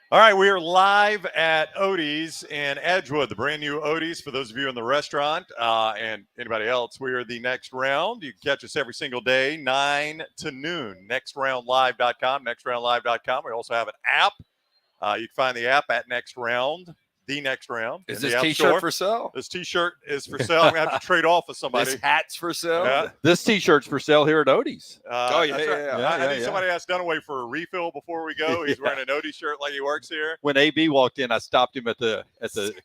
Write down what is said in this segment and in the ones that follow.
All right, we are live at Otey's in Edgewood, the brand new Otey's. For those of you in the restaurant and anybody else, we are the Next Round. You can catch us every single day, 9 to noon. NextRoundLive.com, NextRoundLive.com. We also have an app. You can find the app at Next Round, the Next Round. Is this T-shirt for sale? This T-shirt is for sale. I'm going to have to trade off with somebody. This hat's for sale? Yeah. This T-shirt's for sale here at Otey's. I need somebody asked Dunaway for a refill before we go. He's wearing an Otey shirt like he works here. When AB walked in, I stopped him at the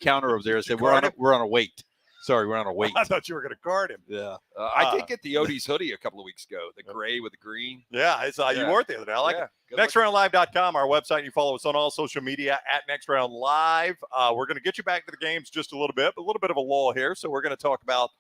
counter over there and said, "We're on a wait. Sorry, we're on a wait." I thought you were going to guard him. Yeah. I did get the Otey's hoodie a couple of weeks ago, the gray with the green. Yeah, you wore it the other day. I like it. NextRoundLive.com, our website. You follow us on all social media at NextRoundLive. We're going to get you back to the games just a little bit of a lull here. So we're going to talk about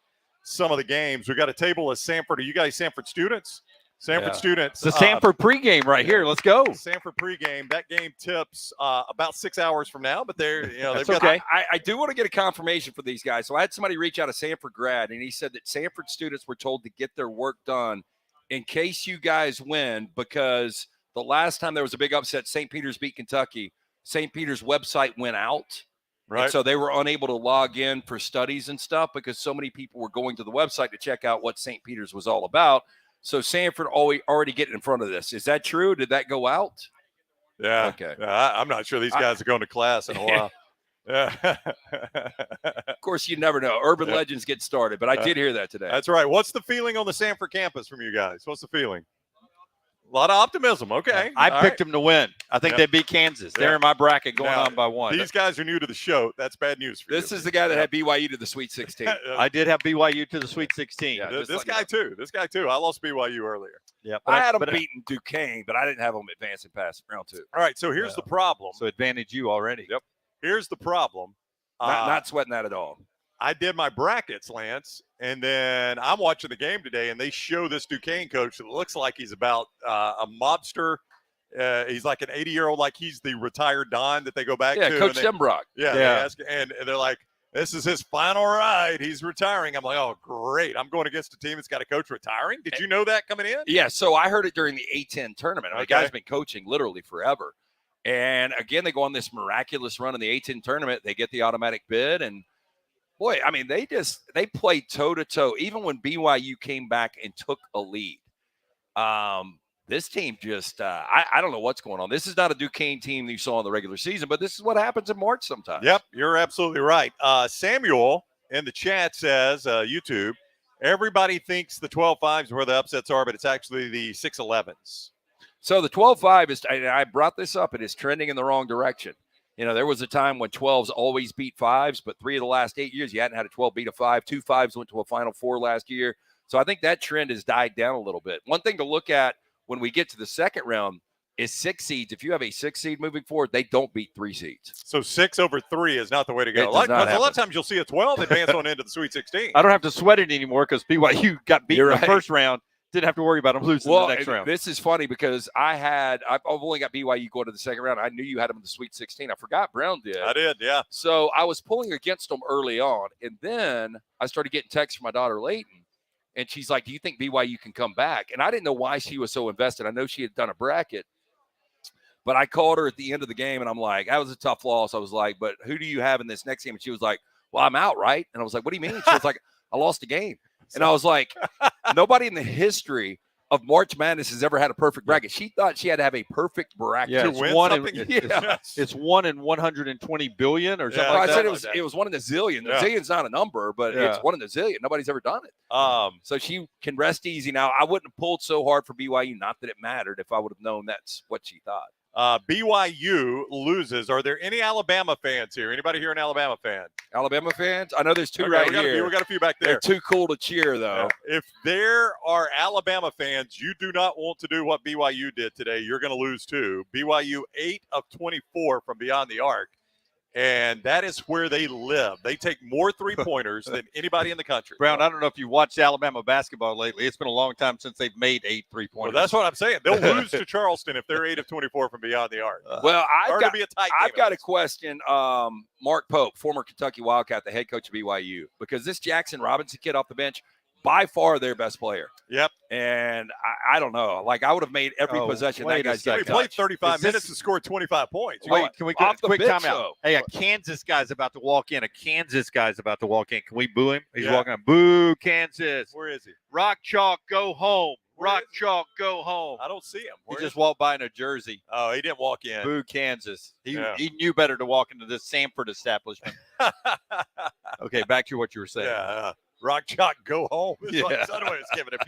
some of the games. We got a table of Sanford. Are you guys Sanford students? Sanford students. The Sanford pregame right here. Let's go. Sanford pregame. That game tips about 6 hours from now, but they've got okay. I do want to get a confirmation for these guys. So I had somebody reach out, a Sanford grad, and he said that Sanford students were told to get their work done in case you guys win, because the last time there was a big upset, St. Peter's beat Kentucky, St. Peter's website went out. Right. And so they were unable to log in for studies and stuff because so many people were going to the website to check out what St. Peter's was all about. So Sanford already getting in front of this. Is that true? Did that go out? Yeah. Okay. I'm not sure these guys are going to class in a while. Yeah. Of course, you never know. Urban legends get started, but I did hear that today. That's right. What's the feeling on the Sanford campus from you guys? What's the feeling? A lot of optimism. Okay. I picked them to win. I think they beat Kansas. They're in my bracket going on by one. These guys are new to the show. That's bad news for you. This is the guy that had BYU to the Sweet 16. I did have BYU to the Sweet 16. Yeah, this guy too. I lost BYU earlier. Yeah, I had them beating Duquesne, but I didn't have them advancing past round 2. All right, so here's the problem. So advantage you already. Yep. Here's the problem. Not sweating that at all. I did my brackets, Lance, and then I'm watching the game today, and they show this Duquesne coach that looks like he's about a mobster. He's like an 80-year-old, like he's the retired Don that they go back to. Yeah, Coach Denbrock. Yeah. And they're like, this is his final ride. He's retiring. I'm like, oh, great. I'm going against a team that's got a coach retiring. Did you know that coming in? Yeah, so I heard it during the A-10 tournament. The guy's been coaching literally forever. And, again, they go on this miraculous run in the A-10 tournament. They get the automatic bid, and boy, I mean, they played toe-to-toe. Even when BYU came back and took a lead, this team just I don't know what's going on. This is not a Duquesne team that you saw in the regular season, but this is what happens in March sometimes. Yep, you're absolutely right. Samuel in the chat says, YouTube, everybody thinks the 12-5s where the upsets are, but it's actually the 6-11s. So the 12-5 is – I brought this up. It is trending in the wrong direction. You know, there was a time when 12s always beat 5s, but 3 of the last 8 years, you hadn't had a 12 beat a 5. 2 5s went to a Final Four last year. So I think that trend has died down a little bit. One thing to look at when we get to the second round is 6 seeds. If you have a 6 seed moving forward, they don't beat 3 seeds. So 6 over 3 is not the way to go. A lot of times you'll see a 12 advance on into the Sweet 16. I don't have to sweat it anymore because BYU got beat in the first round. Didn't have to worry about them losing the next round. This is funny because I've only got BYU going to the second round. I knew you had them in the Sweet 16. I forgot Brown did. I did, yeah. So I was pulling against them early on, and then I started getting texts from my daughter Layton, and she's like, "Do you think BYU can come back?" And I didn't know why she was so invested. I know she had done a bracket, but I called her at the end of the game, and I'm like, "That was a tough loss." I was like, "But who do you have in this next game?" And she was like, "Well, I'm out, right?" And I was like, "What do you mean?" She was like, "I lost a game." And I was like, nobody in the history of March Madness has ever had a perfect bracket. She thought she had to have a perfect bracket to win something. It's 1 in 120 billion or something like that. I said it was 1 in a zillion. A zillion's not a number, but it's 1 in a zillion. Nobody's ever done it. So she can rest easy now. I wouldn't have pulled so hard for BYU, not that it mattered, if I would have known that's what she thought. BYU loses. Are there any Alabama fans here? Anybody here an Alabama fan? Alabama fans? I know there's two right here. We got a few back there. They're too cool to cheer, though. If there are Alabama fans, you do not want to do what BYU did today. You're going to lose too. BYU 8 of 24 from beyond the arc. And that is where they live. They take more three-pointers than anybody in the country. Brown, I don't know if you watched Alabama basketball lately. It's been a long time since they've made 8 3-pointers. Well, that's what I'm saying. They'll lose to Charleston if they're 8 of 24 from beyond the arc. Well, I've got a question. Mark Pope, former Kentucky Wildcat, the head coach of BYU, because this Jackson Robinson kid off the bench, by far their best player. Yep. And I don't know. Like, I would have made every possession that guy's got. He played 35 minutes and scored 25 points. Wait, can we go off the quick bench, timeout? though. Hey, a Kansas guy's about to walk in. Can we boo him? He's Yeah. walking in. Boo, Kansas. Where is he? Rock Chalk, go home. Where Rock is he? Chalk, go home. I don't see him. He Where just is walked by in a jersey. Oh, he didn't walk in. Boo, Kansas. He knew better to walk into this Sanford establishment. Okay, back to what you were saying. Yeah. Rock Chalk, go home. It's Yeah. like Dunaway is giving him.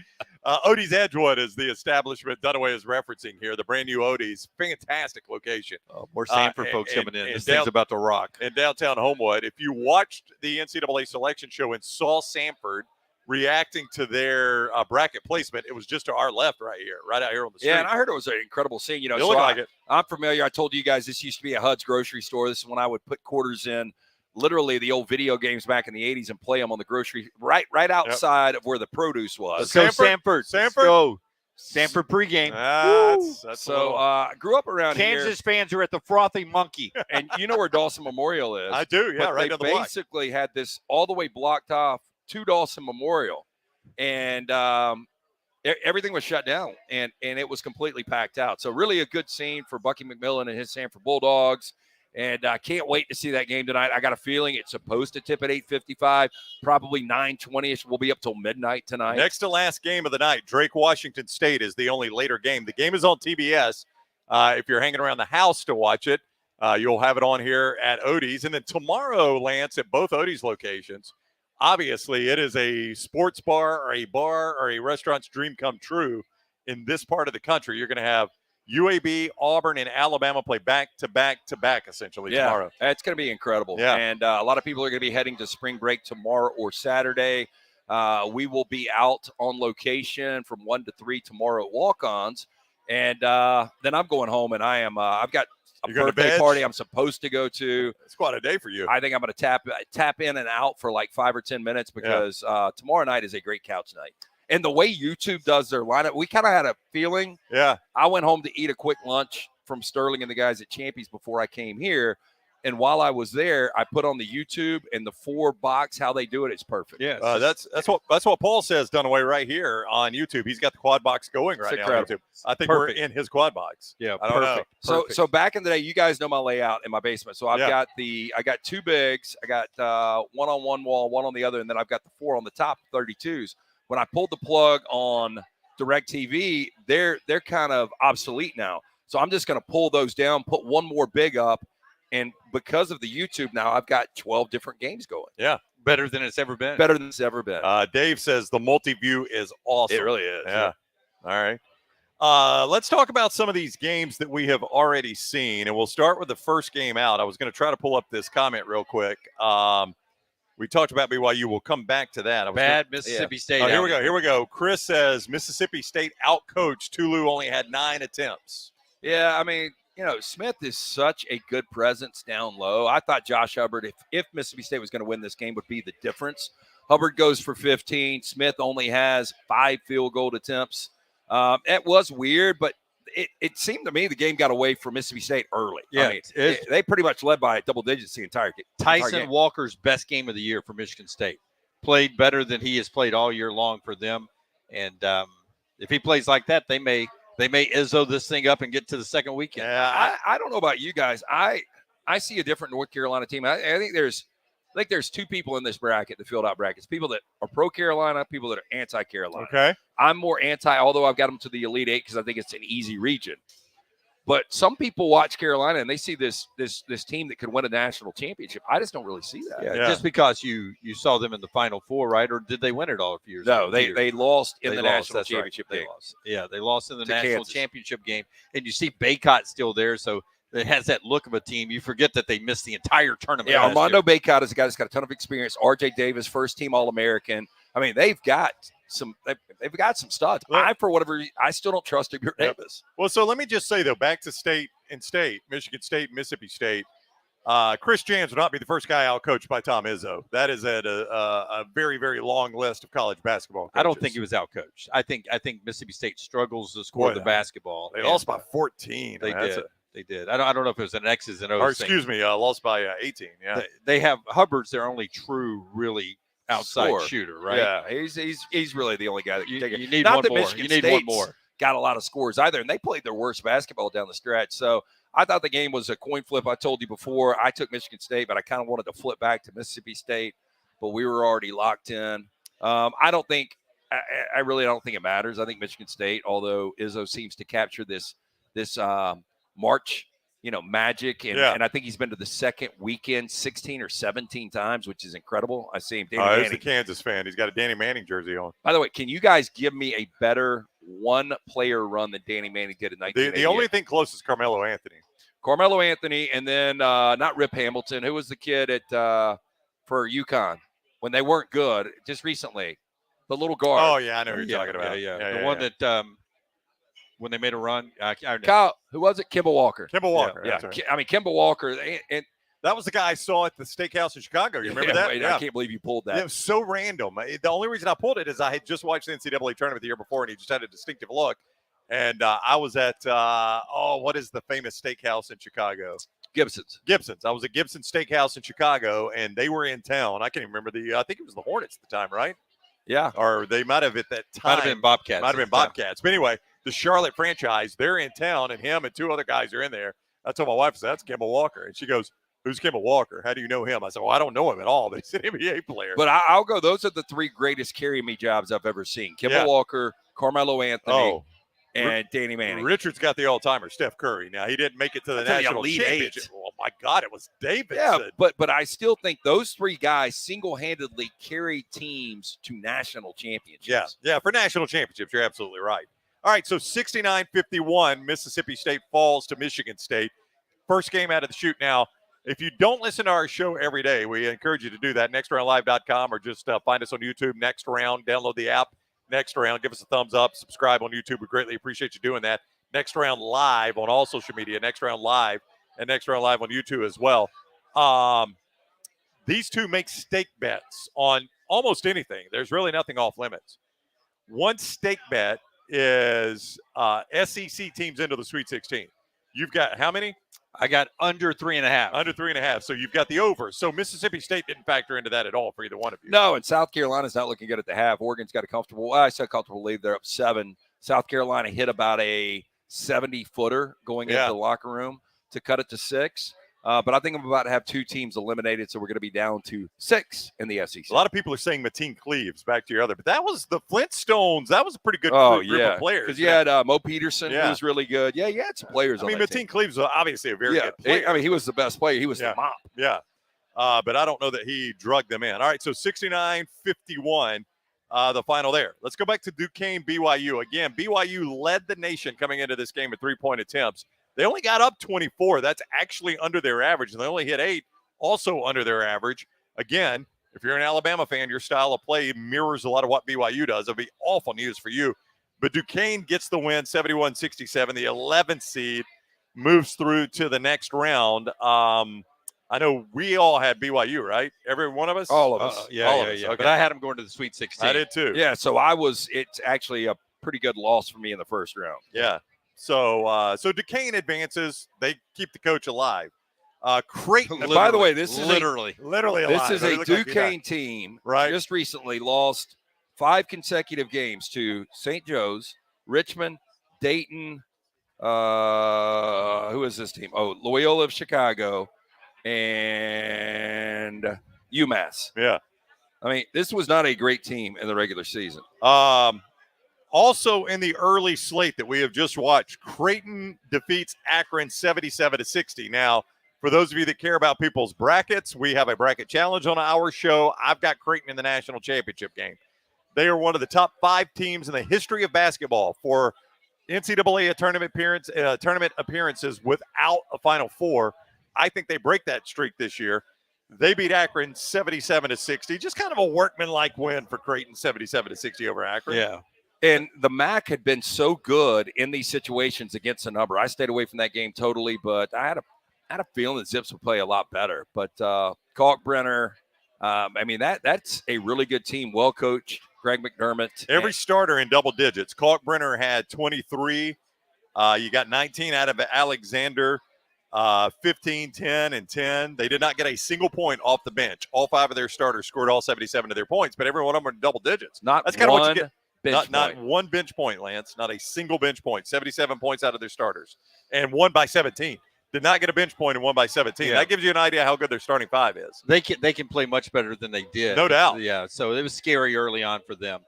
Otey's Edgewood is the establishment Dunaway is referencing here. The brand new Otey's. Fantastic location. More Sanford folks coming in. This thing's about to rock. In downtown Homewood. If you watched the NCAA selection show and saw Sanford reacting to their bracket placement, it was just to our left right here, right out here on the street. Yeah, and I heard it was an incredible scene. You know, It so looked like it. I'm familiar. I told you guys this used to be a Hud's grocery store. This is when I would put quarters in literally the old video games back in the 80s and play them on the grocery right outside of where the produce was. Let's go, Sanford. Sanford? Let's go. Sanford pregame. That's So I grew up around Kansas fans are at the Frothy Monkey. here, and you know where Dawson Memorial is. I do, yeah, But right they down the block. basically had this all the way blocked off to Dawson Memorial, and everything was shut down, and it was completely packed out. So really a good scene for Bucky McMillan and his Sanford Bulldogs. And I can't wait to see that game tonight. I got a feeling it's supposed to tip at 8:55, probably 9:20ish. We'll be up till midnight tonight. Next to last game of the night, Drake Washington State is the only later game. The game is on TBS. If you're hanging around the house to watch it, you'll have it on here at Otey's. And then tomorrow, Lance, at both Otey's locations, obviously it is a sports bar or a restaurant's dream come true in this part of the country. You're going to have UAB, Auburn, and Alabama play back to back essentially tomorrow. It's going to be incredible. Yeah. And a lot of people are going to be heading to spring break tomorrow or Saturday. We will be out on location from 1 to 3 tomorrow at Walk-Ons. And then I'm going home, and I am I've got a You're gonna birthday veg? party I'm supposed to go to. It's quite a day for you. I think I'm going to tap in and out for like 5 or 10 minutes because tomorrow night is a great couch night. And the way YouTube does their lineup, we kind of had a feeling. Yeah. I went home to eat a quick lunch from Sterling and the guys at Champions before I came here. And while I was there, I put on the YouTube and the 4-box, how they do it is perfect. Yeah. That's what Paul says, Dunaway, right here on YouTube. He's got the quad box going right now on YouTube. I think Perfect. we're in his quad box. Yeah, I don't know. So back in the day, you guys know my layout in my basement. So I got 2 bigs. I got one on one wall, one on the other, and then I've got the 4 on the top, 32s. When I pulled the plug on DirecTV, they're kind of obsolete now. So I'm just going to pull those down, put one more big up, and because of the YouTube now, I've got 12 different games going. Yeah. Better than it's ever been. Better than it's ever been. Dave says the multi-view is awesome. It really is. Yeah. All right. Let's talk about some of these games that we have already seen, and we'll start with the first game out. I was going to try to pull up this comment real quick. We talked about BYU. We'll come back to that. Bad Mississippi State. Oh, here we go. Chris says Mississippi State outcoached. Tulu only had 9 attempts. Yeah, I mean, you know, Smith is such a good presence down low. I thought Josh Hubbard, if Mississippi State was going to win this game, would be the difference. Hubbard goes for 15. Smith only has 5 field goal attempts. It was weird, but it seemed to me the game got away from Mississippi State early. Yeah, I mean, they pretty much led by double digits the entire game. Tyson Walker's best game of the year for Michigan State. Played better than he has played all year long for them. And if he plays like that, they may Izzo this thing up and get to the second weekend. Yeah, I don't know about you guys. I see a different North Carolina team. I think there's 2 people in this bracket, the filled out brackets, people that are pro-Carolina, people that are anti-Carolina. Okay. I'm more anti, although I've got them to the Elite 8 because I think it's an easy region. But some people watch Carolina and they see this team that could win a national championship. I just don't really see that. Yeah. Just because you saw them in the Final Four, right? Or did they win it all a few years ago? No, they lost in the national That's championship right. game. They lost. Yeah, they lost in the To national Kansas. championship game. And you see Baycott still there, so it has that look of a team. You forget that they missed the entire tournament. Yeah, last Armando year. Baycott is a guy that's got a ton of experience. R.J. Davis, first team All-American. I mean, they've got some studs. For whatever reason, I still don't trust Xavier Davis. Well, so let me just say, though, back to state, Michigan State, Mississippi State, Chris Jans would not be the first guy outcoached by Tom Izzo. That is at a very, very long list of college basketball coaches. I don't think he was outcoached. I think Mississippi State struggles to score the basketball. They lost by 14. They did. They did. I don't know if it was an X's and O's Or excuse me, lost by 18. Yeah. They have Hubbard's their only true, really outside score. shooter, right? Yeah, he's really the only guy that can take it. You need Not one that more. Michigan You need one State's more. got a lot of scores either, and they played their worst basketball down the stretch. So I thought the game was a coin flip. I told you before, I took Michigan State, but I kind of wanted to flip back to Mississippi State, but we were already locked in. I really don't think it matters. I think Michigan State, although Izzo seems to capture this March, magic, and I think he's been to the second weekend 16 or 17 times, which is incredible. I see him. Danny He's Manning. a Kansas fan. He's got a Danny Manning jersey on. By the way, can you guys give me a better one-player run than Danny Manning did in 1988? The only thing close is Carmelo Anthony. Carmelo Anthony, and then not Rip Hamilton. Who was the kid for UConn when they weren't good just recently? The little guard. Oh, yeah, I know who you're talking about. The one that when they made a run. Kyle, who was it? Kimball Walker. Kimball Walker. Yeah. Right. I mean, Kimball Walker. And that was the guy I saw at the steakhouse in Chicago. You remember that? Wait, I can't believe you pulled that. It was so random. The only reason I pulled it is I had just watched the NCAA tournament the year before, and he just had a distinctive look. And I was at, what is the famous steakhouse in Chicago? Gibson's. I was at Gibson's Steakhouse in Chicago, and they were in town. I can't even remember I think it was the Hornets at the time, right? Yeah. Or they might have at that time. Might have been Bobcats. But anyway, the Charlotte franchise, they're in town, and him and two other guys are in there. I told my wife, I said, that's Kimball Walker. And she goes, who's Kimball Walker? How do you know him? I said, well, I don't know him at all, but he's an NBA player. But I'll go, those are the three greatest carry-me jobs I've ever seen. Kimball Walker, Carmelo Anthony, and Danny Manning. Richard's got the all-timer, Steph Curry. Now, he didn't make it to the national championship. Oh, my God, it was Davidson. Yeah, but I still think those three guys single-handedly carried teams to national championships. Yeah, for national championships, you're absolutely right. All right, so 69-51, Mississippi State falls to Michigan State. First game out of the chute. Now, if you don't listen to our show every day, we encourage you to do that, nextroundlive.com, or just find us on YouTube, Next Round, download the app. Next Round, give us a thumbs up, subscribe on YouTube. We greatly appreciate you doing that. Next Round Live on all social media, Next Round Live, and Next Round Live on YouTube as well. These two make stake bets on almost anything. There's really nothing off limits. One stake bet is SEC teams into the Sweet 16. You've got how many? I got under 3.5. Under 3.5. So you've got the over. So Mississippi State didn't factor into that at all for either one of you. No, and South Carolina's not looking good at the half. Oregon's got a comfortable, I said comfortable lead. They're up 7. South Carolina hit about a 70-footer going into the locker room to cut it to 6. But I think I'm about to have 2 teams eliminated, so we're going to be down to 6 in the SEC. A lot of people are saying Mateen Cleaves, back to your other, but that was the Flintstones. That was a pretty good group of players. Because you had Mo Peterson, who was really good. Yeah, you had some players on that Mateen team. Cleaves was obviously a very good player. He was the best player. He was the mop. Yeah. But I don't know that he drugged them in. All right, so 69-51, the final there. Let's go back to Duquesne, BYU. Again, BYU led the nation coming into this game at 3-point attempts. They only got up 24. That's actually under their average. And they only hit 8, also under their average. Again, if you're an Alabama fan, your style of play mirrors a lot of what BYU does. It'll be awful news for you. But Duquesne gets the win, 71-67. The 11th seed moves through to the next round. I know we all had BYU, right? Every one of us? All of us. Yeah. Okay. But I had them going to the Sweet 16. I did too. Yeah, so it's actually a pretty good loss for me in the first round. Yeah. So Duquesne advances. They keep the coach alive. Creighton. By the way, this is literally alive. This is a Duquesne team. Right. Just recently lost 5 consecutive games to St. Joe's, Richmond, Dayton. Who is this team? Oh, Loyola of Chicago, and UMass. Yeah. I mean, this was not a great team in the regular season. Also in the early slate that we have just watched, Creighton defeats Akron 77-60. Now, for those of you that care about people's brackets, we have a bracket challenge on our show. I've got Creighton in the national championship game. They are one of the top 5 teams in the history of basketball for NCAA tournament appearances without a Final Four. I think they break that streak this year. They beat Akron 77-60. Just kind of a workmanlike win for Creighton, 77-60 over Akron. Yeah. And the MAC had been so good in these situations against a number. I stayed away from that game totally, but I had a feeling that Zips would play a lot better. But Kalkbrenner, that's a really good team, well coached. Greg McDermott. Every starter in double digits. Kalkbrenner had 23. You got 19 out of Alexander. 15, 10, and 10. They did not get a single point off the bench. All 5 of their starters scored all 77 of their points, but every one of them were in double digits. That's kind of what you get. Bench not one bench point, Lance. Not a single bench point. 77 points out of their starters, and won by 17. Did not get a bench point and won by 17. Yeah. That gives you an idea how good their starting 5 is. They can play much better than they did. No doubt. Yeah, so it was scary early on for them.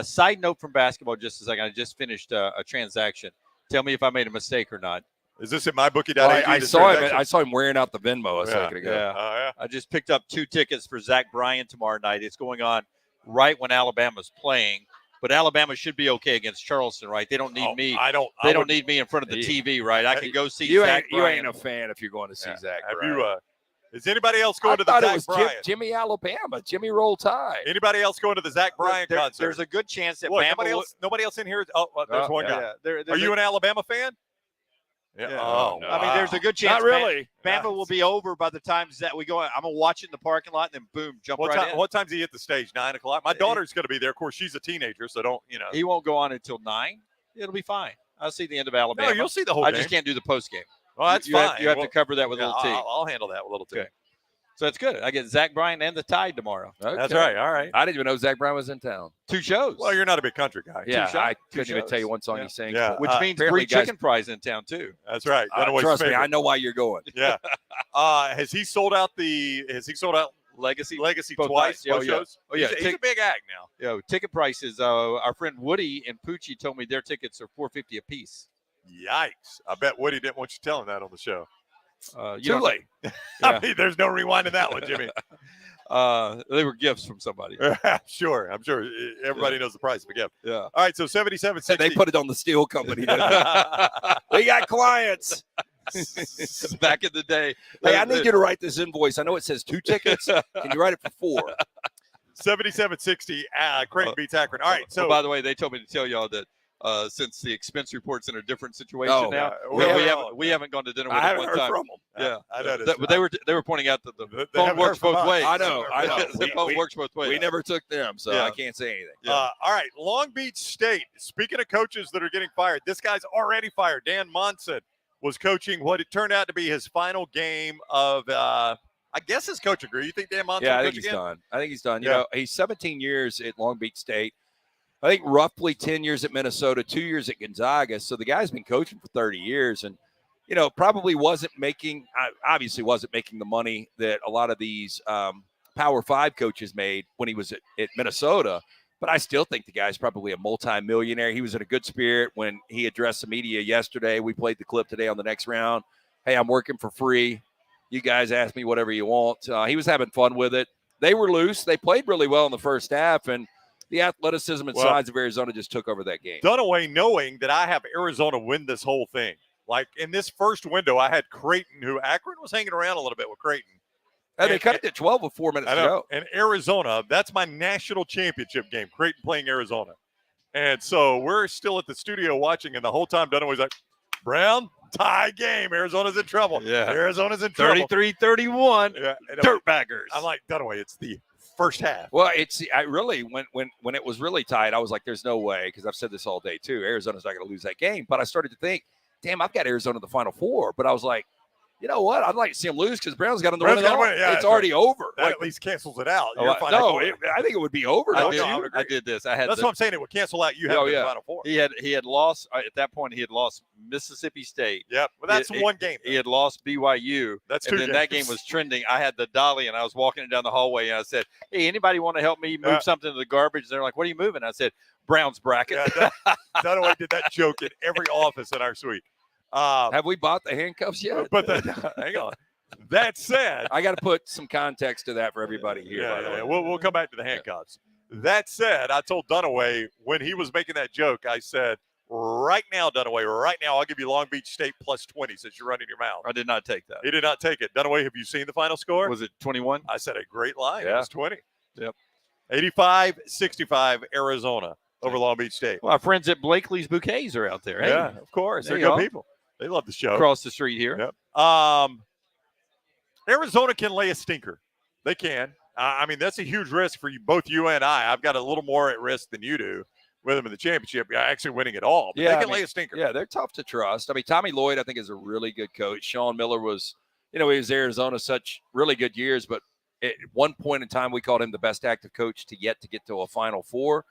Side note from basketball, just a second. I just finished a transaction. Tell me if I made a mistake or not. Is this at mybookie.ag? I saw him wearing out the Venmo a second ago. Yeah. I just picked up 2 tickets for Zach Bryan tomorrow night. It's going on right when Alabama's playing. But Alabama should be okay against Charleston, right? They don't need me. They don't need me in front of the TV, right? I can go see Zach Bryan. You ain't a fan if you're going to see Zach Bryan. Is anybody else going to the Zach Bryan? Jimmy Alabama, Jimmy Roll Tide. Anybody else going to the Zach Bryan concert? There's a good chance that nobody else in here. There's one guy. Are you an Alabama fan? Yeah. Oh, I mean, there's a good chance. Not really. Bama will be over by the time that we go. I'm gonna watch it in the parking lot, and then boom, jump right in. What time's he hit the stage? 9 o'clock. My daughter's going to be there. Of course, she's a teenager, so don't. He won't go on until 9. It'll be fine. I'll see the end of Alabama. No, you'll see the whole game. I just can't do the post game. Well, that's fine. You have to cover that with a little T. I'll handle that with a little T. Okay. So it's good. I get Zach Bryan and the Tide tomorrow. Okay. That's right. All right. I didn't even know Zach Bryan was in town. 2 shows. Well, you're not a big country guy. Yeah, I two couldn't even shows. tell you one song he sang. Yeah. Which means apparently free chicken fries in town too. That's right. Trust me, I know why you're going. Yeah. Has he sold out Legacy Both twice? nights. Both shows? Oh yeah. He's a big act now. Ticket prices. Our friend Woody and Poochie told me their tickets are $4.50 a piece. Yikes! I bet Woody didn't want you telling that on the show. Too late. I mean, there's no rewinding that one, Jimmy. They were gifts from somebody. I'm sure. Everybody knows the price of a gift. Yeah. All right, so 77.60. They put it on the steel company. We got clients. Back in the day. Hey, I need you to write this invoice. I know it says 2 tickets. Can you write it for 4? 77.60. Creighton beats Akron. All right. So, by the way, they told me to tell y'all that since the expense report's in a different situation now, we haven't gone to dinner with them one time. From them. Yeah, I know. but they were pointing out that the phone works both ways. I know. The phone works both ways. We never took them, so I can't say anything. All right, Long Beach State. Speaking of coaches that are getting fired, this guy's already fired. Dan Monson was coaching what it turned out to be his final game of, I guess, his coaching career. You think Dan Monson? Yeah, I think he's done. You know, he's 17 years at Long Beach State. I think roughly 10 years at Minnesota, 2 years at Gonzaga. So the guy's been coaching for 30 years and, probably obviously wasn't making the money that a lot of these Power 5 coaches made when he was at Minnesota. But I still think the guy's probably a multimillionaire. He was in a good spirit when he addressed the media yesterday. We played the clip today on the next round. Hey, I'm working for free. You guys ask me whatever you want. He was having fun with it. They were loose. They played really well in the first half, and the athleticism and size of Arizona just took over that game. Dunaway, knowing that I have Arizona win this whole thing. Like in this first window, I had Creighton, who Akron was hanging around a little bit with Creighton. And they cut it to 12 with 4 minutes to go. And Arizona, that's my national championship game, Creighton playing Arizona. And so we're still at the studio watching, and the whole time Dunaway's like, Brown, tie game. Arizona's in trouble. Yeah. Arizona's in trouble. 33-31. Yeah. Dirtbaggers. I'm like, Dunaway, it's the first half. Well, I really when it was really tight, I was like, "There's no way," because I've said this all day too. Arizona's not going to lose that game. But I started to think, "Damn, I've got Arizona in the Final Four." But I was like, you know what? I'd like to see them lose because Brown's got them to win it all. It's already over. That at least cancels it out. I think it would be over. I did this. That's what I'm saying. It would cancel out. You have the Final Four. He had lost at that point. He had lost Mississippi State. Yep. Well, that's one game. He had lost BYU. That's 2 and games. then that game was trending. I had the dolly, and I was walking down the hallway, and I said, "Hey, anybody want to help me move something to the garbage?" And they're like, "What are you moving?" I said, "Brown's bracket." Yeah, Dunaway did that joke in every office in our suite. Have we bought the handcuffs yet? But hang on. That said, I got to put some context to that for everybody here. Yeah. We'll come back to the handcuffs. That said, I told Dunaway when he was making that joke, I said, right now, Dunaway, right now, I'll give you Long Beach State plus 20 since you're running your mouth. I did not take that. He did not take it. Dunaway, have you seen the final score? Was it 21? I said a great line. Yeah. It was 20. Yep. 85-65 Arizona over Long Beach State. Well, our friends at Blakely's Bouquets are out there. Hey, yeah, of course. They're you good people. They love the show. Across the street here. Yep. Arizona can lay a stinker. They can. I mean, that's a huge risk for both you and I. I've got a little more at risk than you do with them in the championship, actually winning it all. But they can lay a stinker. Yeah, they're tough to trust. I mean, Tommy Lloyd, I think, is a really good coach. Sean Miller was, he was Arizona such really good years, but at one point in time, we called him the best active coach to get to a Final Four.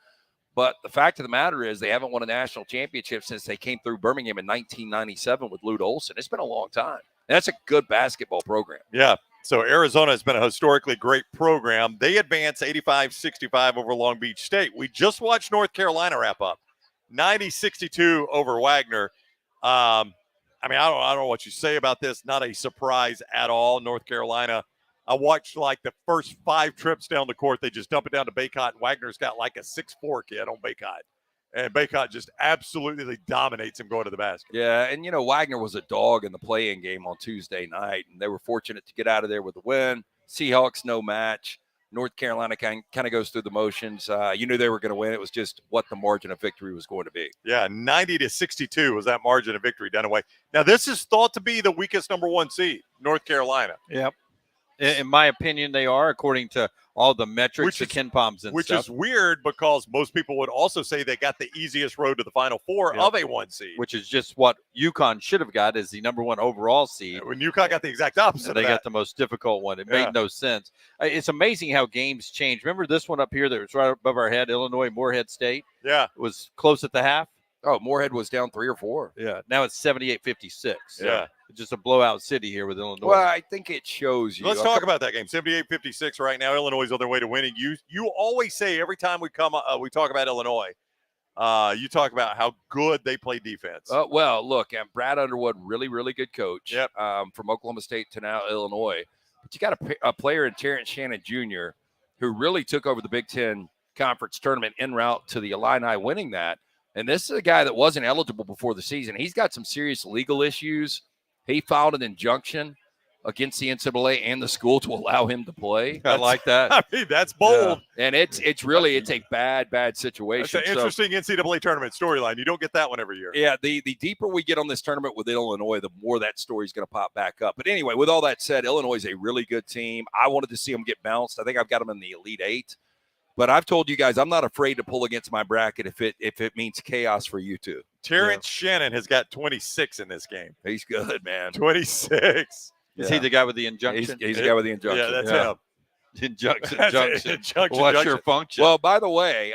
But the fact of the matter is they haven't won a national championship since they came through Birmingham in 1997 with Lute Olson. It's been a long time. And that's a good basketball program. Yeah. So Arizona has been a historically great program. They advance 85-65 over Long Beach State. We just watched North Carolina wrap up 90-62 over Wagner. I don't know what you say about this. Not a surprise at all. North Carolina. I watched like the first 5 trips down the court. They just dump it down to Baycott. And Wagner's got like a 6'4" kid on Baycott. And Baycott just absolutely dominates him going to the basket. Yeah, and, Wagner was a dog in the play-in game on Tuesday night, and they were fortunate to get out of there with a win. Seahawks, no match. North Carolina kind of goes through the motions. You knew they were going to win. It was just what the margin of victory was going to be. Yeah, 90-62 was that margin of victory, Dunaway. Now, this is thought to be the weakest number 1 seed, North Carolina. Yep. In my opinion, they are, according to all the metrics, the Ken Poms and which stuff. Is weird because most people would also say they got the easiest road to the Final Four of a 1 seed. Which is just what UConn should have got as the number 1 overall seed. When UConn got the exact opposite They got the most difficult one. It made no sense. It's amazing how games change. Remember this one up here that was right above our head, Illinois, Morehead State? Yeah. It was close at the half. Oh, Morehead was down 3 or 4. Yeah. Now it's 78-56. Yeah. Just a blowout city here with Illinois. Well, I think it shows you. Let's talk about that game. 78-56 right now. Illinois is on their way to winning. You always say every time we talk about Illinois, you talk about how good they play defense. Well, look, Brad Underwood, really, really good coach. Yep. From Oklahoma State to now Illinois. But you got a player in Terrence Shannon Jr. who really took over the Big Ten Conference tournament en route to the Illini winning that. And this is a guy that wasn't eligible before the season. He's got some serious legal issues. He filed an injunction against the NCAA and the school to allow him to play. I like that. I mean, that's bold. Yeah. And it's a bad situation. It's an interesting NCAA tournament storyline. You don't get that one every year. Yeah, the deeper we get on this tournament with Illinois, the more that story's going to pop back up. But anyway, with all that said, Illinois is a really good team. I wanted to see them get bounced. I think I've got them in the Elite 8. But I've told you guys I'm not afraid to pull against my bracket if it means chaos for you two. Terrence Shannon has got 26 in this game. He's good, man. 26. Is he the guy with the injunction? He's the guy with the injunction. Yeah, that's him. Injunction. What's your function? Well, by the way,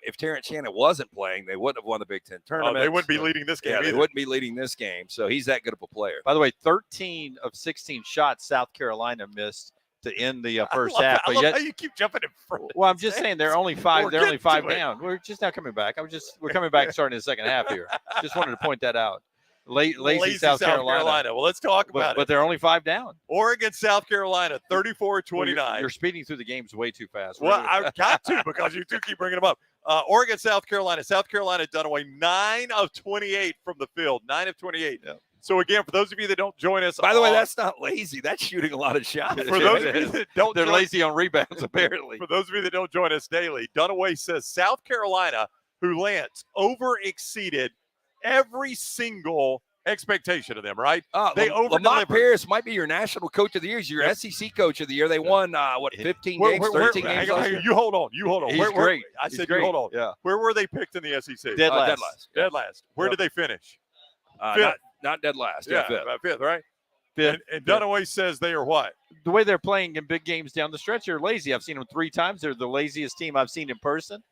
if Terrence Shannon wasn't playing, they wouldn't have won the Big Ten tournament. They wouldn't be leading this game. Yeah, they wouldn't be leading this game. So he's that good of a player. By the way, 13 of 16 shots South Carolina missed to end the first half. I love how you keep jumping in front. Well, I'm just saying they're only 5. They're only 5 down. We're just now coming back. We're coming back starting in the second half here. Just wanted to point that out. Lazy South Carolina. Well, let's talk about it. But they're only 5 down. Oregon, South Carolina, 34-29. Well, you're speeding through the games way too fast. Well, I've got to because you two keep bringing them up. Oregon, South Carolina, Dunaway, 9 of 28 from the field. 9 of 28. Yeah. So, again, for those of you that don't join us. By the way, that's not lazy. That's shooting a lot of shots. For those of you that don't They're lazy on rebounds, apparently. For those of you that don't join us daily, Dunaway says South Carolina, who Lance over-exceeded every single expectation of them, right? They Lamont Paris might be your national coach of the year. He's your SEC coach of the year. They won, 15 games, 13 games? You hold on. He's great. I said you hold on. Yeah. Where were they picked in the SEC? Dead last. Dead last. Where did they finish? Fifth. Not dead last. Yeah, fifth, right? Fifth. And Dunaway says they are what? The way they're playing in big games down the stretch, they're lazy. I've seen them 3 times. They're the laziest team I've seen in person.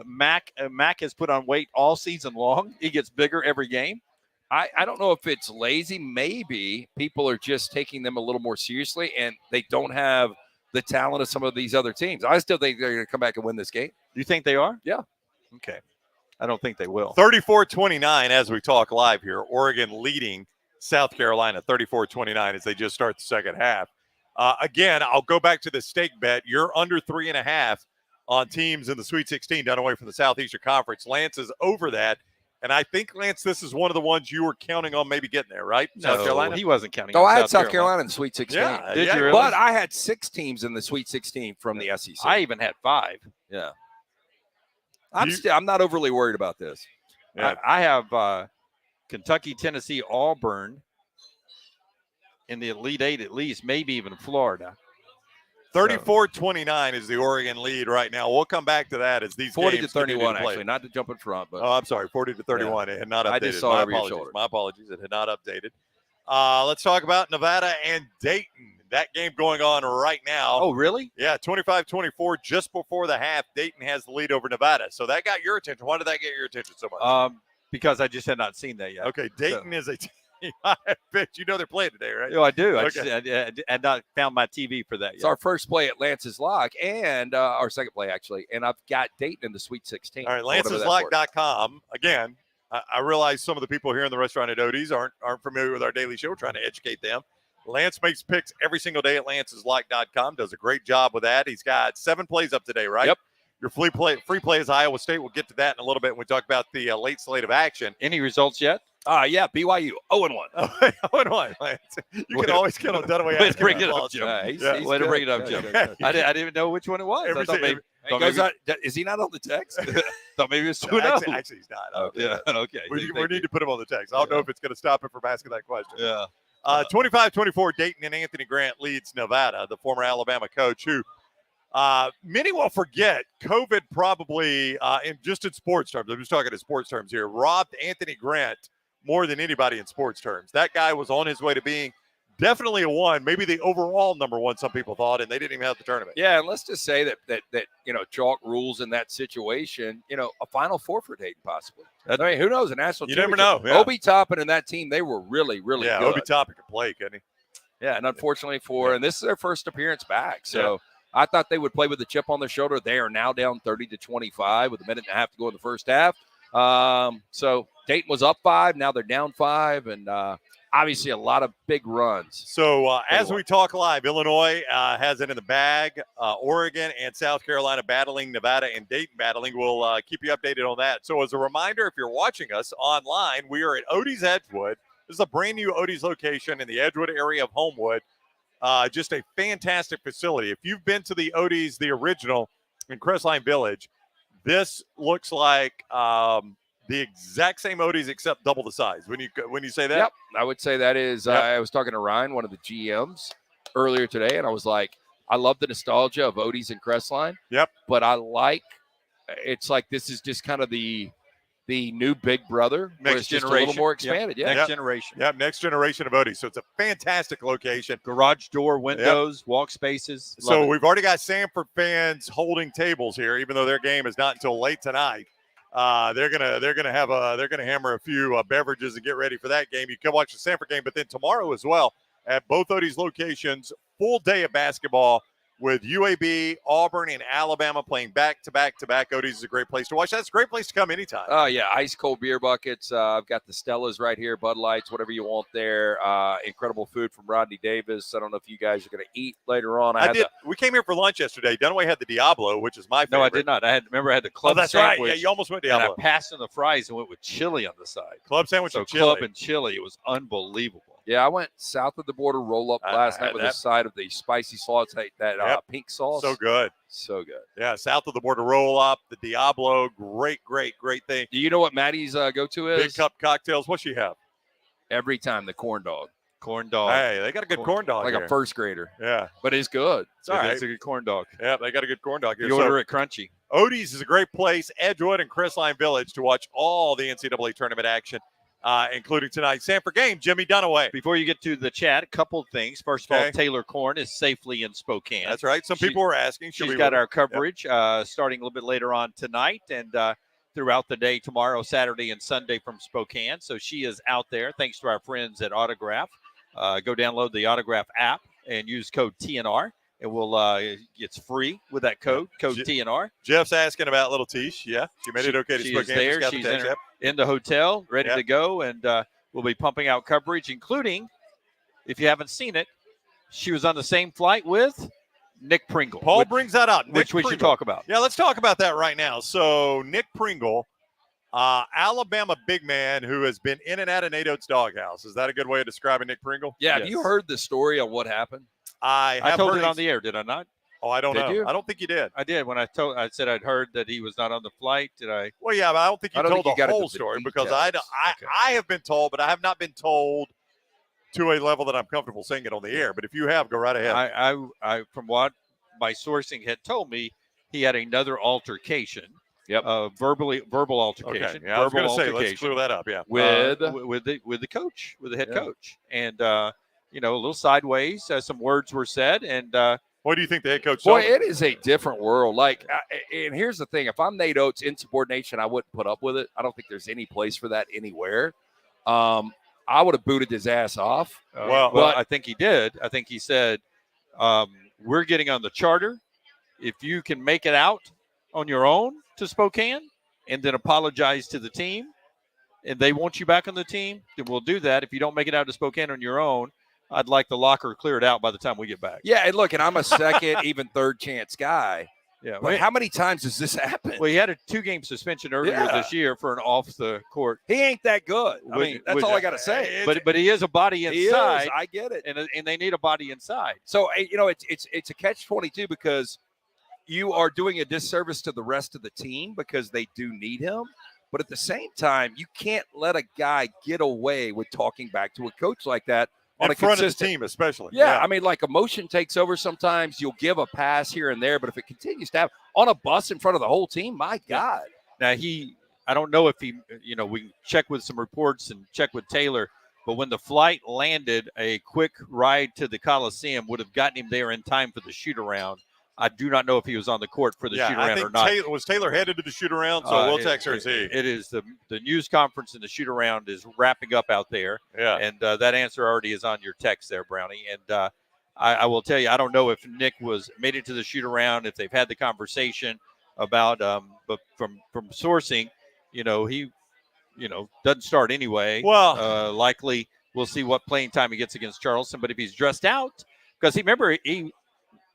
Mac has put on weight all season long. He gets bigger every game. I don't know if it's lazy. Maybe people are just taking them a little more seriously, and they don't have the talent of some of these other teams. I still think they're going to come back and win this game. You think they are? Yeah. Okay. I don't think they will. 34-29 as we talk live here. Oregon leading South Carolina 34-29 as they just start the second half. Again, I'll go back to the stake bet. You're under 3.5 on teams in the Sweet 16 done away from the Southeastern Conference. Lance is over that. And I think, Lance, this is one of the ones you were counting on maybe getting there, right? No, South Carolina? He wasn't counting on South I had South Carolina in the Sweet 16. Yeah, Did you really? But I had 6 teams in the Sweet 16 from the SEC. I even had 5. Yeah. I'm not overly worried about this. Yeah. I have Kentucky, Tennessee, Auburn in the Elite 8 at least, maybe even Florida. 34-29 is the Oregon lead right now. We'll come back to that as these 40 games to 31, continue to play. actually, not to jump in front. But oh, I'm sorry, 40-31. It had not updated. I just saw it over your shoulder. My apologies. It had not updated. Let's talk about Nevada and Dayton. That game going on right now. Oh, really? Yeah, 25-24 just before the half. Dayton has the lead over Nevada. So that got your attention. Why did that get your attention so much? Because I just had not seen that yet. Okay, Dayton is a team. I bet you know they're playing today, right? Oh, I do. Okay. I had not found my TV for that yet. It's our first play at Lance's Lock and our second play, actually. And I've got Dayton in the Sweet 16. All right, lanceslock.com. Again, I realize some of the people here in the restaurant at Otey's aren't familiar with our daily show. We're trying to educate them. Lance makes picks every single day at lanceslock.com. Does a great job with that. He's got 7 plays up today, right? Yep. Your free play is Iowa State. We'll get to that in a little bit when we talk about the late slate of action. Any results yet? Yeah, BYU, 0-1. 0-1, Lance. You can always count on Dunaway. Way to bring it up, Jim. Way to bring it up, Jim. I didn't even know which one it was. Is he not on the text? Thought maybe it was 2-0. Actually, he's not. Yeah, okay. We need to put him on the text. I don't know if it's going to stop him from asking that question. Yeah. 25-24, Dayton and Anthony Grant leads Nevada, the former Alabama coach, who many will forget COVID probably, in sports terms, I'm just talking in sports terms here, robbed Anthony Grant more than anybody in sports terms. That guy was on his way to being definitely a one, maybe the overall number one, some people thought, and they didn't even have the tournament. Yeah, and let's just say that chalk rules in that situation, a Final Four for Dayton possibly. I mean, who knows? A national championship. You never know. Yeah. Obi Toppin and that team, they were really, really good. Yeah, Obi Toppin could play, couldn't he? Yeah, and unfortunately and this is their first appearance back, so I thought they would play with a chip on their shoulder. They are now down 30-25 with a minute and a half to go in the first half. So Dayton was up 5. Now they're down 5, and obviously a lot of big runs. So as we talk live, Illinois has it in the bag. Oregon and South Carolina battling, Nevada and Dayton battling. We'll keep you updated on that. So as a reminder, if you're watching us online, we are at Otey's Edgewood. This is a brand new Otey's location in the Edgewood area of Homewood. Just a fantastic facility. If you've been to the Otey's, the original in Crestline Village, this looks like the exact same Otey's except double the size. When you say that, yep, I would say that is. I was talking to Ryan, one of the GMs, earlier today, and I was like, I love the nostalgia of Otey's and Crestline. Yep, but it's like this is just kind of the new Big Brother, next generation, just a little more expanded. Yep. Next generation. Yep, next generation of Otey's. So it's a fantastic location. Garage door, windows, walk spaces. So we've already got Samford fans holding tables here, even though their game is not until late tonight. They're gonna hammer a few beverages and get ready for that game. You can watch the Samford game, but then tomorrow as well at both Otey's locations, full day of basketball with UAB, Auburn, and Alabama playing back to back. Otey's is a great place to watch. That's a great place to come anytime. Oh yeah, ice cold beer buckets. I've got the Stellas right here, Bud Lights, whatever you want there. Incredible food from Rodney Davis. I don't know if you guys are going to eat later on. We came here for lunch yesterday. Dunaway had the Diablo, which is my favorite. No, I did not. I had the club that's sandwich. Right. Yeah, you almost went Diablo. And I passed in the fries and went with chili on the side. Club sandwich and chili. Club and chili. It was unbelievable. Yeah, I went south of the border roll up last night with a side of the spicy sauce, that pink sauce. So good. So good. Yeah, south of the border roll up, the Diablo, great thing. Do you know what Maddie's go-to is? Big cup cocktails. What's she have? Every time, the corn dog. Corn dog. Hey, they got a good corn dog. Like here. A first grader. Yeah. But it's good. It's all right. It's a good corn dog. Yeah, they got a good corn dog here. You order it crunchy. Otey's is a great place, Edgewood and Crestline Village, to watch all the NCAA tournament action. Including tonight's Samford game, Jimmy Dunaway. Before you get to the chat, a couple of things. First of all, Taylor Korn is safely in Spokane. That's right. Some people were asking. She's got our coverage starting a little bit later on tonight and throughout the day tomorrow, Saturday, and Sunday from Spokane. So she is out there. Thanks to our friends at Autograph. Go download the Autograph app and use code TNR. And it's free with that code TNR. Jeff's asking about little Tish. Yeah, she made it okay to Spokane. She is there. She's in the hotel, ready to go, and we'll be pumping out coverage, including, if you haven't seen it, she was on the same flight with Nick Pringle. Paul brings that up, which we should talk about. Yeah, let's talk about that right now. So Nick Pringle, Alabama big man who has been in and out of Nate Oates' doghouse. Is that a good way of describing Nick Pringle? Yeah. Yes. Have you heard the story on what happened? I told it on the air, did I not? Oh, I don't know. You? I don't think you did. I did when I said I'd heard that he was not on the flight. Did I? Well, yeah, but I don't think you told the whole story because I have been told, but I have not been told to a level that I'm comfortable saying it on the air. But if you have, go right ahead. I from what my sourcing had told me he had another altercation. Yep. Verbal altercation. Okay. Yeah, I was going to say, let's clear that up. Yeah. With the coach, with the head coach, and a little sideways. Some words were said, and what do you think the head coach? Boy, it is a different world. Like, and here's the thing: if I'm Nate Oates, insubordination, I wouldn't put up with it. I don't think there's any place for that anywhere. I would have booted his ass off. Well, I think he did. I think he said, "We're getting on the charter. If you can make it out on your own to Spokane and then apologize to the team and they want you back on the team, then we'll do that. If you don't make it out to Spokane on your own, I'd like the locker cleared out by the time we get back." Yeah, and look, and I'm a second, even third chance guy. Yeah. But how many times does this happen? Well, he had a 2-game suspension earlier this year for an off the court. He ain't that good. I mean, that's all I got to say. But he is a body inside. He is. I get it. And they need a body inside. So, it's a catch-22 because you are doing a disservice to the rest of the team because they do need him. But at the same time, you can't let a guy get away with talking back to a coach like that on in front of the team, especially. Yeah, I mean, like emotion takes over sometimes. You'll give a pass here and there, but if it continues to happen on a bus in front of the whole team, my God. Now, I don't know if he, we can check with some reports and check with Taylor, but when the flight landed, a quick ride to the Coliseum would have gotten him there in time for the shoot-around. I do not know if he was on the court for the shoot-around or not. Was Taylor headed to the shoot-around? So we'll text her and see. It is the news conference and the shoot-around is wrapping up out there. Yeah. And that answer already is on your text there, Brownie. And I will tell you, I don't know if Nick made it to the shoot-around, if they've had the conversation about, but from sourcing, he, doesn't start anyway. Well, likely we'll see what playing time he gets against Charleston. But if he's dressed out, because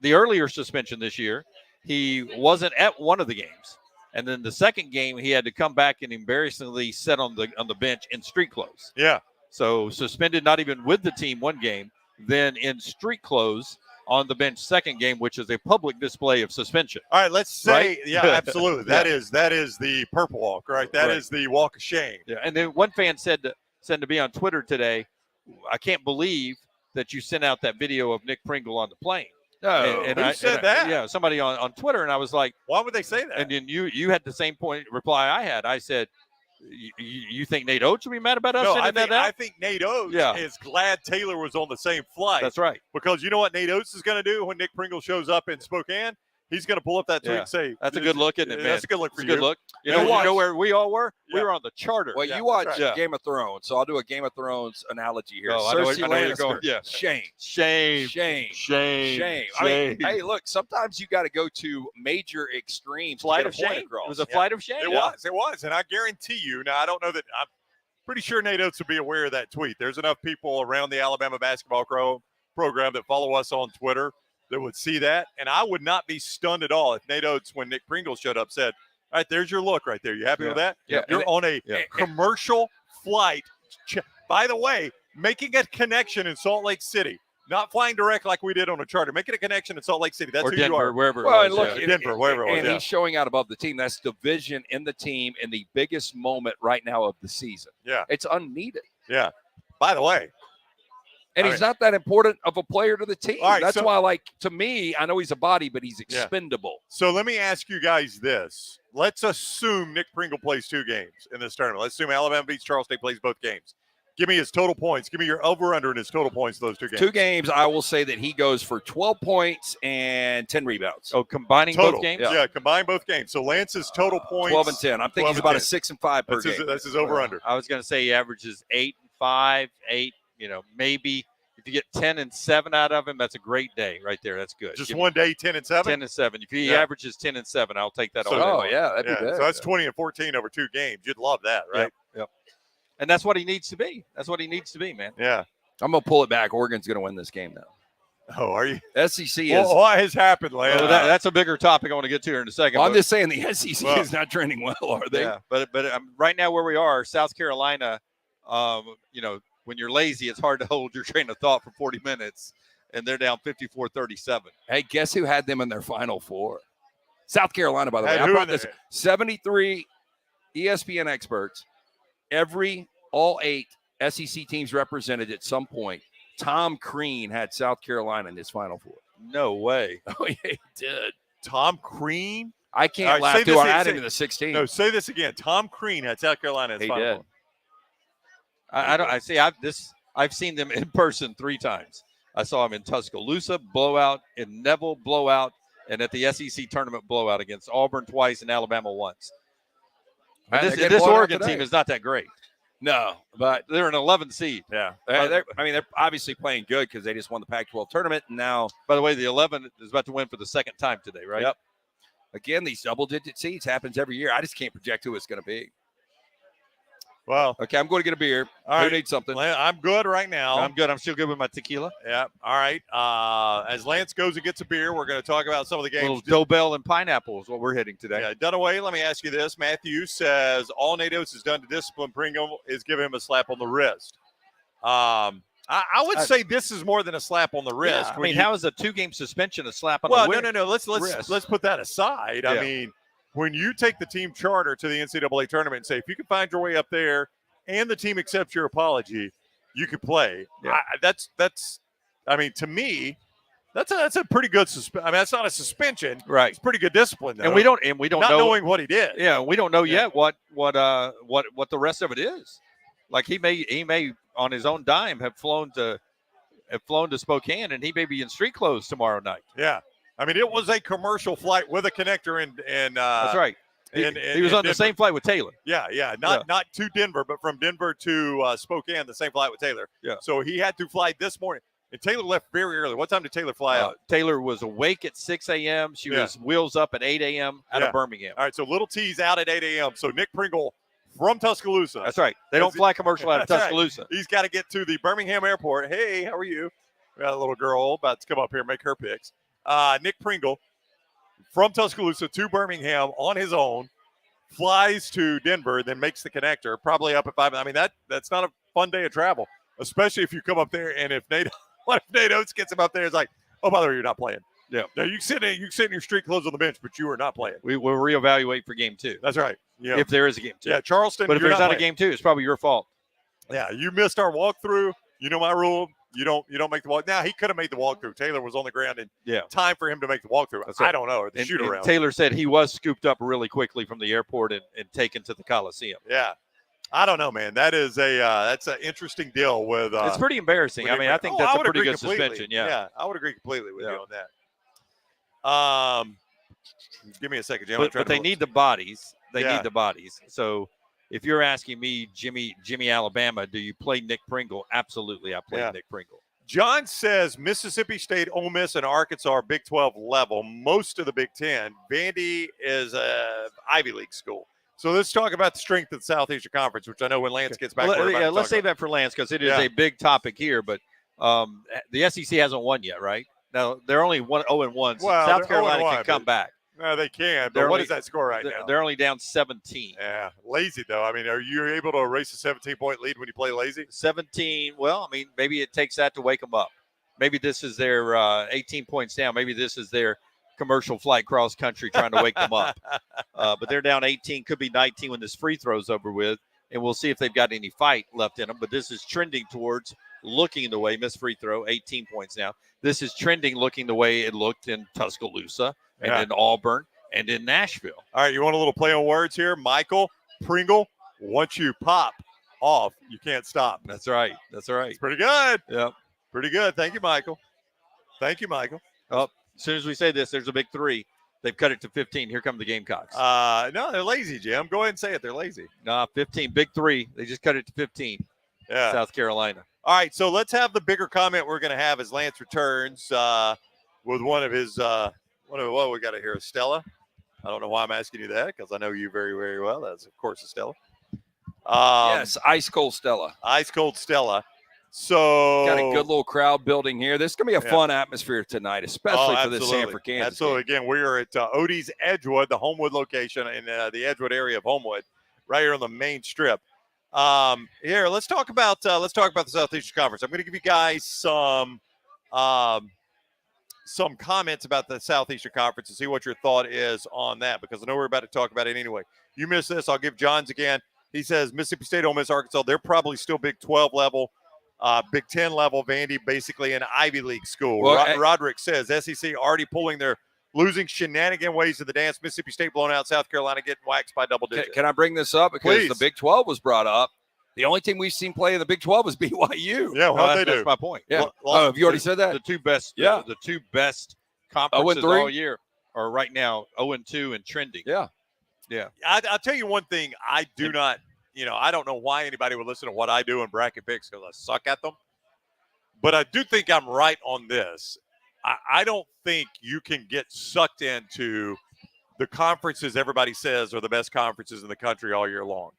the earlier suspension this year, he wasn't at one of the games. And then the second game, he had to come back and embarrassingly sit on the bench in street clothes. Yeah. So suspended not even with the team one game, then in street clothes on the bench second game, which is a public display of suspension. All right, let's say, right? Yeah, absolutely. That is the purple walk, right? That is the walk of shame. Yeah. And then one fan said to me on Twitter today, "I can't believe that you sent out that video of Nick Pringle on the plane." Who said that? Yeah, somebody on Twitter, and I was like, "Why would they say that?" And then you had the same reply I had. I said, "You think Nate Oates would be mad about us sending that out?" I think Nate Oates is glad Taylor was on the same flight. That's right. Because you know what Nate Oates is going to do when Nick Pringle shows up in Spokane? He's going to pull up that tweet and say, "That's a good look, isn't it, man? That's a good look for you." Good look. You know where we all were? Yeah. We were on the charter. Well, you watch Game of Thrones, so I'll do a Game of Thrones analogy here. Cersei Lannister, shame. I mean, hey, look, sometimes you got to go to major extremes. Flight of shame. It was a flight of shame. It was. And I guarantee you, now I don't know that, I'm pretty sure Nate Oates would be aware of that tweet. There's enough people around the Alabama basketball program that follow us on Twitter that would see that. And I would not be stunned at all if Nate Oates, when Nick Pringle showed up, said, "All right, there's your look right there. You happy with that? Yeah. You're on a commercial flight. By the way, making a connection in Salt Lake City, not flying direct like we did on a charter, making a connection in Salt Lake City. That's or who Denver, you are. Wherever well, it was. Look, Denver, wherever it was. And he's showing out above the team. That's division in the team in the biggest moment right now of the season. Yeah. It's unneeded. Yeah. By the way. And he's not that important of a player to the team. Right, that's why, to me, I know he's a body, but he's expendable. So let me ask you guys this. Let's assume Nick Pringle plays 2 games in this tournament. Let's assume Alabama beats Charleston, plays both games. Give me his total points. Give me your over-under in his total points those 2 games. 2 games, I will say that he goes for 12 points and 10 rebounds. Oh, combining both games? Yeah, combine both games. So Lance's total points. 12 and 10. I'm thinking he's about a 6 and 5 per game. That's his over-under. I was going to say he averages 8 and 5, 8, maybe. If you get 10 and 7 out of him, that's a great day right there. That's good. Just one day, 10 and 7? 10 and 7. If he averages 10 and 7, I'll take that all day. That'd be good. So that's 20 and 14 over 2 games. You'd love that, right? Yep. And that's what he needs to be. That's what he needs to be, man. Yeah. I'm going to pull it back. Oregon's going to win this game now. Oh, are you? SEC is. Well, what has happened, Lance? Well, that's a bigger topic I want to get to here in a second. Well, I'm just saying the SEC is not trending well, are they? Yeah, but right now where we are, South Carolina, when you're lazy, it's hard to hold your train of thought for 40 minutes, and they're down 54-37. Hey, guess who had them in their Final Four? South Carolina, by the way. I brought this 73 ESPN experts. All 8 SEC teams represented at some point. Tom Crean had South Carolina in his Final Four. No way. Oh, yeah, he did. Tom Crean. I can't laugh too hard. I had him in the 16. No, say this again. Tom Crean had South Carolina in his Final Four. I've seen them in person 3 times. I saw him in Tuscaloosa, blowout, in Neville, blowout, and at the SEC tournament, blowout against Auburn twice and Alabama once. This Oregon team is not that great. No, but they're an 11 seed. Yeah. They're obviously playing good because they just won the Pac-12 tournament. And now, by the way, the 11 is about to win for the second time today, right? Yep. Again, these double-digit seeds happens every year. I just can't project who it's going to be. Well, okay, I'm going to get a beer. All right. Who needs something? I'm good right now. I'm good. I'm still good with my tequila. Yeah. All right. As Lance goes and gets a beer, we're going to talk about some of the games. A little Dobell and pineapple is what we're hitting today. Yeah. Dunaway, let me ask you this. Matthew says all Natos has done to discipline Pringle is give him a slap on the wrist. I would say this is more than a slap on the wrist. Yeah, I mean, how is a 2-game suspension a slap on the wrist? No. Let's put that aside. Yeah. I mean, when you take the team charter to the NCAA tournament and say, if you can find your way up there and the team accepts your apology, you could play. Yeah. I mean, to me, that's a pretty good suspension. I mean, that's not a suspension. Right. It's pretty good discipline, though. And we don't not know, knowing what he did. Yeah, we don't know yet what the rest of it is. Like he may on his own dime have flown to Spokane, and he may be in street clothes tomorrow night. Yeah. I mean, it was a commercial flight with a connector and that's right. He was on the same flight with Taylor. Yeah. Not to Denver, but from Denver to Spokane, the same flight with Taylor. Yeah. So he had to fly this morning. And Taylor left very early. What time did Taylor fly out? Taylor was awake at 6 a.m. She was wheels up at 8 a.m. out of Birmingham. All right, so little T's out at 8 a.m. So Nick Pringle from Tuscaloosa. That's right. They don't fly commercial out of Tuscaloosa. Right. He's got to get to the Birmingham airport. Hey, how are you? We got a little girl about to come up here and make her picks. Nick Pringle from Tuscaloosa to Birmingham on his own, flies to Denver, then makes the connector, probably up at 5. I mean, that's not a fun day of travel, especially if you come up there and if Nate Oates gets him up there, it's like, oh, by the way, you're not playing. Yeah. Now, you sit in your street clothes on the bench, but you are not playing. We will reevaluate for game 2. That's right. Yeah. If there is a game 2. Yeah, Charleston. But if there's not a game 2, it's probably your fault. Yeah, you missed our walkthrough. You know my rule. You don't make the walk. Now, he could have made the walkthrough. Taylor was on the ground in time for him to make the walkthrough. Right. I don't know, or the shoot around. Taylor said he was scooped up really quickly from the airport and taken to the Coliseum. Yeah. I don't know, man. That is that's an interesting deal with. It's pretty embarrassing. I mean, I think that's a pretty good suspension. Yeah, I would agree completely with you on that. Give me a second, Jim. But they need the bodies. They need the bodies. So if you're asking me, Jimmy Alabama, do you play Nick Pringle? Absolutely, I play Nick Pringle. John says Mississippi State, Ole Miss, and Arkansas are Big 12 level. Most of the Big 10. Vandy is a Ivy League school. So let's talk about the strength of the Southeastern Conference, which I know when Lance gets back. Let's save that for Lance because it is a big topic here. But the SEC hasn't won yet, right? Now they're only 0-1. Well, South Carolina can come back. No, they can. But what is that score right now? They're only down 17. Yeah, lazy though. I mean, are you able to erase a 17-point lead when you play lazy? 17. Well, I mean, maybe it takes that to wake them up. Maybe this is their 18 points down. Maybe this is their commercial flight cross country trying to wake them up. But they're down 18, could be 19 when this free throw's over with, and we'll see if they've got any fight left in them. But this is trending towards looking the way, missed free throw, 18 points now. This is trending looking the way it looked in Tuscaloosa and in Auburn and in Nashville. All right, you want a little play on words here? Michael Pringle, once you pop off, you can't stop. That's right. That's right. It's pretty good. Yep. Pretty good. Thank you, Michael. Oh, as soon as we say this, there's a big 3. They've cut it to 15. Here come the Gamecocks. No, they're lazy, Jim. Go ahead and say it. They're lazy. No, 15. Big 3. They just cut it to 15. Yeah. South Carolina. All right, so let's have the bigger comment we're going to have as Lance returns with one of his what we got to hear, Stella. I don't know why I'm asking you that because I know you very, very well. That's, of course, Stella. Yes, Ice Cold Stella. Ice Cold Stella. So got a good little crowd building here. This is going to be a fun atmosphere tonight, especially for this Sanford, Kansas. Absolutely. Again, we are at Otey's Edgewood, the Homewood location in the Edgewood area of Homewood, right here on the main strip. Here, let's talk about the Southeastern Conference. I'm going to give you guys some comments about the Southeastern Conference and see what your thought is on that, because I know we're about to talk about it anyway. You missed this, I'll give John's again. He says Mississippi State, Ole Miss, Arkansas, they're probably still Big 12 level. Big Ten level, Vandy basically an Ivy League school. Well, Roderick says SEC already pulling their losing shenanigan ways of the dance. Mississippi State blowing out South Carolina, getting waxed by double digits. Can I bring this up? Because Please. The Big 12 was brought up. The only team we've seen play in the Big 12 is BYU. Yeah, what they do. That's my point. Yeah. Have you already said that? The two best. Yeah. The two best conferences 0-3? all year are right now 0-2 and trending. Yeah. Yeah. I'll tell you one thing. I do not, I don't know why anybody would listen to what I do in bracket picks because I suck at them. But I do think I'm right on this. I don't think you can get sucked into the conferences everybody says are the best conferences in the country all year long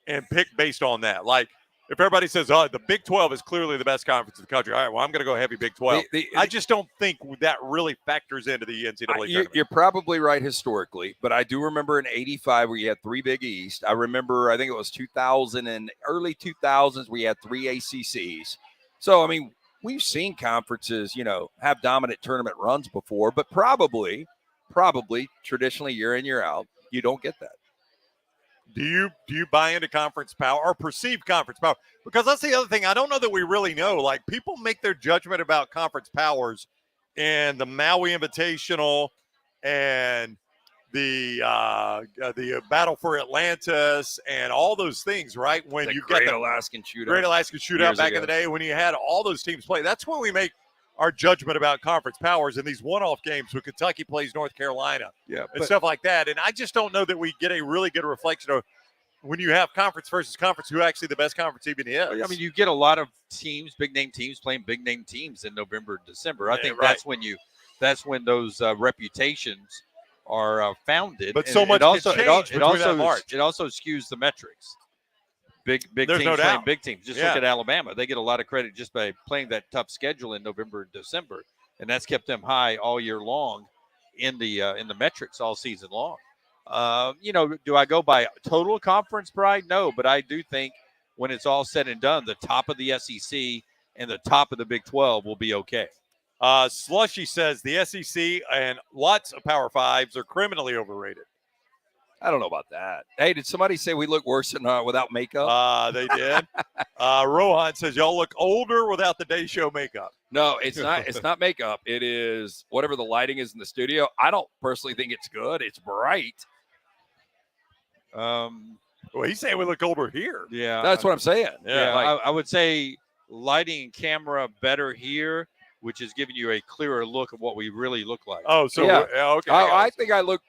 and pick based on that. Like, if everybody says, the Big 12 is clearly the best conference in the country, all right, well, I'm going to go heavy Big 12. I just don't think that really factors into the NCAA tournament. You're probably right historically, but I do remember in 85 where you had 3 Big East. I remember, I think it was 2000 and early 2000s where you had 3 ACCs. So, I mean, we've seen conferences, have dominant tournament runs before, but probably traditionally year in, year out, you don't get that. Do you buy into conference power or perceived conference power? Because that's the other thing. I don't know that we really know. Like, people make their judgment about conference powers in the Maui Invitational and the Battle for Atlantis and all those things, right? When The you get the Alaskan Shootout. Great Alaskan Shootout back in the day, when you had all those teams play. That's when we make our judgment about conference powers in these one-off games when Kentucky plays North Carolina and stuff like that. And I just don't know that we get a really good reflection of when you have conference versus conference, who actually the best conference even is. I mean, you get a lot of teams, big-name teams, playing big-name teams in November and December. I think that's when those reputations are founded. But so much can change between that March. It also skews the metrics. Big There's teams no playing doubt. big teams. Just look at Alabama. They get a lot of credit just by playing that tough schedule in November and December, and that's kept them high all year long in the metrics all season long. Do I go by total conference pride? No, but I do think when it's all said and done, the top of the SEC and the top of the Big 12 will be okay. Slushy says the SEC and lots of Power Fives are criminally overrated. I don't know about that. Hey, did somebody say we look worse than without makeup? They did. Rohan says y'all look older without the day show makeup. No, it's not. It's not makeup. It is whatever the lighting is in the studio. I don't personally think it's good. It's bright. Well, he's saying we look older here. Yeah, that's what I'm saying. Yeah, I would say lighting and camera better here, which is giving you a clearer look of what we really look like. Oh, so okay. I think I look.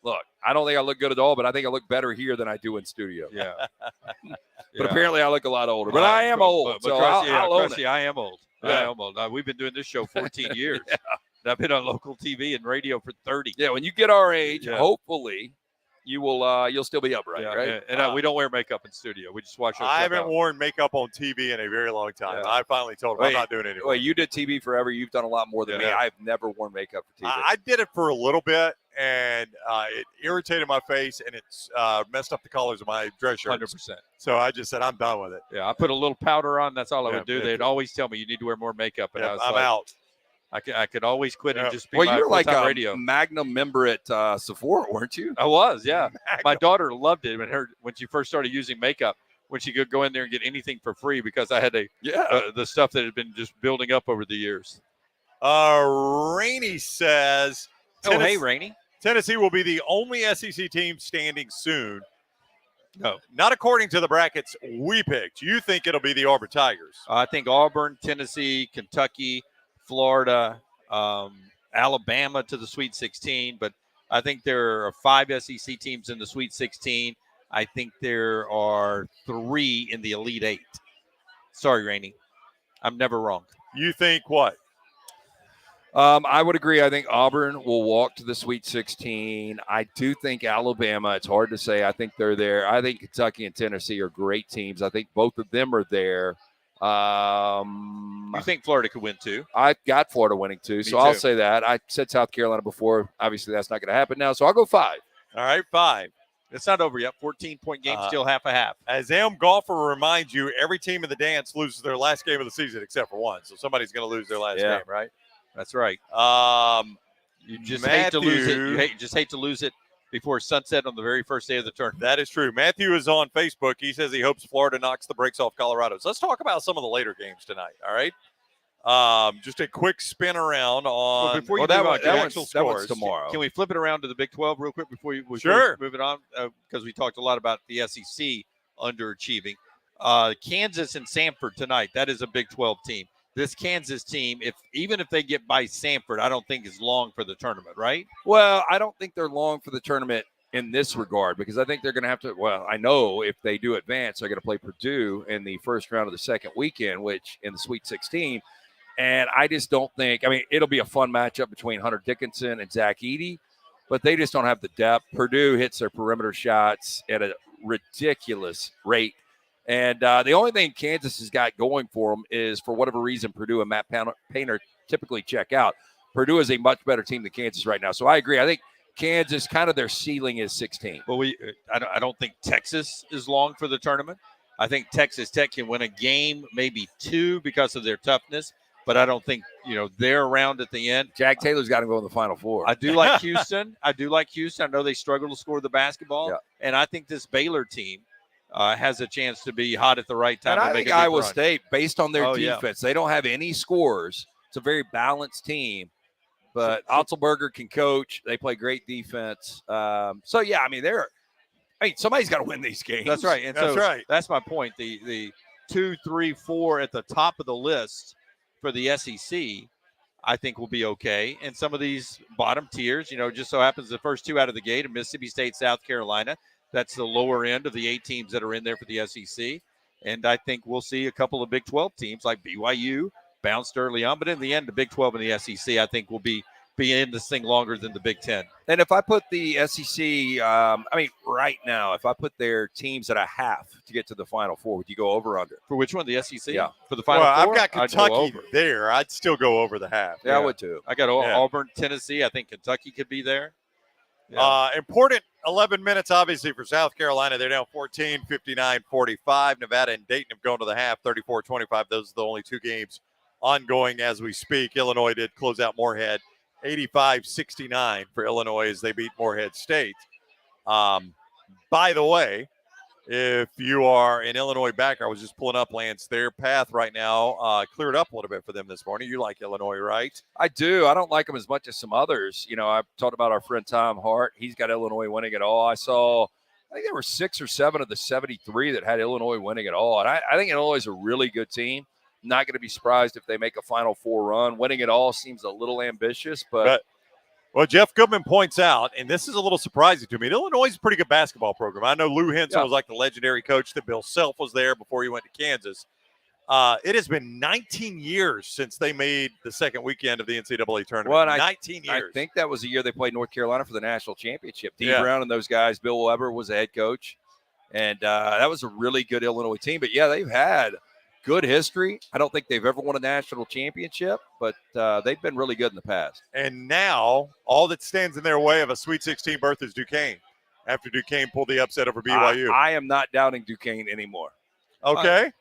Look, I don't think I look good at all, but I think I look better here than I do in studio. Yeah. But apparently I look a lot older. But I am old, so I'll own it. I am old. Yeah. I am old. We've been doing this show 14 years. Yeah. And I've been on local TV and radio for 30. Yeah, when you get our age, hopefully you will you'll still be upright, right? And we don't wear makeup in studio. We just watch our I haven't out. worn makeup on TV in a very long time. Yeah. I finally told him I'm not doing it anymore. Well, you did TV forever. You've done a lot more than me. I've never worn makeup for TV. I did it for a little bit, and it irritated my face, and it's messed up the colors of my dress shirts. 100%. So I just said, I'm done with it. Yeah, I put a little powder on. That's all I would do. They'd always tell me you need to wear more makeup, and I was I'm out. I could always quit and just be well, you're like a radio. Magnum member at Sephora, weren't you? I was, yeah. My daughter loved it when she first started using makeup, when she could go in there and get anything for free because I had the stuff that had been just building up over the years. Rainey says, hey, Rainey. Tennessee will be the only SEC team standing soon. No. Not according to the brackets we picked. You think it'll be the Auburn Tigers? I think Auburn, Tennessee, Kentucky, Florida, Alabama to the Sweet 16. But I think there are 5 SEC teams in the Sweet 16. I think there are 3 in the Elite 8. Sorry, Rainey. I'm never wrong. You think what? I would agree. I think Auburn will walk to the Sweet 16. I do think Alabama, it's hard to say. I think they're there. I think Kentucky and Tennessee are great teams. I think both of them are there. You think Florida could win too? I got Florida winning too, so I'll say that. I said South Carolina before. Obviously, that's not going to happen now, so I'll go 5. All right, 5. It's not over yet. 14-point game, still half a half. As Am Golfer reminds you, every team in the dance loses their last game of the season except for one. So somebody's going to lose their last game, right? That's right. You just hate to lose it. You just hate to lose it before sunset on the very first day of the tournament. That is true. Matthew is on Facebook. He says he hopes Florida knocks the brakes off Colorado. So let's talk about some of the later games tonight, all right? Just a quick spin around on before you that actual that one's scores. tomorrow. Can we flip it around to the Big 12 real quick before we Sure. move it on? Because we talked a lot about the SEC underachieving. Kansas and Samford tonight. That is a Big 12 team. This Kansas team, even if they get by Samford, I don't think is long for the tournament, right? Well, I don't think they're long for the tournament in this regard because I think they're going to have to. Well, I know if they do advance, they're going to play Purdue in the first round of the second weekend, which in the Sweet 16. And I just don't think. I mean, it'll be a fun matchup between Hunter Dickinson and Zach Edey, but they just don't have the depth. Purdue hits their perimeter shots at a ridiculous rate. And the only thing Kansas has got going for them is, for whatever reason, Purdue and Matt Painter typically check out. Purdue is a much better team than Kansas right now. So I agree. I think Kansas, kind of their ceiling is 16. Well, I don't think Texas is long for the tournament. I think Texas Tech can win a game, maybe two, because of their toughness. But I don't think, they're around at the end. Jack Taylor's got to go in the Final Four. I do like Houston. I know they struggle to score the basketball. Yeah. And I think this Baylor team has a chance to be hot at the right time. And I think Iowa State, based on their yeah. defense, they don't have any scores. It's a very balanced team. But Otzelberger can coach. They play great defense. Somebody's got to win these games. That's right. And that's my point. The 2, 3, 4 at the top of the list for the SEC, I think will be okay. And some of these bottom tiers, just so happens the first two out of the gate, Mississippi State, South Carolina, that's the lower end of the 8 teams that are in there for the SEC. And I think we'll see a couple of Big 12 teams like BYU bounced early on. But in the end, the Big 12 and the SEC, I think, will be in this thing longer than the Big 10. And if I put the SEC, right now, if I put their teams at a half to get to the Final Four, would you go over or under? For which one? The SEC? Yeah. For the Final Four? I've got Kentucky there. I'd still go over the half. Yeah, I would too. I got Auburn, Tennessee. I think Kentucky could be there. Yeah. Important 11 minutes, obviously, for South Carolina. They're down 14, 59-45. Nevada and Dayton have gone to the half, 34-25. Those are the only 2 games ongoing as we speak. Illinois did close out Morehead, 85-69 for Illinois as they beat Morehead State. By the way, if you are an Illinois backer, I was just pulling up, Lance, their path right now cleared up a little bit for them this morning. You like Illinois, right? I do. I don't like them as much as some others. I've talked about our friend Tom Hart. He's got Illinois winning it all. I think there were 6 or 7 of the 73 that had Illinois winning it all. And I think Illinois is a really good team. Not going to be surprised if they make a Final Four run. Winning it all seems a little ambitious, but well, Jeff Goodman points out, and this is a little surprising to me, Illinois is a pretty good basketball program. I know Lou Henson was like the legendary coach that Bill Self was there before he went to Kansas. It has been 19 years since they made the second weekend of the NCAA tournament. Well, 19 years. I think that was the year they played North Carolina for the national championship. D. Brown and those guys, Bill Weber was the head coach, and that was a really good Illinois team. But, they've had good history. I don't think they've ever won a national championship, but they've been really good in the past. And now all that stands in their way of a Sweet 16 berth is Duquesne, after Duquesne pulled the upset over BYU. I am not doubting Duquesne anymore. Okay.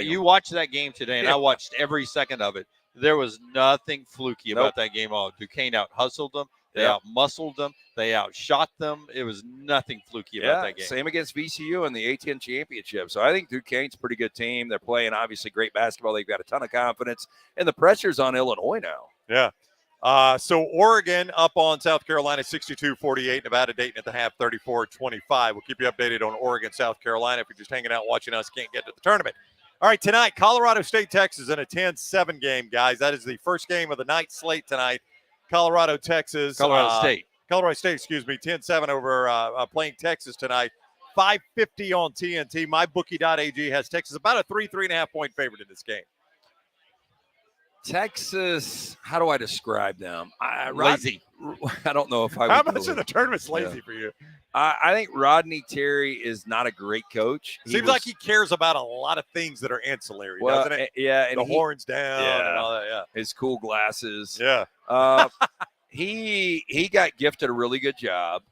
You watched that game today, and I watched every second of it. There was nothing fluky about that game at all. Duquesne out-hustled them. They out-muscled them. They outshot them. It was nothing fluky about that game. Same against VCU in the A-10 championship. So I think Duquesne's a pretty good team. They're playing, obviously, great basketball. They've got a ton of confidence. And the pressure's on Illinois now. Yeah. So Oregon up on South Carolina 62-48. Nevada Dayton at the half 34-25. We'll keep you updated on Oregon, South Carolina. If you're just hanging out watching us, can't get to the tournament. All right, tonight, Colorado State, Texas in a 10-7 game, guys. That is the first game of the night slate tonight. Colorado State, 10-7 over playing Texas tonight. 5:50 on TNT. MyBookie.ag has Texas about a 3.5 point favorite in this game. Texas, how do I describe them? Lazy. I don't know if I would. How much of the tournament's lazy for you? I think Rodney Terry is not a great coach. Seems like he cares about a lot of things that are ancillary, doesn't it? Yeah. And the horns down and all that, yeah. His cool glasses. Yeah. He got gifted a really good job.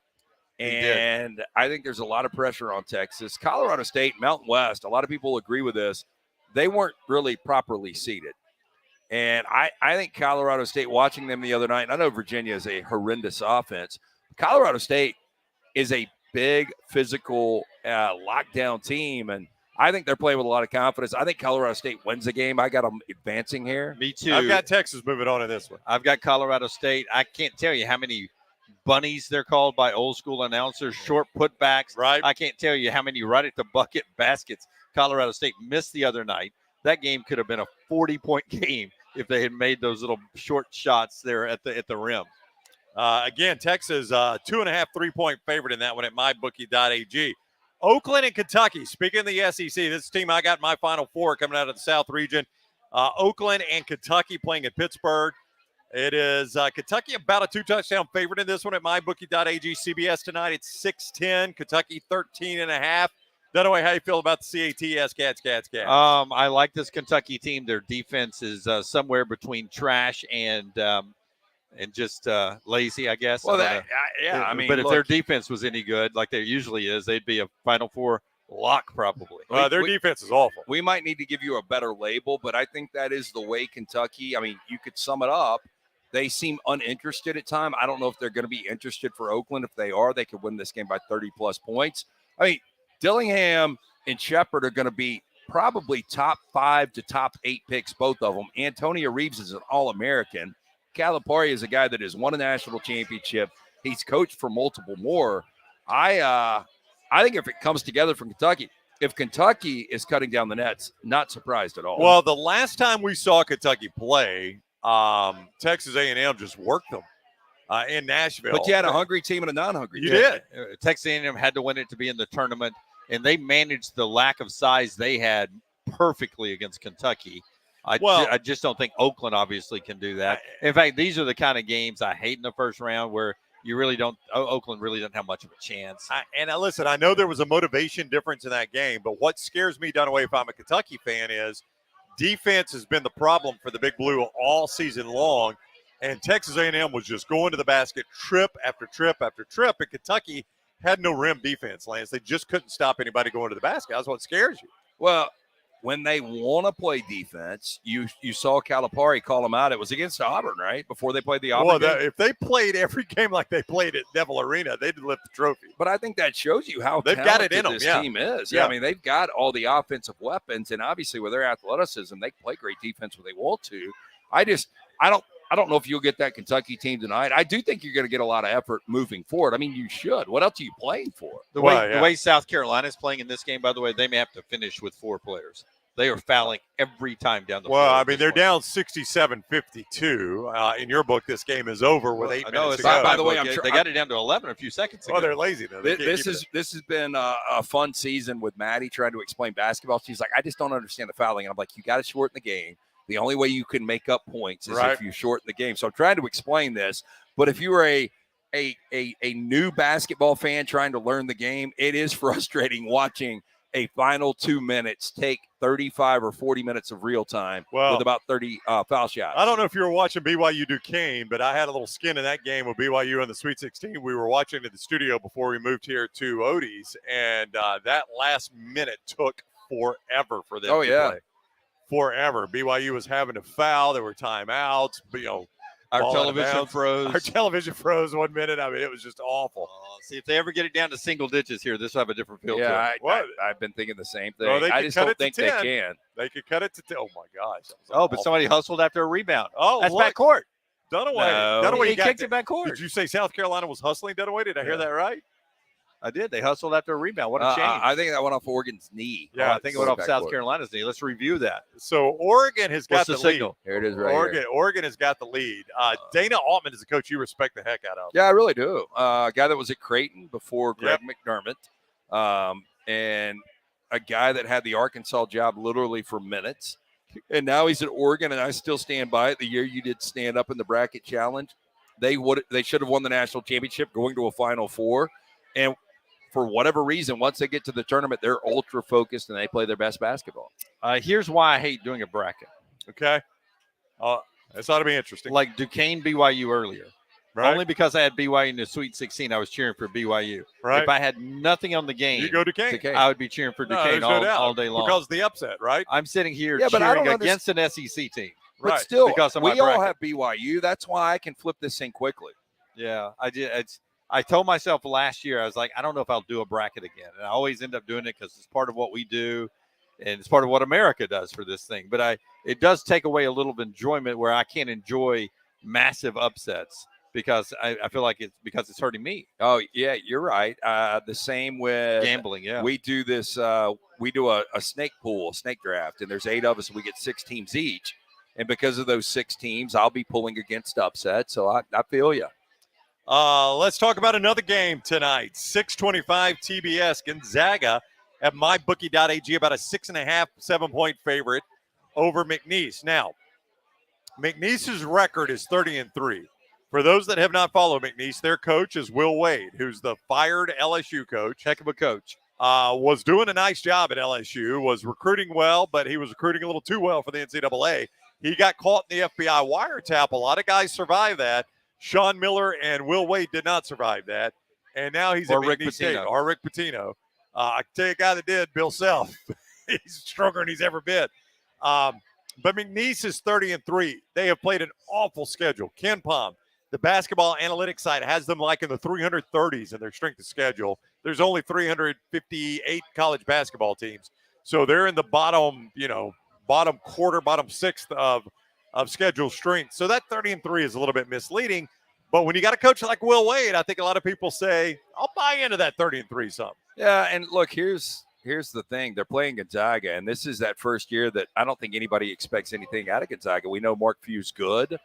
And I think there's a lot of pressure on Texas. Colorado State, Mountain West, a lot of people agree with this. They weren't really properly seeded. And I think Colorado State, watching them the other night, and I know Virginia is a horrendous offense. Colorado State is a big physical lockdown team, and I think they're playing with a lot of confidence. I think Colorado State wins the game. I got them advancing here. Me too. I've got Texas moving on in this one. I've got Colorado State. I can't tell you how many bunnies they're called by old school announcers, short putbacks. Right. I can't tell you how many right at the bucket baskets Colorado State missed the other night. That game could have been a 40-point game if they had made those little short shots there at the rim. Again, Texas 2.5 3-point favorite in that one at mybookie.ag. Oakland and Kentucky. Speaking of the SEC, this team I got in my Final Four coming out of the South region. Oakland and Kentucky playing at Pittsburgh. It is Kentucky about a 2-touchdown favorite in this one at mybookie.ag. CBS tonight, it's 6-10. Kentucky 13.5. Dunaway, how you feel about the CATS Cats? I like this Kentucky team. Their defense is somewhere between trash and just lazy, I guess. Well, I mean, but if their defense was any good, like there usually is, they'd be a Final Four lock probably. Their defense is awful. We might need to give you a better label, but I think that is the way Kentucky. I mean, you could sum it up. They seem uninterested at time. I don't know if they're going to be interested for Oakland. If they are, they could win this game by 30-plus points. I mean, Dillingham and Shepard are going to be probably top 5 to top 8 picks, both of them. Antonio Reeves is an All-American. Calipari is a guy that has won a national championship. He's coached for multiple more. I think if it comes together from Kentucky, if Kentucky is cutting down the nets, not surprised at all. Well, the last time we saw Kentucky play, Texas A&M just worked them in Nashville. But you had a hungry team and a non-hungry team. You did. Texas A&M had to win it to be in the tournament, and they managed the lack of size they had perfectly against Kentucky. I just don't think Oakland obviously can do that. In fact, these are the kind of games I hate in the first round where you really don't – Oakland really doesn't have much of a chance. Listen, I know there was a motivation difference in that game, but what scares me, Dunaway, if I'm a Kentucky fan, is defense has been the problem for the Big Blue all season long, and Texas A&M was just going to the basket trip after trip after trip, and Kentucky had no rim defense, Lance. They just couldn't stop anybody going to the basket. That's what scares you. Well, when they want to play defense, you saw Calipari call them out. It was against Auburn, right? Before they played the Auburn game. If they played every game like they played at Neville Arena, they'd lift the trophy. But I think that shows you how they've got it in them. This team is. Yeah, I mean, they've got all the offensive weapons, and obviously with their athleticism, they can play great defense when they want to. I don't know if you'll get that Kentucky team tonight. I do think you're going to get a lot of effort moving forward. I mean, you should. What else are you playing for? The way South Carolina is playing in this game, by the way, they may have to finish with 4 players. They are fouling every time down the floor. Well, I mean, they're down 67-52. In your book, this game is over with 8 minutes to go. By the way, they got it down to 11 a few seconds ago. Well, they're lazy, though. This has been a fun season with Maddie trying to explain basketball. She's like, I just don't understand the fouling. And I'm like, you got to shorten the game. The only way you can make up points is if you shorten the game. So I'm trying to explain this. But if you were a new basketball fan trying to learn the game, it is frustrating watching a final 2 minutes take 35 or 40 minutes of real time with about 30 foul shots. I don't know if you were watching BYU Duquesne, but I had a little skin in that game with BYU in the Sweet 16. We were watching at the studio before we moved here to Otey's, and that last minute took forever for them to play. Forever. BYU was having to foul. There were timeouts. Our television froze. Our television froze 1 minute. I mean, it was just awful. See, if they ever get it down to single digits here, this will have a different feel to it. I've been thinking the same thing. Well, I just don't think they can. They could cut it to 10. Oh, my gosh. But somebody hustled after a rebound. Oh, that's backcourt. Dunaway. No. He kicked it backcourt. Did you say South Carolina was hustling Dunaway? Did I hear that right? I did. They hustled after a rebound. What a change. I think that went off Oregon's knee. Yeah, I think it went off South Carolina's knee. Let's review that. So Oregon has got the signal? lead. Here it is right here. Oregon has got the lead. Dana Altman is a coach you respect the heck out of. Yeah, I really do. A guy that was at Creighton before Greg McDermott, and a guy that had the Arkansas job literally for minutes. And now he's at Oregon, and I still stand by it. The year you did stand up in the bracket challenge, they should have won the national championship going to a Final Four. And for whatever reason, once they get to the tournament, they're ultra focused and they play their best basketball. Here's why I hate doing a bracket. Okay. This ought to be interesting. Like Duquesne, BYU earlier. Right. Only because I had BYU in the Sweet 16, I was cheering for BYU. Right. If I had nothing on the game, you go Duquesne. I would be cheering for Duquesne all day long. Because of the upset, right? I'm sitting here cheering against an SEC team. But still, because of we all have BYU. That's why I can flip this thing quickly. Yeah, I did. I told myself last year, I was like, I don't know if I'll do a bracket again. And I always end up doing it because it's part of what we do. And it's part of what America does for this thing. But it does take away a little of enjoyment where I can't enjoy massive upsets because I feel like it's hurting me. Oh, yeah, you're right. The same with Gambling, yeah. We do this, we do a snake pool, a snake draft, and there's 8 of us, and we get 6 teams each. And because of those 6 teams, I'll be pulling against upset. So I feel you. Let's talk about another game tonight. 6:25 TBS. Gonzaga at mybookie.ag, about a 6.5, 7-point favorite over McNeese. Now, McNeese's record is 30-3. For those that have not followed McNeese, their coach is Will Wade, who's the fired LSU coach. Heck of a coach. Was doing a nice job at LSU, was recruiting well, but he was recruiting a little too well for the NCAA. He got caught in the FBI wiretap. A lot of guys survived that. Sean Miller and Will Wade did not survive that. And now he's at McNeese State. Or Rick Pitino. I can tell you a guy that did, Bill Self. He's stronger than he's ever been. But McNeese is 30-3. They have played an awful schedule. Ken Palm, the basketball analytics site, has them like in the 330s in their strength of schedule. There's only 358 college basketball teams. So they're in the bottom quarter, bottom sixth of schedule strength. So that 30-3 is a little bit misleading. But when you got a coach like Will Wade, I think a lot of people say, I'll buy into that 30-3 something. Yeah, and look, here's the thing. They're playing Gonzaga, and this is that first year that I don't think anybody expects anything out of Gonzaga. We know Mark Few's good,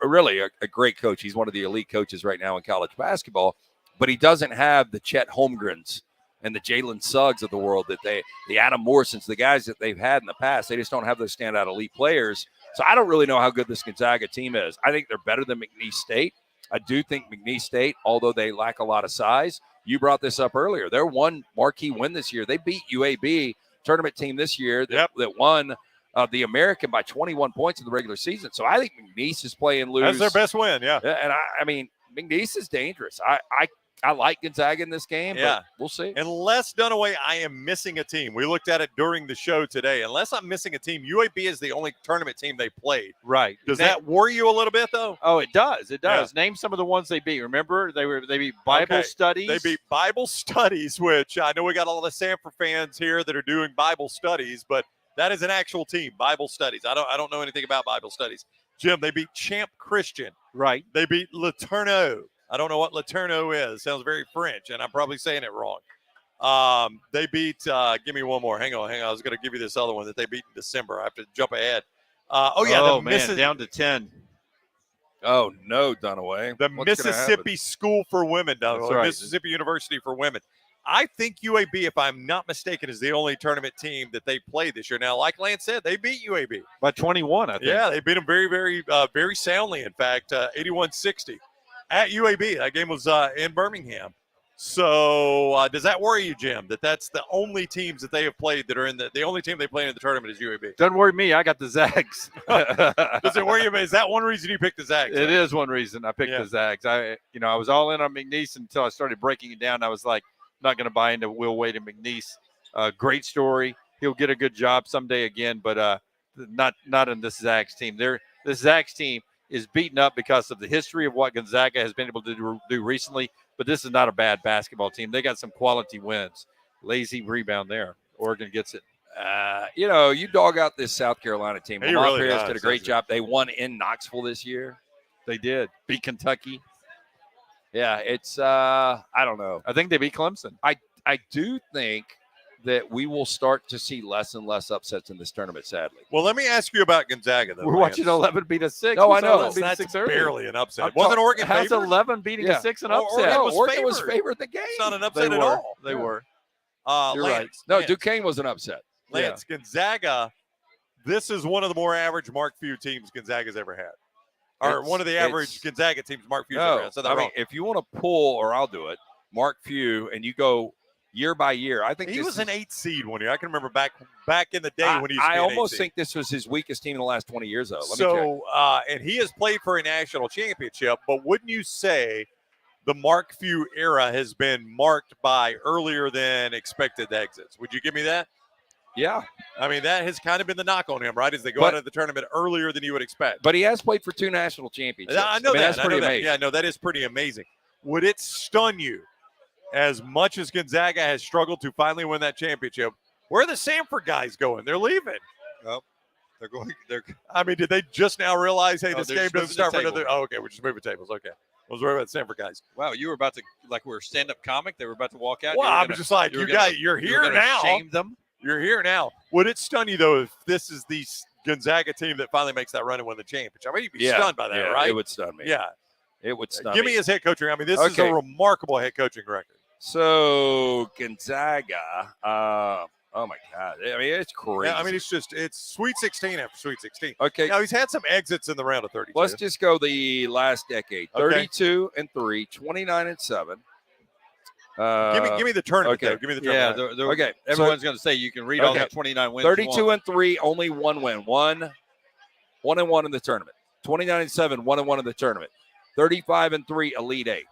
really a great coach. He's one of the elite coaches right now in college basketball, but he doesn't have the Chet Holmgrens and the Jalen Suggs of the world the Adam Morrisons, the guys that they've had in the past. They just don't have those standout elite players. So I don't really know how good this Gonzaga team is. I think they're better than McNeese State. I do think McNeese State, although they lack a lot of size, you brought this up earlier. They're one marquee win this year. They beat UAB, tournament team this year that won the American by 21 points in the regular season. So I think McNeese is playing loose. That's their best win, yeah. And I mean, McNeese is dangerous. I like Gonzaga in this game, but we'll see. Unless, Dunaway, I am missing a team. We looked at it during the show today. Unless I'm missing a team, UAB is the only tournament team they played. Right. Does that worry you a little bit, though? Oh, it does. It does. Yeah. Name some of the ones they beat. Remember, they beat Bible Studies. They beat Bible Studies, which I know we got a lot of Sanford fans here that are doing Bible Studies, but that is an actual team, Bible Studies. I don't know anything about Bible Studies. Jim, they beat Champ Christian. Right. They beat Laterno. I don't know what Laterno is. Sounds very French, and I'm probably saying it wrong. They beat, give me one more. Hang on. I was going to give you this other one that they beat in December. I have to jump ahead. Down to 10. Oh, no, Dunaway. The Mississippi School for Women, Dunaway. Right. Mississippi University for Women. I think UAB, if I'm not mistaken, is the only tournament team that they played this year. Now, like Lance said, they beat UAB. By 21, I think. Yeah, they beat them very, very, very soundly, in fact, 81-60. At UAB, that game was in Birmingham. So does that worry you, Jim, that that's the only teams that they have played that are in the only team they play in the tournament is UAB? Doesn't worry me. I got the Zags. Does it worry you? Is that one reason you picked the Zags? It is one reason I picked the Zags. I was all in on McNeese until I started breaking it down. I was like, not going to buy into Will Wade and McNeese. Great story. He'll get a good job someday again, but not in this Zags team. This Zags team is beaten up because of the history of what Gonzaga has been able to do recently. But this is not a bad basketball team. They got some quality wins. Lazy rebound there. Oregon gets it. You dog out this South Carolina team. Lamont Paris did a great job. They won in Knoxville this year. They did. Beat Kentucky. Yeah, it's I don't know. I think they beat Clemson. I do think that we will start to see less and less upsets in this tournament, sadly. Well, let me ask you about Gonzaga, though. We're watching 11 beat a 6. No, I know. That's barely an upset. Wasn't Oregon favored? How's 11 beating a 6 an upset? Oregon was favored the game. It's not an upset at all. They were. You're right. No, Duquesne was an upset. Lance, Gonzaga, this is one of the more average Mark Few teams Gonzaga's ever had. Or one of the average Gonzaga teams Mark Few's ever had. So I mean, if you want to pull, or I'll do it, Mark Few, and you go year by year, I think he was an 8 seed one year. I can remember back in the day when he was I almost think this was his weakest team in the last 20 years, though. Let me check. And he has played for a national championship, but wouldn't you say the Mark Few era has been marked by earlier than expected exits? Would you give me that? Yeah. I mean, that has kind of been the knock on him, right? As they go out of the tournament earlier than you would expect. But he has played for 2 national championships. I know that. That's pretty amazing. Yeah, no, that is pretty amazing. would it stun you as much as Gonzaga has struggled to finally win that championship? Where are the Samford guys going? They're leaving. Well, they're going. I mean, did they just now realize, hey, No, this they're game just doesn't moving start the for another? table. Oh, okay, we're just moving tables. Okay. I was worried about the Samford guys. Wow, you were about to, like, we were stand-up comic. They were about to walk out. Well, I'm just like, you're here now. Shame them. You're here now. Would it stun you, though, if this is the Gonzaga team that finally makes that run and win the championship? I mean, you'd be stunned by that, right? It would stun me. Yeah. It would stun Give me. me his head coaching. I mean, this is a remarkable head coaching record. So, Gonzaga, oh, my God. I mean, it's crazy. Yeah, I mean, it's Sweet 16 after Sweet 16. Okay. Now, he's had some exits in the round of 32. Let's just go the last decade. 32-3, 29-7. Give me the tournament, though. Give me the tournament. Yeah, okay. Everyone's going to say you can read all that 29 wins. 32-3, only one win. 1-1 in the tournament. 29-7, 1-1 in the tournament. 35-3, Elite Eight.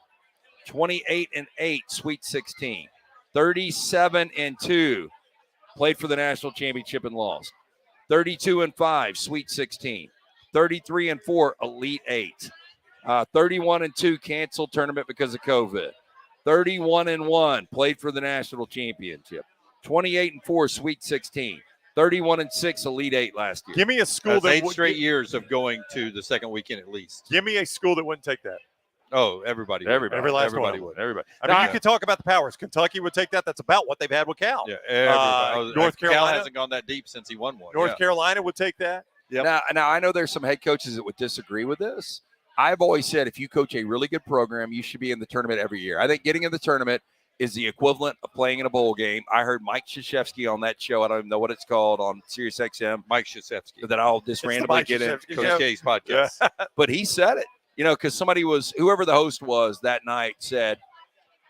28-8, Sweet 16. 37-2, played for the national championship and lost. 32-5, Sweet 16. 33-4, Elite Eight. 31-2, canceled tournament because of COVID. 31-1, played for the national championship. 28-4, Sweet 16. 31-6, Elite Eight last year. Give me a school that 8 straight years of going to the second weekend at least. Give me a school that wouldn't take that. Oh, everybody would. Every last everybody one. would. Everybody. I mean, you could talk about the powers. Kentucky would take that. That's about what they've had with Cal. Yeah, everybody. North Carolina Cal hasn't gone that deep since he won one. North Carolina would take that. Yep. Now, I know there's some head coaches that would disagree with this. I've always said if you coach a really good program, you should be in the tournament every year. I think getting in the tournament is the equivalent of playing in a bowl game. I heard Mike Krzyzewski on that show. I don't even know what it's called on Sirius XM. Mike Krzyzewski. That I'll just randomly get in. Coach K's podcast. Yeah. But he said it, because whoever the host was that night said,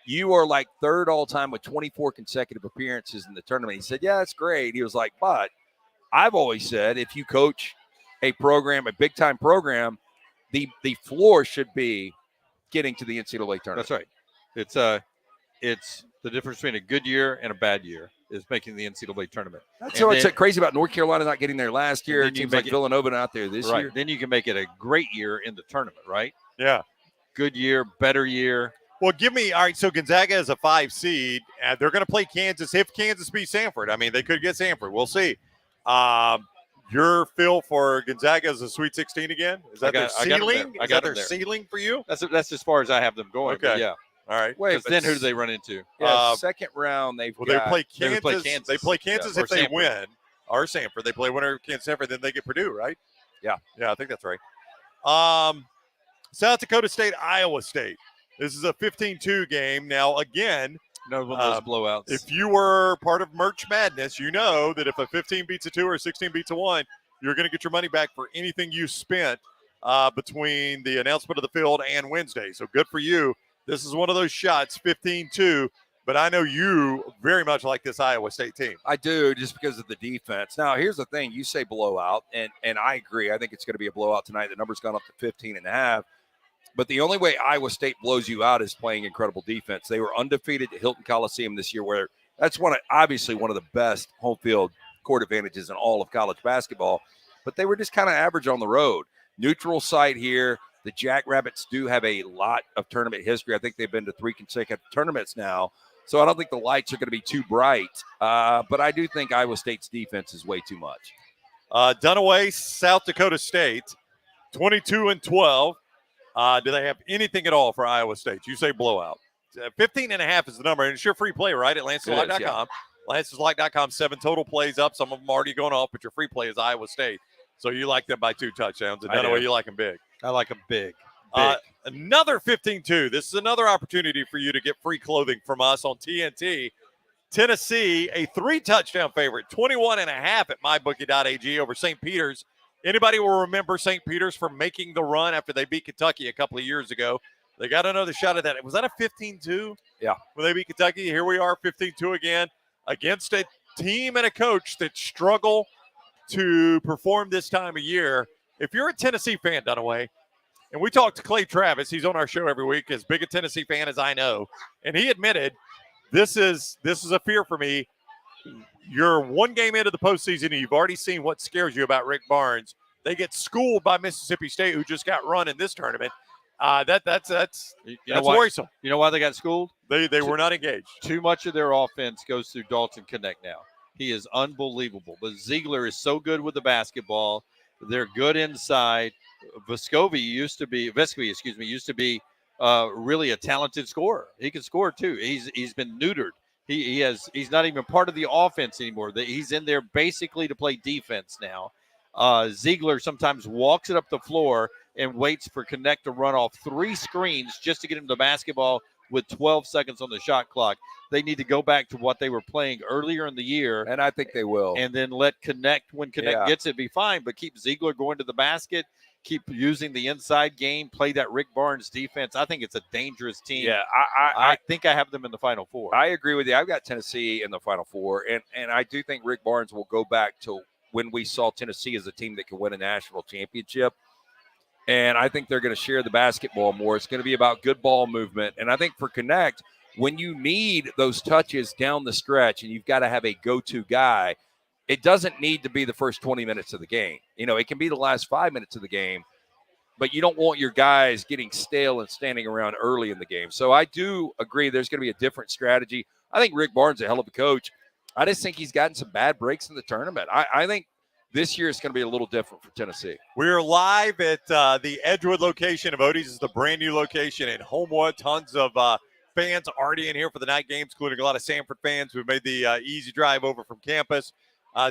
you are like third all time with 24 consecutive appearances in the tournament. He said, yeah, that's great. He was like, but I've always said if you coach a program, a big time program, the floor should be getting to the NCAA tournament. That's right. It's the difference between a good year and a bad year is making the NCAA tournament. That's what's crazy about North Carolina not getting there last year. Teams like Villanova not there this year. Then you can make it a great year in the tournament, right? Yeah. Good year, better year. Well, all right, so Gonzaga is a 5 seed. And they're going to play Kansas if Kansas beats Samford. I mean, they could get Samford. We'll see. Your feel for Gonzaga as a Sweet 16 again? Is that their ceiling? Is that their ceiling for you? That's as far as I have them going. Okay. Yeah. All right. Wait, then who do they run into? Yeah, second round they play Kansas. They play Kansas if they Samford. win. Or Samford. They play winner Kansas Samford, then they get Purdue, right? Yeah. Yeah, I think that's right. South Dakota State, Iowa State. This is a 15-2 game. Now, again, no one of those blowouts. If you were part of Merch Madness, you know that if a 15 beats a 2 or a 16 beats a 1, you're going to get your money back for anything you spent between the announcement of the field and Wednesday. So good for you. This is one of those shots, 15-2, but I know you very much like this Iowa State team. I do, just because of the defense. Now, here's the thing. You say blowout, and I agree. I think it's going to be a blowout tonight. The number's gone up to 15.5. But the only way Iowa State blows you out is playing incredible defense. They were undefeated at Hilton Coliseum this year, where that's obviously one of the best home field court advantages in all of college basketball. But they were just kind of average on the road. Neutral site here. The Jackrabbits do have a lot of tournament history. I think they've been to 3 consecutive tournaments now. So I don't think the lights are going to be too bright. But I do think Iowa State's defense is way too much. Dunaway, South Dakota State, 22-12. Do they have anything at all for Iowa State? You say blowout. 15.5 is the number, and it's your free play, right, at LanceLock.com. Yeah. LanceLock.com, 7 total plays up. Some of them already going off, but your free play is Iowa State. So you like them by 2 touchdowns. And Dunaway, you like them big. I like them big. Another 15-2. This is another opportunity for you to get free clothing from us on TNT. Tennessee, a 3-touchdown favorite, 21.5 at mybookie.ag over St. Peter's. Anybody will remember St. Peter's for making the run after they beat Kentucky a couple of years ago. They got another shot at that. Was that a 15-2? Yeah. When they beat Kentucky, here we are, 15-2 again, against a team and a coach that struggle to perform this time of year. If you're a Tennessee fan, Dunaway, and we talked to Clay Travis, he's on our show every week, as big a Tennessee fan as I know, and he admitted this is a fear for me. You're one game into the postseason, and you've already seen what scares you about Rick Barnes. They get schooled by Mississippi State, who just got run in this tournament. That's why, worrisome. You know why they got schooled? They were not engaged. Too much of their offense goes through Dalton Connect now. He is unbelievable. But Ziegler is so good with the basketball. They're good inside. Vescovi used to be really a talented scorer. He can score too. He's been neutered. He's not even part of the offense anymore. He's in there basically to play defense now. Ziegler sometimes walks it up the floor and waits for Connect to run off 3 screens just to get him the basketball with 12 seconds on the shot clock. They need to go back to what they were playing earlier in the year. And I think they will. And then let Connect, when Connect gets it, be fine. But keep Ziegler going to the basket. Keep using the inside game. Play that Rick Barnes defense. I think it's a dangerous team. Yeah, I think I have them in the Final Four. I agree with you. I've got Tennessee in the Final Four. And I do think Rick Barnes will go back to when we saw Tennessee as a team that can win a national championship. And I think they're going to share the basketball more. It's going to be about good ball movement. And I think for Connect, when you need those touches down the stretch and you've got to have a go-to guy, it doesn't need to be the first 20 minutes of the game. It can be the last 5 minutes of the game, but you don't want your guys getting stale and standing around early in the game. So I do agree there's going to be a different strategy. I think Rick Barnes is a hell of a coach. I just think he's gotten some bad breaks in the tournament. I think this year is going to be a little different for Tennessee. We're live at the Edgewood location of Otey's. Is the brand new location in Homewood. Tons of fans already in here for the night games, including a lot of Sanford fans who made the easy drive over from campus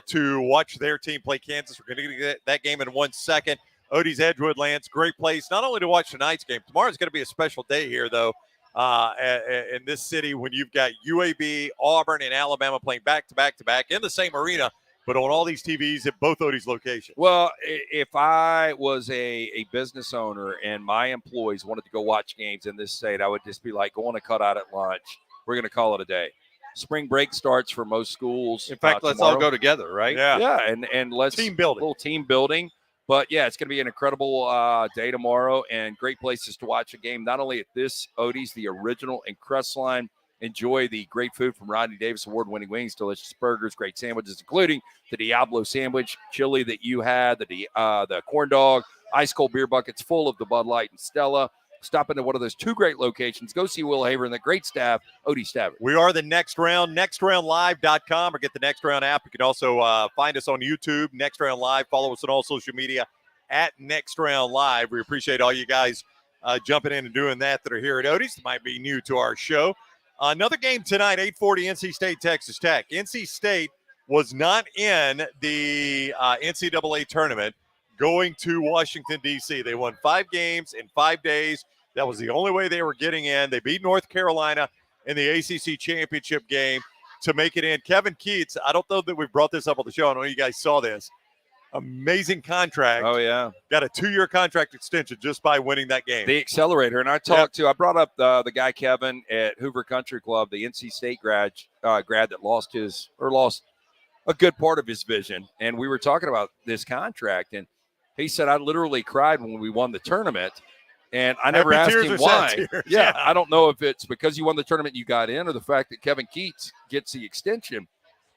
to watch their team play Kansas. We're going to get that game in 1 second. Otey's Edgewood, Lance, great place not only to watch tonight's game. Tomorrow's going to be a special day here, though, in this city when you've got UAB, Auburn, and Alabama playing back-to-back in the same arena, but on all these TVs at both Otey's locations. Well, if I was a business owner and my employees wanted to go watch games in this state, I would just be like, go on a cutout at lunch. We're going to call it a day. Spring break starts for most schools. In fact, let's all go together, right? Yeah, and let's team building. A little team building. But, yeah, it's going to be an incredible day tomorrow and great places to watch a game, not only at this Otey's, the original in Crestline. Enjoy the great food from Rodney Davis award-winning wings, delicious burgers, great sandwiches, including the Diablo sandwich, chili that you had, the corn dog, ice-cold beer buckets full of the Bud Light and Stella. Stop into one of those 2 great locations. Go see Will Haver and the great staff, Otey Stafford. We are the Next Round, nextroundlive.com, or get the Next Round app. You can also find us on YouTube, Next Round Live. Follow us on all social media at Next Round Live. We appreciate all you guys jumping in and doing that are here at Otey's. That might be new to our show. Another game tonight, 8:40, NC State, Texas Tech. NC State was not in the NCAA tournament going to Washington, D.C. They won 5 games in 5 days. That was the only way they were getting in. They beat North Carolina in the ACC championship game to make it in. Kevin Keats, I don't know that we've brought this up on the show. I know you guys saw this. Amazing contract. Oh, yeah. Got a 2-year contract extension just by winning that game. The accelerator. And I brought up the guy, Kevin, at Hoover Country Club, the NC State grad that lost a good part of his vision. And we were talking about this contract. And he said, I literally cried when we won the tournament. And I never asked him why. Yeah, I don't know if it's because you won the tournament you got in or the fact that Kevin Keats gets the extension.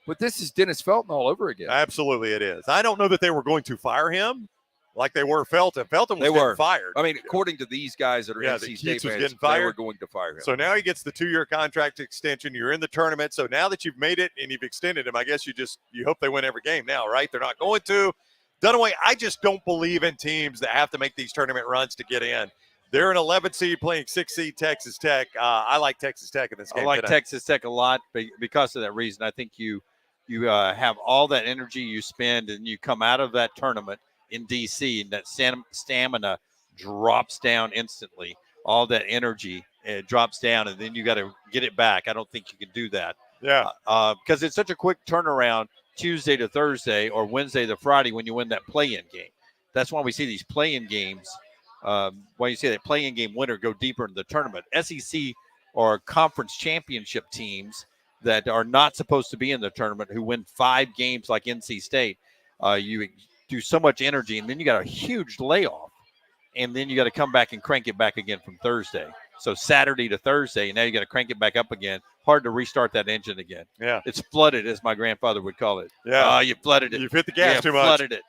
But this is Dennis Felton all over again. Absolutely it is. I don't know that they were going to fire him like they were Felton. Felton was getting fired. I mean, according to these guys that are NC State fans, they were going to fire him. So now he gets the 2-year contract extension. You're in the tournament. So now that you've made it and you've extended him, I guess you hope they win every game now, right? They're not going to. Dunaway, I just don't believe in teams that have to make these tournament runs to get in. They're an 11 seed playing 6 seed Texas Tech. I like Texas Tech in this game. I like Texas Tech a lot because of that reason. I think you have all that energy you spend and you come out of that tournament in D.C. and that stamina drops down instantly. All that energy drops down, and then you got to get it back. I don't think you can do that. Yeah. Because it's such a quick turnaround Tuesday to Thursday or Wednesday to Friday when you win that play-in game. That's why we see these play-in games. When you see that play-in game winner go deeper into the tournament. SEC or conference championship teams that are not supposed to be in the tournament who win 5 games like NC State, you do so much energy, and then you got a huge layoff, and then you got to come back and crank it back again from Thursday. So Saturday to Thursday, and now you got to crank it back up again. Hard to restart that engine again. Yeah. It's flooded, as my grandfather would call it. Yeah. You flooded it. You've hit the gas too much. Flooded it.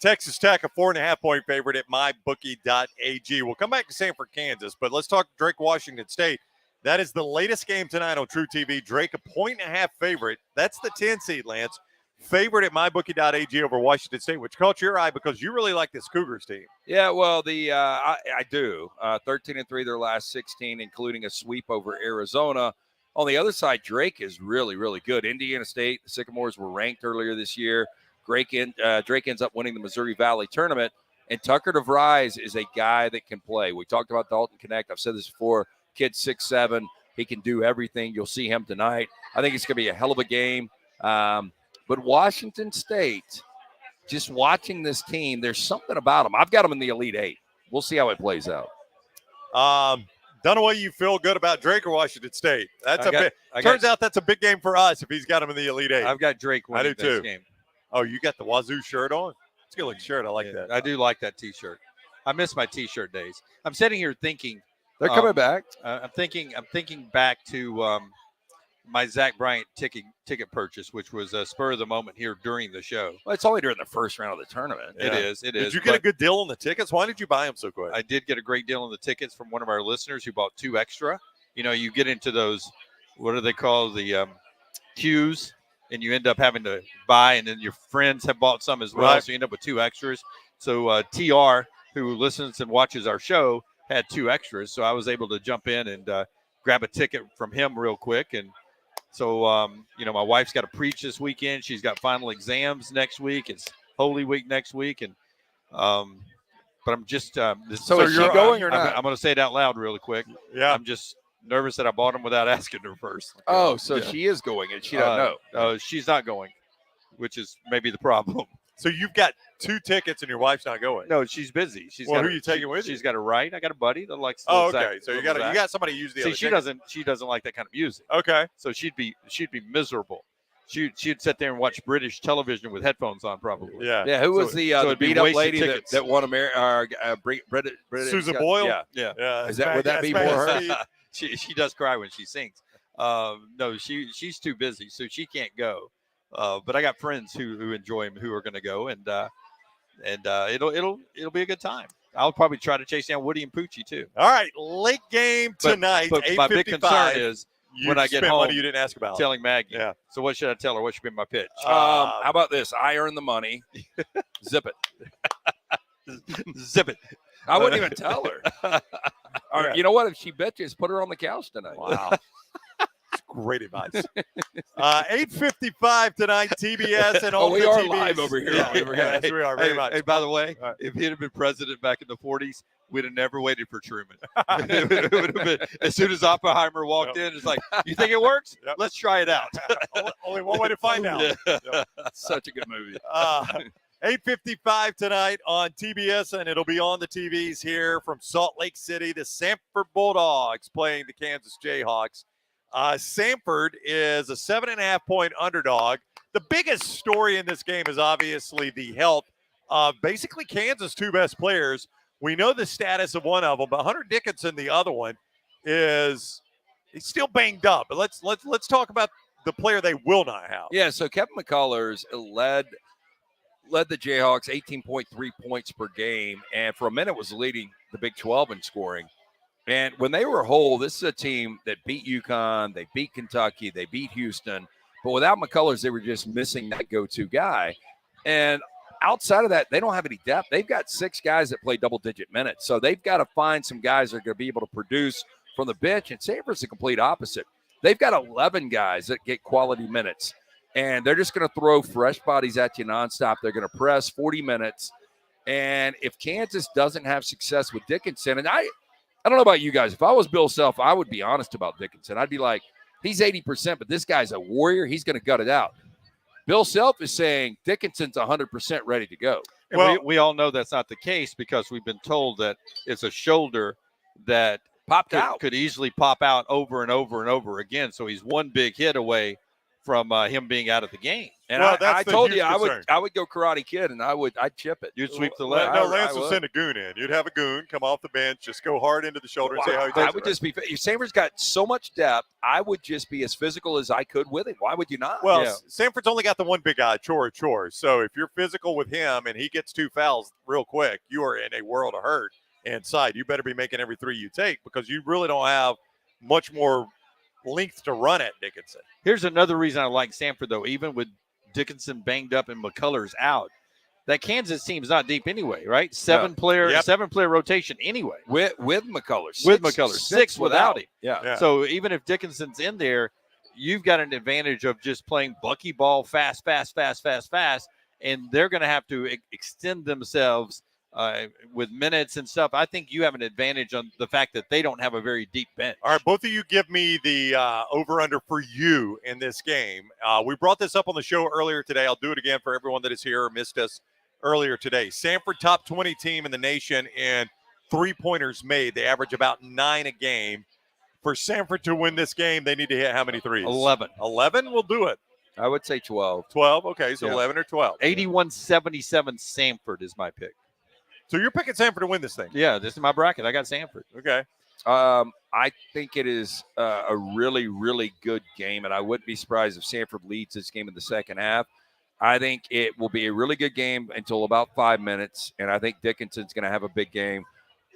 Texas Tech, a 4.5-point favorite at mybookie.ag. We'll come back to Sanford, Kansas, but let's talk Drake, Washington State. That is the latest game tonight on True TV. Drake, a 1.5 favorite. That's the 10 seed, Lance. Favorite at mybookie.ag over Washington State, which caught your eye because you really like this Cougars team. Yeah, well, I do. 13-3 their last 16, including a sweep over Arizona. On the other side, Drake is really, really good. Indiana State, the Sycamores were ranked earlier this year. Drake ends up winning the Missouri Valley tournament. And Tucker DeVries is a guy that can play. We talked about Dalton Connect. I've said this before. Kid 6'7". He can do everything. You'll see him tonight. I think it's going to be a hell of a game. But Washington State, just watching this team, there's something about them. I've got them in the Elite Eight. We'll see how it plays out. Dunaway, you feel good about Drake or Washington State? Turns out that's a big game for us if he's got him in the Elite Eight. I've got Drake winning this game. Oh, you got the Wazoo shirt on? It's a good looking shirt. I like that. I do like that T-shirt. I miss my T-shirt days. I'm sitting here thinking. They're coming back. I'm thinking back to my Zach Bryant ticket purchase, which was a spur of the moment here during the show. Well, it's only during the first round of the tournament. It is. Did you get a good deal on the tickets? Why did you buy them so quick? I did get a great deal on the tickets from one of our listeners who bought 2 extra. You know, you get into those, what do they call the queues, and you end up having to buy, and then your friends have bought some as well, so you end up with 2 extras. So TR, who listens and watches our show, had 2 extras, so I was able to jump in and grab a ticket from him real quick. And so, my wife's got to preach this weekend. She's got final exams next week. It's Holy Week next week, and but I'm just so is she going or not? I'm going to say it out loud really quick. Yeah, I'm just nervous that I bought them without asking her first. Oh, so she is going, and she doesn't know. She's not going, which is maybe the problem. So you've got 2 tickets and your wife's not going. No, she's busy. Who are you taking with you? She's got a ride. I got a buddy that likes. Oh, okay. So you got somebody use the. See, she doesn't like that kind of music. Okay. So she'd be miserable. She'd sit there and watch British television with headphones on, probably. Yeah. Yeah. Who was the beat up lady that won British? Susan Boyle. Yeah. Would that be more her? She does cry when she sings. No, she's too busy, so she can't go. But I got friends who enjoy him who are going to go, and it'll be a good time. I'll probably try to chase down Woody and Poochie too. All right, late game tonight. But my big concern is when I get home, money you didn't ask about. Telling Maggie. Yeah. So what should I tell her? What should be my pitch? How about this? I earn the money. Zip it. Zip it. I wouldn't even tell her. Or, you know what? If she bitches, put her on the couch tonight. Wow. Great advice. 8:55 tonight, TBS and all we the are TVs. Live over here. Yes, we are very much. Hey, by the way, if he had been president back in the 40s, we'd have never waited for Truman. It would have been as soon as Oppenheimer walked in, it's like, you think it works? Yep. Let's try it out. Only one way to find out. Such a good movie. 8:55 tonight on TBS, and it'll be on the TVs here from Salt Lake City. The Sanford Bulldogs playing the Kansas Jayhawks. Sanford is a 7.5-point underdog. The biggest story in this game is obviously the health of basically Kansas' 2 best players. We know the status of one of them, but Hunter Dickinson, the other one, he's still banged up. But let's talk about the player they will not have. Yeah, so Kevin McCullers led the Jayhawks 18.3 points per game, and for a minute was leading the Big 12 in scoring. And when they were whole, this is a team that beat UConn, they beat Kentucky, they beat Houston. But without McCullers, they were just missing that go-to guy. And outside of that, they don't have any depth. They've got 6 guys that play double-digit minutes. So they've got to find some guys that are going to be able to produce from the bench. And Sanford's the complete opposite. They've got 11 guys that get quality minutes. And they're just going to throw fresh bodies at you nonstop. They're going to press 40 minutes. And if Kansas doesn't have success with Dickinson, and I don't know about you guys. If I was Bill Self, I would be honest about Dickinson. I'd be like, he's 80%, but this guy's a warrior. He's going to gut it out. Bill Self is saying Dickinson's 100% ready to go. And well, we all know that's not the case because we've been told that it's a shoulder that popped out, could easily pop out over and over and over again. So he's one big hit away from him being out of the game. And well, I told you concern. I would go Karate Kid, and I'd chip it. You'd sweep the Well, leg. no, Lance will send a goon in. You'd have a goon come off the bench, just go hard into the shoulder and see how he takes I would just be. Sanford's got so much depth. I would just be as physical as I could with him. Why would you not? Well, Sanford's only got the one big guy, Chore. So if you're physical with him and he gets 2 fouls real quick, you are in a world of hurt inside. You better be making every 3 you take because you really don't have much more length to run at Dickinson. Here's another reason I like Sanford, though, even with Dickinson banged up and McCullers out. That Kansas team's not deep anyway, right? Seven player rotation anyway. With McCullers. With McCullers. 6 without him. Yeah. So even if Dickinson's in there, you've got an advantage of just playing buckyball fast, and they're going to have to extend themselves with minutes and stuff. I think you have an advantage on the fact that they don't have a very deep bench. All right, both of you give me the over-under for you in this game. We brought this up on the show earlier today. I'll do it again for everyone that is here or missed us earlier today. Sanford, top 20 team in the nation in three-pointers made. They average about 9 a game. For Sanford to win this game, they need to hit how many threes? 11. 11 will do it. I would say 12. 12, okay, so 11 or 12. 81-77 Sanford is my pick. So you're picking Sanford to win this thing? Yeah, this is my bracket. I got Sanford. Okay. I think it is a really, really good game, and I wouldn't be surprised if Sanford leads this game in the second half. I think it will be a really good game until about 5 minutes, and I think Dickinson's going to have a big game.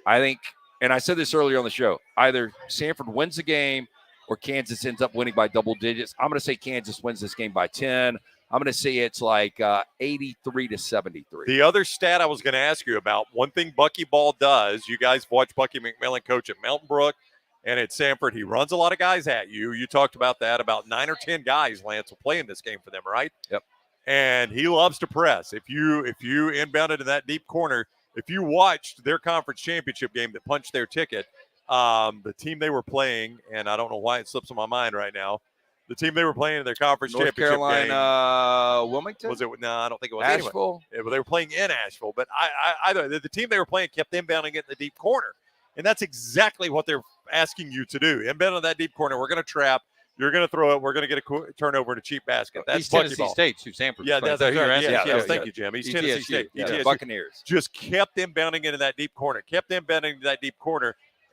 I think, and I said this earlier on the show, either Sanford wins the game or Kansas ends up winning by double digits. I'm going to say Kansas wins this game by 10. I'm going to say it's like 83-73. The other stat I was going to ask you about, one thing Bucky Ball does, you guys watch Bucky McMillan coach at Mountain Brook and at Sanford. He runs a lot of guys at you. You talked about that. About 9 or 10 guys, Lance, will play in this game for them, right? Yep. And he loves to press. If you inbounded in that deep corner, if you watched their conference championship game that punched their ticket, the team they were playing, and I don't know why it slips in my mind right now, the team they were playing in their conference North championship Carolina, game. Wilmington? Was it? No, I don't think it was. Asheville? Anyway, they were playing in Asheville, but the team they were playing kept inbounding it in the deep corner. And that's exactly what they're asking you to do. Inbound in that deep corner. We're going to trap. You're going to throw it. We're going to get a turnover and a cheap basket. That's East Tennessee State, too, Sanford. Yeah, that's right. Yes, thank you, Jim. East Tennessee State. Yeah, Buccaneers. Just kept inbounding into that deep corner.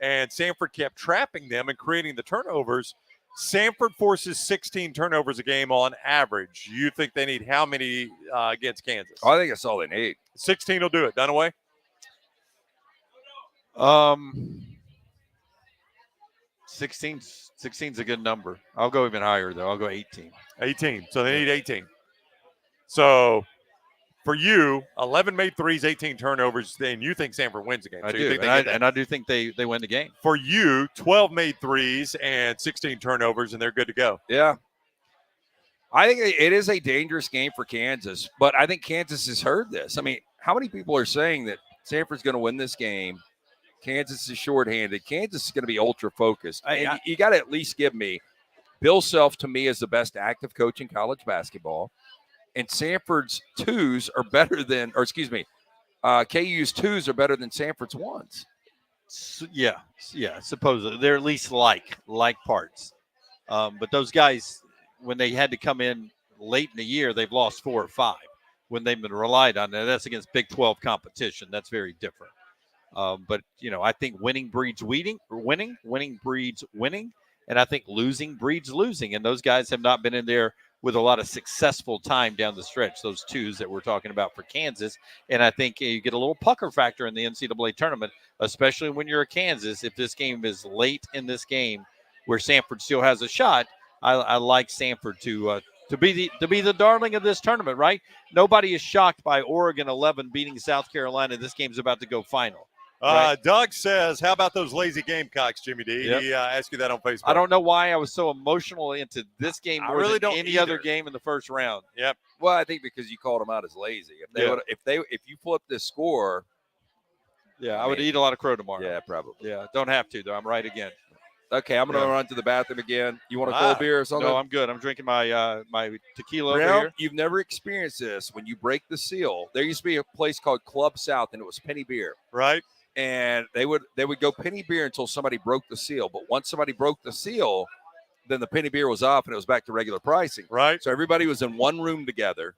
And Sanford kept trapping them and creating the turnovers. Sanford forces 16 turnovers a game on average. You think they need how many against Kansas? I think that's all they need. 16 will do it. Dunaway? 16's a good number. I'll go even higher, though. I'll go 18. 18. So they need 18. So for you, 11 made threes, 18 turnovers, then you think Sanford wins the game. I so do. You think I do think they win the game. For you, 12 made threes and 16 turnovers, and they're good to go. Yeah. I think it is a dangerous game for Kansas, but I think Kansas has heard this. I mean, how many people are saying that Sanford's going to win this game? Kansas is shorthanded. Kansas is going to be ultra-focused. You got to at least give me Bill Self, to me, is the best active coach in college basketball. And Sanford's twos are better than, KU's twos are better than Sanford's ones. Yeah, supposedly. They're at least like parts. But those guys, when they had to come in late in the year, they've lost 4 or 5. When they've been relied on, that's against Big 12 competition. That's very different. But, I think winning breeds winning, and I think losing breeds losing. And those guys have not been in there with a lot of successful time down the stretch, those twos that we're talking about for Kansas. And I think you get a little pucker factor in the NCAA tournament, especially when you're a Kansas. If this game is late in this game where Sanford still has a shot, I like Sanford to be the darling of this tournament, right? Nobody is shocked by Oregon 11 beating South Carolina. This game's about to go final. Right? Doug says, how about those lazy Gamecocks, Jimmy D? Yep. He asked you that on Facebook. I don't know why I was so emotional into this game more really than don't any either. other game in the first round. Yep. Well, I think because you called them out as lazy. If you flip this score, I would eat a lot of crow tomorrow. Yeah, probably. Yeah, don't have to though. I'm right again. Okay, I'm going to run to the bathroom again. You want a cold beer or something? No, I'm good. I'm drinking my my tequila over Now, here. you've never experienced this. When you break the seal, there used to be a place called Club South, and it was penny beer. Right. And they would go penny beer until somebody broke the seal. But once somebody broke the seal, then the penny beer was off and it was back to regular pricing. Right. So everybody was in one room together.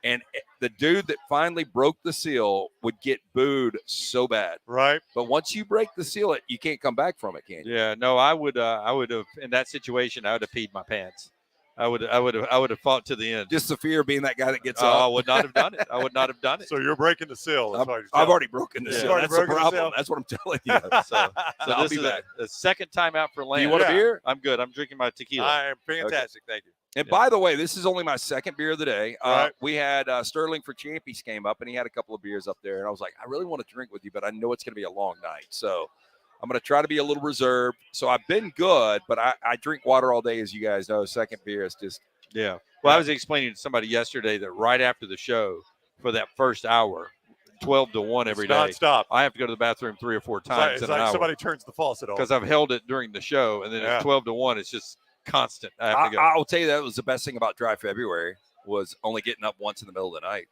And the dude that finally broke the seal would get booed so bad. Right. But once you break the seal, you can't come back from it, can you? Yeah. No, I would have in that situation. I would have peed my pants. I would have fought to the end. Just the fear of being that guy that gets I up. would not have done it. I would not have done it. So you're breaking the seal. I've already broken the Yeah. seal. That's the problem. That's what I'm telling you. So I'll this be is back. the second time out for Lance. Do you want a beer? I'm good. I'm drinking my tequila. I am fantastic. Thank you. And by the way, this is only my second beer of the day. Right. We had Sterling for Champions came up, and he had a couple of beers up there. And I was like, I really want to drink with you, but I know it's going to be a long night. So I'm going to try to be a little reserved. So I've been good, but I drink water all day, as you guys know. Second beer is just – yeah. Well, I was explaining to somebody yesterday that right after the show for that first hour, 12 to 1 every day, nonstop. I have to go to the bathroom 3 or 4 times It's in an hour. somebody turns the faucet on. Because I've held it during the show, and then at 12 to 1, it's just constant. I have to go. I'll tell you that was the best thing about dry February was only getting up once in the middle of the night.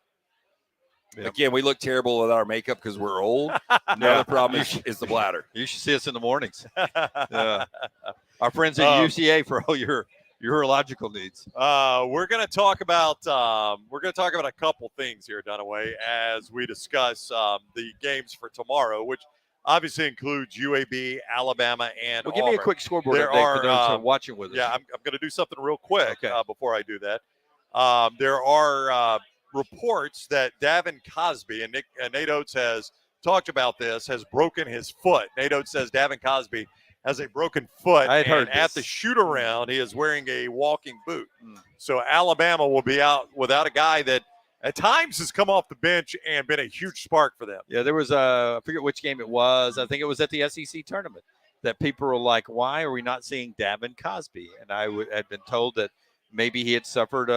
Yep. Again, we look terrible with our makeup because we're old. The other problem is the bladder. You should see us in the mornings. Yeah. Our friends at UCA for all your urological needs. We're going to talk about a couple things here, Dunaway, as we discuss the games for tomorrow, which obviously includes UAB, Alabama, and Well, give me a quick scoreboard There update for those are, who are watching with us. Yeah, I'm going to do something real quick Okay. before I do that. There are reports that Davin Cosby, and Nate Oates has talked about this, has broken his foot. Nate Oates says Davin Cosby has a broken foot. I had heard at this. the shoot-around, he is wearing a walking boot. So Alabama will be out without a guy that at times has come off the bench and been a huge spark for them. Yeah, there was I forget which game it was. I think it was at the SEC tournament that people were like, why are we not seeing Davin Cosby? And I had been told that maybe he had suffered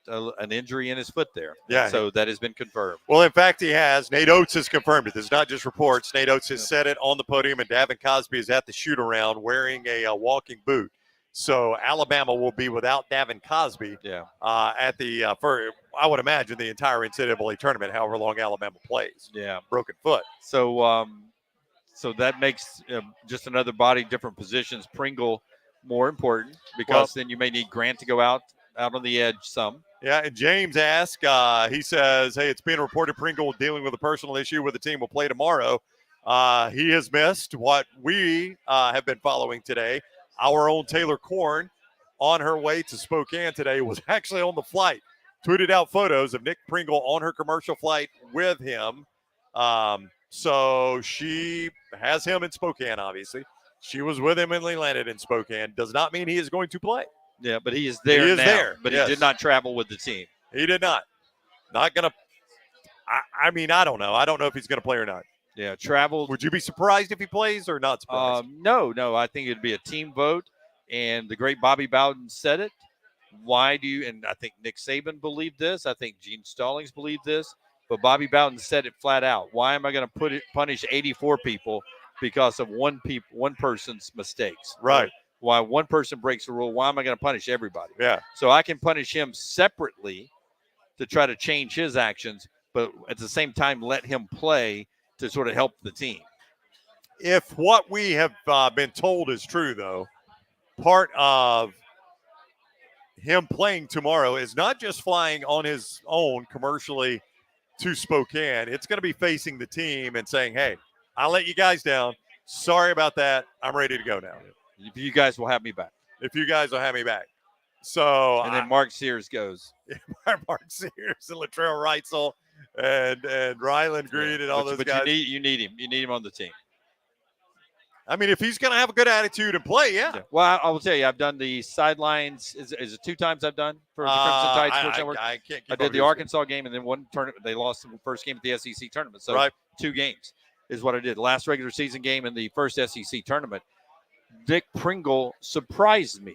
an injury in his foot there. Yeah. So that has been confirmed. Well, in fact, he has. Nate Oates has confirmed it. This is not just reports. Nate Oates has said it on the podium, and Davin Cosby is at the shoot-around wearing a walking boot. So Alabama will be without Davin Cosby at the for I would imagine the entire NCAA tournament, however long Alabama plays. Yeah, broken foot. So so that makes just another body, different positions. Pringle more important because then you may need Grant to go out on the edge some. Yeah, and James asked, he says, hey, it's being reported Pringle dealing with a personal issue with the team will play tomorrow. He has missed what we have been following today. Our own Taylor Korn, on her way to Spokane today, was actually on the flight. Tweeted out photos of Nick Pringle on her commercial flight with him. So she has him in Spokane, obviously. She was with him when he landed in Spokane. Does not mean he is going to play. Yeah, but he is there He is now. there, But yes. he did not travel with the team. He did not. Not going to – I mean, I don't know. I don't know if he's going to play or not. Yeah, traveled. Would you be surprised if he plays or not surprised? No. I think it'd be a team vote. And the great Bobby Bowden said it. Why do you – and I think Nick Saban believed this. I think Gene Stallings believed this. But Bobby Bowden said it flat out. Why am I going to punish 84 people because of one person's mistakes? Right. Why one person breaks the rule, why am I going to punish everybody? Yeah. So I can punish him separately to try to change his actions, but at the same time let him play to sort of help the team. If what we have been told is true, though, part of him playing tomorrow is not just flying on his own commercially to Spokane. It's going to be facing the team and saying, hey, I'll let you guys down. Sorry about that. I'm ready to go now. If you guys will have me back. If you guys will have me back. So and then Mark Sears goes. Mark Sears and Latrell Reitzel and Ryland Green and all those guys. But you need him. You need him on the team. I mean, if he's going to have a good attitude and play, yeah. Well, I will tell you, I've done the sidelines. Is it 2 times I've done for the Crimson Tide Sports Network? I can't. I did the Arkansas game and then one tournament. They lost the first game at the SEC tournament. So 2 games is what I did. Last regular season game and the first SEC tournament. Nick Pringle surprised me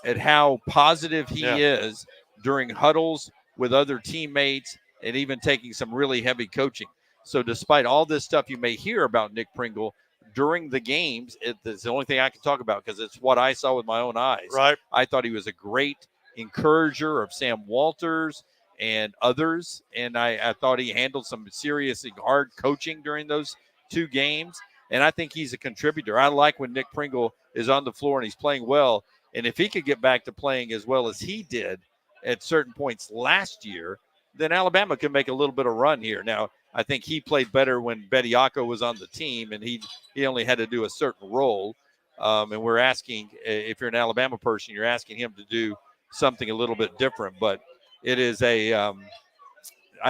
at how positive he is during huddles with other teammates and even taking some really heavy coaching. So despite all this stuff you may hear about Nick Pringle during the games, it's the only thing I can talk about because it's what I saw with my own eyes. Right. I thought he was a great encourager of Sam Walters and others, and I thought he handled some seriously hard coaching during those 2 games. And I think he's a contributor. I like when Nick Pringle is on the floor and he's playing well And if he could get back to playing as well as he did at certain points last year, then Alabama can make a little bit of run here. Now, I think he played better when Bediako was on the team, and he only had to do a certain role. And we're asking, if you're an Alabama person, you're asking him to do something a little bit different. But it is I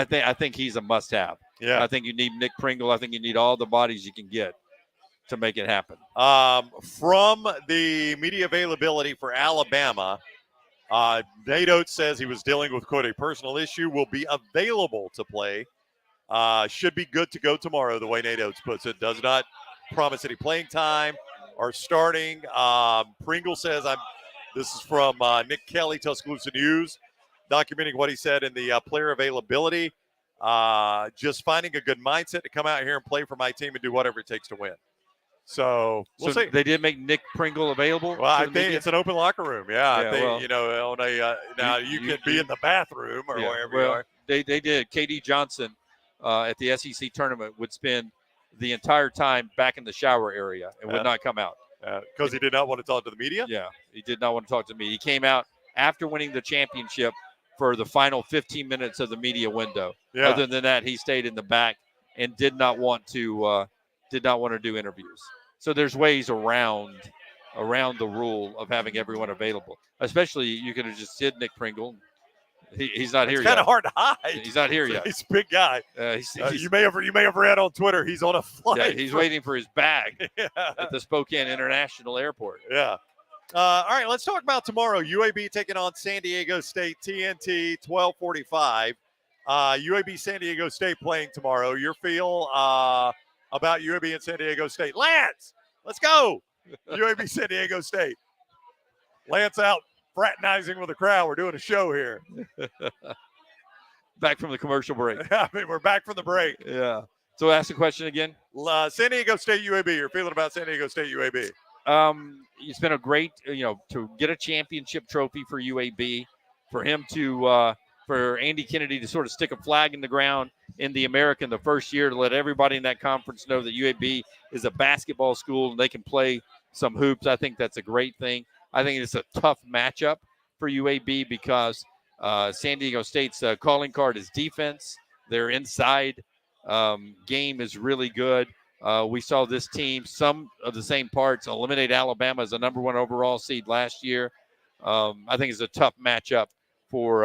think he's a must-have. Yeah. I think you need Nick Pringle. I think you need all the bodies you can get to make it happen. From the media availability for Alabama, Nate Oates says he was dealing with, quote, a personal issue, will be available to play. Should be good to go tomorrow, the way Nate Oates puts it. Does not promise any playing time or starting. Pringle says, this is from Nick Kelly, Tuscaloosa News, documenting what he said in the player availability. Just finding a good mindset to come out here and play for my team and do whatever it takes to win. So we'll see. They did make Nick Pringle available. Well, I think it's an open locker room. Yeah, I think, well, on a now you can be in the bathroom or wherever you are. They did. KD Johnson at the SEC tournament would spend the entire time back in the shower area and would not come out because he did not want to talk to the media. Yeah, he did not want to talk to me. He came out after winning the championship for the final 15 minutes of the media window. Yeah. Other than that, he stayed in the back and did not want to do interviews. So there's ways around the rule of having everyone available. Especially you could have just hit Nick Pringle. He's not here yet. It's kind of hard to hide. He's not here yet. He's a big guy. You may have read on Twitter he's on a flight. Yeah, he's waiting for his bag at the Spokane International Airport. Yeah. All right, let's talk about tomorrow. UAB taking on San Diego State, TNT, 12:45. UAB San Diego State playing tomorrow. Your feel about UAB and San Diego State? Lance, let's go. UAB San Diego State. Lance out fraternizing with the crowd. We're doing a show here. Back from the commercial break. I mean, we're back from the break. Yeah. So ask the question again. San Diego State, UAB. Your feeling about San Diego State, UAB? It's been a great, to get a championship trophy for UAB, for him to, for Andy Kennedy to sort of stick a flag in the ground in the American the first year to let everybody in that conference know that UAB is a basketball school and they can play some hoops. I think that's a great thing. I think it's a tough matchup for UAB because San Diego State's calling card is defense. Their inside game is really good. We saw this team, some of the same parts, eliminate Alabama as a number 1 overall seed last year. I think it's a tough matchup for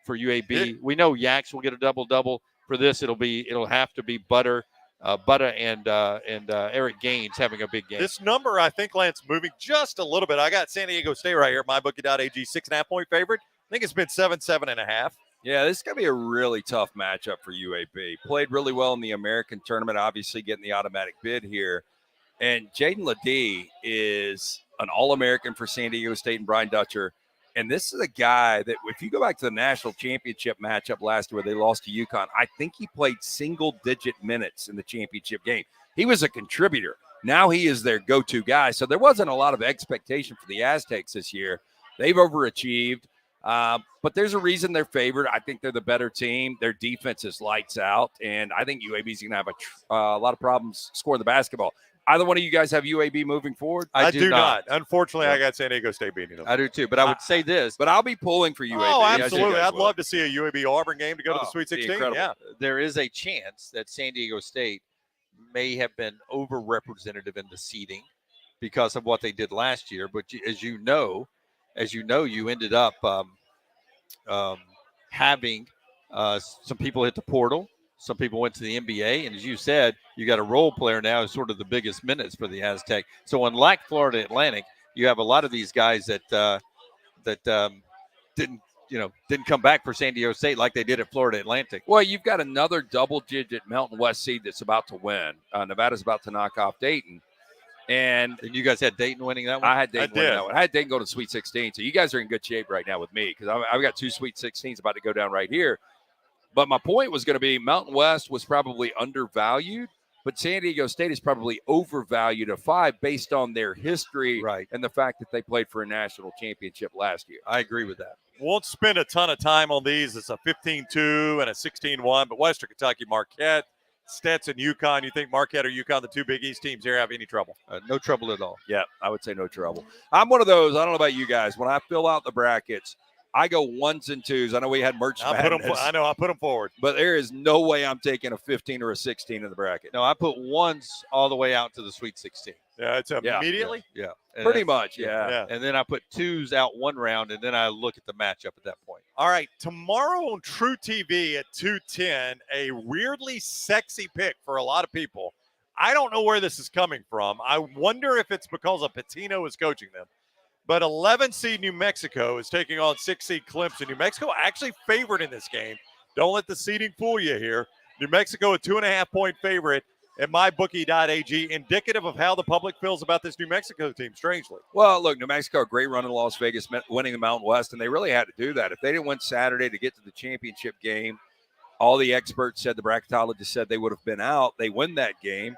UAB. We know Yaks will get a double-double. For this, it'll have to be Butta and Eric Gaines having a big game. This number, I think, Lance, moving just a little bit. I got San Diego State right here, mybookie.ag, 6.5-point favorite. I think it's been 7.5. Yeah, this is going to be a really tough matchup for UAB. Played really well in the American tournament, obviously getting the automatic bid here. And Jaden Ledee is an All-American for San Diego State and Brian Dutcher. And this is a guy that, if you go back to the national championship matchup last year where they lost to UConn, I think he played single-digit minutes in the championship game. He was a contributor. Now he is their go-to guy. So there wasn't a lot of expectation for the Aztecs this year. They've overachieved. But there's a reason they're favored. I think they're the better team. Their defense is lights out, and I think UAB is going to have a lot of problems scoring the basketball. Either one of you guys have UAB moving forward? I do not. Unfortunately, I got San Diego State beating them. I do too, but I would say this. But I'll be pulling for UAB. Oh, absolutely. I'd love to see a UAB Auburn game to go to the Sweet 16. Yeah. There is a chance that San Diego State may have been overrepresented in the seeding because of what they did last year. But as you know, you ended up having some people hit the portal. Some people went to the NBA, and as you said, you got a role player now who's sort of the biggest minutes for the Aztec. So unlike Florida Atlantic, you have a lot of these guys that didn't come back for San Diego State like they did at Florida Atlantic. Well, you've got another double-digit Mountain West seed that's about to win. Nevada's about to knock off Dayton. And you guys had Dayton winning that one? I had Dayton winning that one. I had Dayton go to Sweet 16. So you guys are in good shape right now with me because I've got 2 Sweet 16s about to go down right here. But my point was going to be Mountain West was probably undervalued, but San Diego State is probably overvalued at 5 based on their history and the fact that they played for a national championship last year. I agree with that. Won't spend a ton of time on these. It's a 15-2 and a 16-1, but Western Kentucky Marquette, Stetson, UConn. You think Marquette or UConn, the two Big East teams here, have any trouble? No trouble at all. Yeah, I would say no trouble. I'm one of those. I don't know about you guys. When I fill out the brackets, I go 1s and 2s. I know we had March Madness. I put them forward. But there is no way I'm taking a 15 or a 16 in the bracket. No, I put 1s all the way out to the Sweet 16. Yeah, it's immediately? Yeah. Pretty much, yeah. And then I put 2s out one round, and then I look at the matchup at that point. All right, tomorrow on True TV at 2:10, a weirdly sexy pick for a lot of people. I don't know where this is coming from. I wonder if it's because of Patino is coaching them. But 11 seed New Mexico is taking on 6 seed Clemson. New Mexico actually favored in this game. Don't let the seeding fool you here. New Mexico a 2.5-point favorite at mybookie.ag, indicative of how the public feels about this New Mexico team, strangely. Well, look, New Mexico, a great run in Las Vegas, winning the Mountain West, and they really had to do that. If they didn't win Saturday to get to the championship game, all the experts said, the bracketologists said they would have been out. They win that game.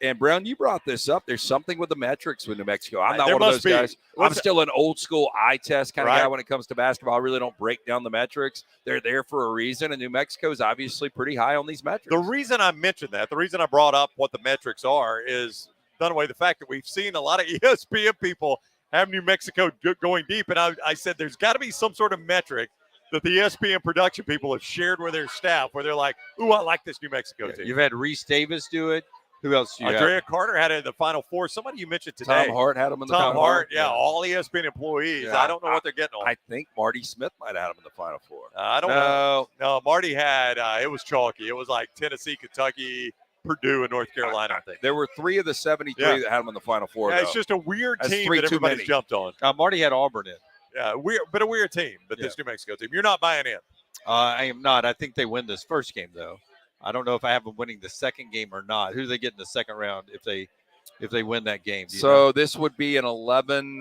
And, Brown, you brought this up. There's something with the metrics with New Mexico. I'm not one of those guys. I'm still an old-school eye test kind of guy when it comes to basketball. I really don't break down the metrics. They're there for a reason, and New Mexico is obviously pretty high on these metrics. The reason I mentioned that, the reason I brought up what the metrics are is, Dunaway, the fact that we've seen a lot of ESPN people have New Mexico going deep, and I said there's got to be some sort of metric that the ESPN production people have shared with their staff where they're like, ooh, I like this New Mexico team. You've had Reese Davis do it. Who else do you Andrea have? Carter had it in the Final Four. Somebody you mentioned today. Tom Hart had him in the Final Four. Tom Hart, yeah, all ESPN employees. Yeah, I don't know what they're getting on. I think Marty Smith might have had him in the Final Four. I don't know. No, Marty had, it was chalky. It was like Tennessee, Kentucky, Purdue, and North Carolina, I think. There were 3 of the 73 that had him in the Final Four. Yeah, it's just a weird team that everybody's jumped on. Marty had Auburn in. Yeah, but a weird team, but this New Mexico team. You're not buying in. I am not. I think they win this first game, though. I don't know if I have them winning the second game or not. Who do they get in the second round if they win that game? So this would be an 11.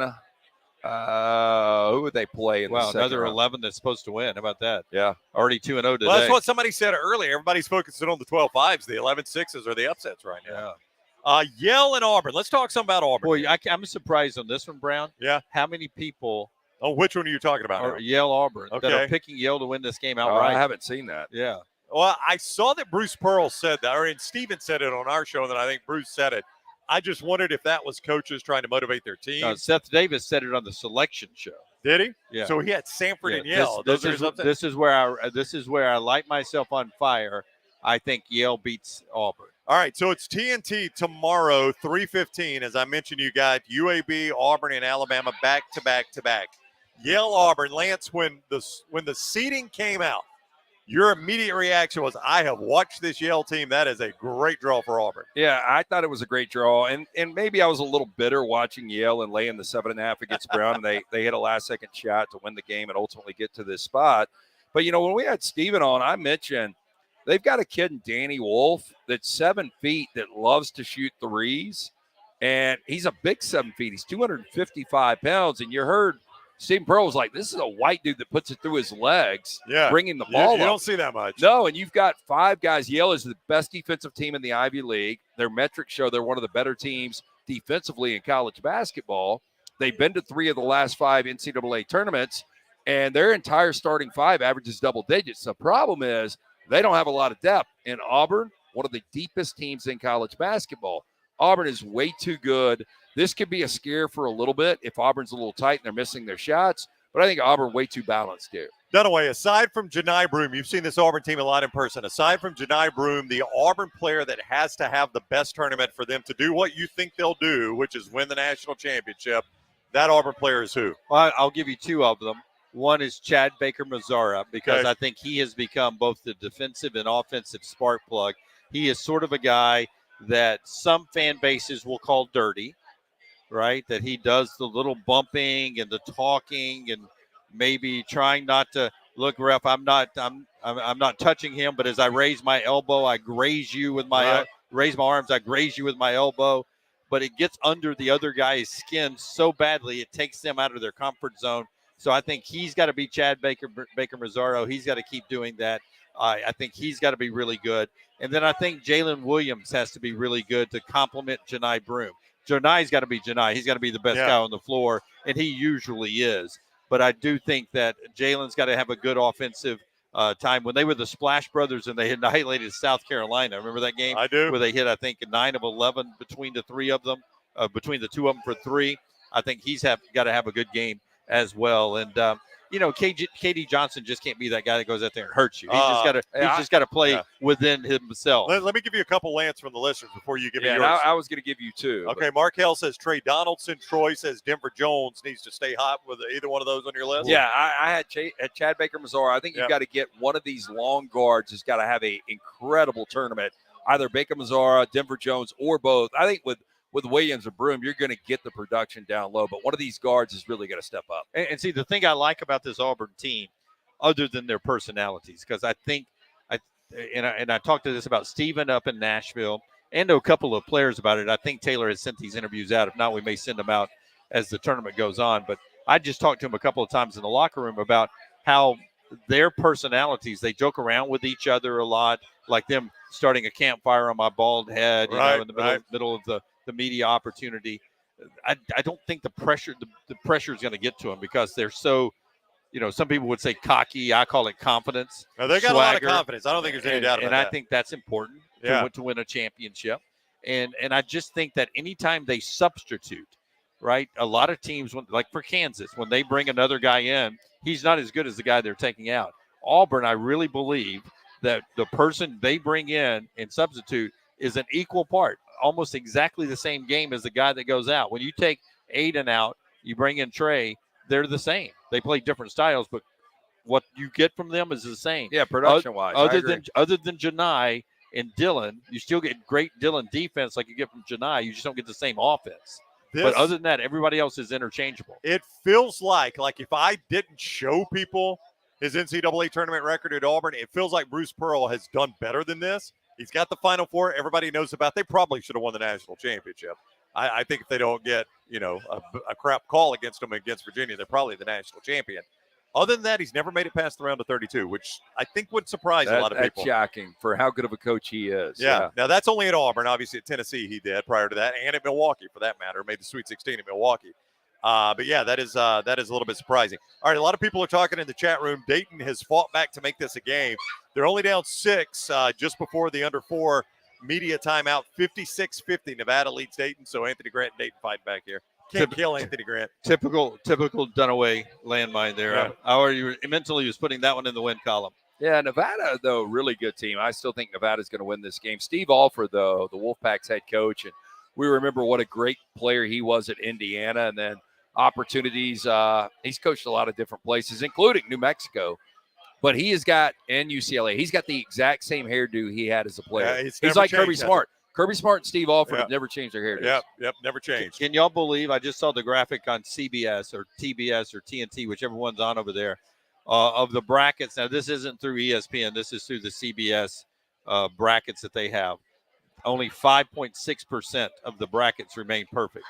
Who would they play in the second another round? 11 that's supposed to win. How about that? Yeah. Already 2-0 today. Well, that's what somebody said earlier. Everybody's focusing on the 12-5s. The 11-6s are the upsets right now. Yeah. Yale and Auburn. Let's talk some about Auburn. Boy, I'm surprised on this one, Brown. Yeah. How many people Oh, which one are you talking about? Yale Auburn that are Okay. picking Yale to win this game Oh, outright. I haven't seen that. Yeah. Well, I saw that Bruce Pearl said that, or Steven said it on our show, and then I think Bruce said it. I just wondered if that was coaches trying to motivate their team. Seth Davis said it on the selection show. Did he? Yeah. So he had Sanford Yeah, and Yale. This is where I light myself on fire. I think Yale beats Auburn. All right, so it's TNT tomorrow, 3:15. As I mentioned, you got UAB, Auburn, and Alabama back to back to back. Yale, Auburn. Lance, when the seeding came out, your immediate reaction was, I have watched this Yale team. That is a great draw for Auburn. Yeah, I thought it was a great draw. And maybe I was a little bitter watching Yale and laying the 7.5 against Brown. And they hit a last-second shot to win the game and ultimately get to this spot. But, when we had Steven on, I mentioned they've got a kid in Danny Wolf that's 7 feet that loves to shoot threes. And he's a big 7 feet. He's 255 pounds. And you heard Stephen Pearl was like, this is a white dude that puts it through his legs, bringing the ball up. You don't see that much. No, and you've got 5 guys. Yale is the best defensive team in the Ivy League. Their metrics show they're one of the better teams defensively in college basketball. They've been to 3 of the last 5 NCAA tournaments, and their entire starting 5 averages double digits. The problem is they don't have a lot of depth. In Auburn, one of the deepest teams in college basketball. Auburn is way too good. This could be a scare for a little bit if Auburn's a little tight and they're missing their shots. But I think Auburn way too balanced here. Dunaway, aside from Janai Broome, you've seen this Auburn team a lot in person. Aside from Janai Broome, the Auburn player that has to have the best tournament for them to do what you think they'll do, which is win the national championship, that Auburn player is who? Well, I'll give you 2 of them. One is Chad Baker-Mazzara, because I think he has become both the defensive and offensive spark plug. He is sort of a guy that some fan bases will call dirty, right? That he does the little bumping and the talking and maybe trying not to look, ref. I'm not touching him, but as I raise my elbow, I graze you with my raise my arms, I graze you with my elbow. But it gets under the other guy's skin so badly, it takes them out of their comfort zone. So I think he's got to be Chad Baker-Mazzaro. He's got to keep doing that. I think he's got to be really good. And then I think Jalen Williams has to be really good to complement Janai Broome. Janai's got to be Janai. He's got to be the best guy on the floor, and he usually is. But I do think that Jalen's got to have a good offensive time when they were the Splash Brothers and they annihilated South Carolina. Remember that game? I do. Where they hit, I think, 9 of 11 between the three of them, between the two of them for 3. I think he's got to have a good game as well. And KD Johnson just can't be that guy that goes out there and hurts you. He's just got to play within himself. Let me give you a couple lants from the listeners before you give me yours. I was going to give you 2. Okay, Mark Hale says Trey Donaldson. Troy says Denver Jones needs to stay hot. With either one of those on your list? Yeah, I had Chad Baker-Mazara. I think you've got to get one of these long guards who's got to have an incredible tournament, either Baker-Mazara, Denver Jones, or both. I think with Williams or Broom, you're going to get the production down low, but one of these guards is really going to step up. And see, the thing I like about this Auburn team, other than their personalities, because I think I talked to this about Steven up in Nashville and to a couple of players about it. I think Taylor has sent these interviews out. If not, we may send them out as the tournament goes on. But I just talked to him a couple of times in the locker room about how their personalities, they joke around with each other a lot, like them starting a campfire on my bald head, in the middle of the media opportunity. I don't think the pressure is going to get to them because they're so, some people would say cocky. I call it confidence. No, they got swagger. a lot of confidence. I don't think there's any doubt about that. And I think that's important to win a championship. And I just think that anytime they substitute, right, a lot of teams, like for Kansas, when they bring another guy in, he's not as good as the guy they're taking out. Auburn, I really believe that the person they bring in and substitute is an equal part, almost exactly the same game as the guy that goes out. When you take Aiden out, you bring in Trey, they're the same. They play different styles, but what you get from them is the same. Yeah, production-wise. Other than Janai and Dylan, you still get great Dylan defense like you get from Janai. You just don't get the same offense. But other than that, everybody else is interchangeable. It feels like if I didn't show people his NCAA tournament record at Auburn, it feels like Bruce Pearl has done better than this. He's got the Final Four. Everybody knows about. They probably should have won the national championship. I think if they don't get, a crap call against them against Virginia, they're probably the national champion. Other than that, he's never made it past the round of 32, which I think would surprise a lot of people. That's shocking for how good of a coach he is. Yeah. Now, that's only at Auburn. Obviously, at Tennessee, he did prior to that, and at Milwaukee, for that matter. Made the Sweet 16 at Milwaukee. But, yeah, that is a little bit surprising. All right, a lot of people are talking in the chat room. Dayton has fought back to make this a game. They're only down 6 just before the under 4 media timeout. 56-50. Nevada leads Dayton, so Anthony Grant and Dayton fight back here. Can't kill Anthony Grant. Typical Dunaway landmine there. Yeah. I already mentally was putting that one in the win column. Yeah, Nevada, though, really good team. I still think Nevada's going to win this game. Steve Alford, though, the Wolfpack's head coach, and we remember what a great player he was at Indiana, and then opportunities. He's coached a lot of different places, including New Mexico. But he has got, and UCLA, he's got the exact same hairdo he had as a player. Yeah, he's like Kirby Smart. Kirby Smart and Steve Alford have never changed their hairdos. Yep, never changed. Can y'all believe I just saw the graphic on CBS or TBS or TNT, whichever one's on over there, of the brackets. Now, this isn't through ESPN. This is through the CBS brackets that they have. Only 5.6% of the brackets remain perfect.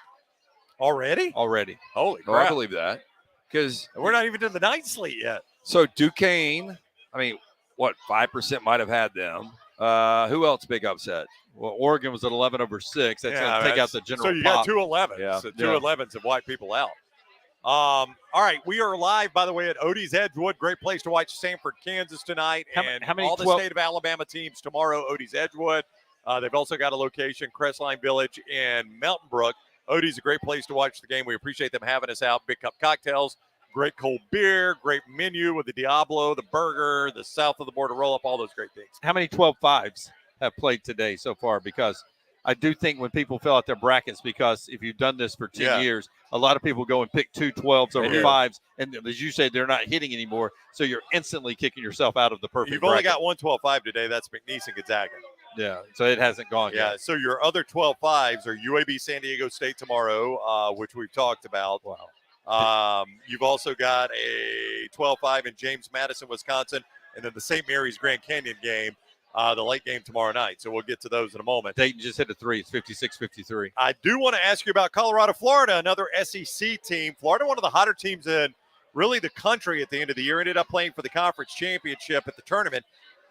Already? Holy crap. Oh, I believe that. Because we're not even to the ninth slate yet. So Duquesne, 5% might have had them. Who else big upset? Well, Oregon was at 11 over 6. That's going to take out the general. So you pop. got 2 11s. Yeah. So 2 11s have wiped people out. All right, we are live, by the way, at Otey's Edgewood. Great place to watch Sanford, Kansas tonight. How many all the state of Alabama teams tomorrow, Otey's Edgewood. They've also got a location, Crestline Village in Mountain Brook. Otey's a great place to watch the game. We appreciate them having us out. Big cup cocktails, great cold beer, great menu with the Diablo, the burger, the south of the border roll-up, all those great things. How many 12-5s have played today so far? Because I do think when people fill out their brackets, because if you've done this for 10 years, a lot of people go and pick 2 12s over 5s. And as you say, they're not hitting anymore. So you're instantly kicking yourself out of the perfect You've bracket. only got one 12-5 today. That's McNeese and Gonzaga. Yeah, so it hasn't gone yet. Yeah, so your other 12-5s are UAB San Diego State tomorrow, which we've talked about. Wow. You've also got a 12-5 in James Madison, Wisconsin, and then the St. Mary's Grand Canyon game, the late game tomorrow night. So we'll get to those in a moment. Dayton just hit a 3. It's 56-53. I do want to ask you about Colorado, Florida, another SEC team. Florida, one of the hotter teams in really the country at the end of the year, ended up playing for the conference championship at the tournament.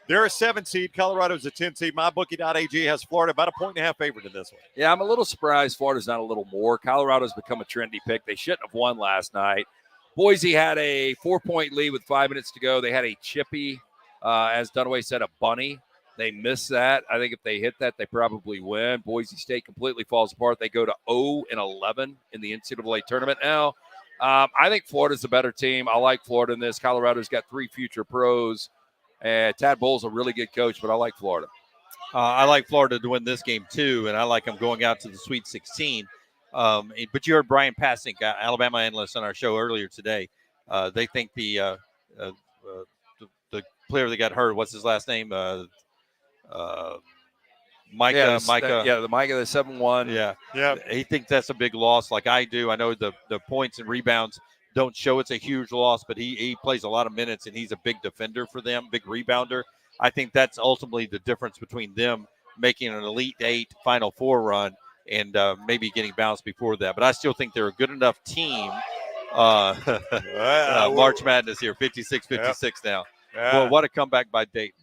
They're a 7 seed. Colorado's a 10 seed. MyBookie.ag has Florida about a 1.5 favorite in this one. Yeah, I'm a little surprised Florida's not a little more. Colorado's become a trendy pick. They shouldn't have won last night. Boise had a 4-point lead with 5 minutes to go. They had a chippy As Dunaway said, a bunny. They miss that. I think if they hit that, they probably win. Boise State completely falls apart. They go to 0-11 in the NCAA tournament now. I think Florida's a better team. I like Florida in this. Colorado's got 3 future pros. Tad Bull's a really good coach, but I like Florida. I like Florida to win this game, too, and I like them going out to the Sweet 16. But you heard Brian Passink, Alabama analyst, on our show earlier today. They think the player that got hurt, what's his last name? Micah. The Micah, the 7-1. Yeah. He thinks that's a big loss like I do. I know the points and rebounds don't show it's a huge loss, but he plays a lot of minutes, and he's a big defender for them, big rebounder. I think that's ultimately the difference between them making an Elite 8 Final Four run and maybe getting bounced before that. But I still think they're a good enough team. March Madness here, 56-56 now. Well, what a comeback by Dayton.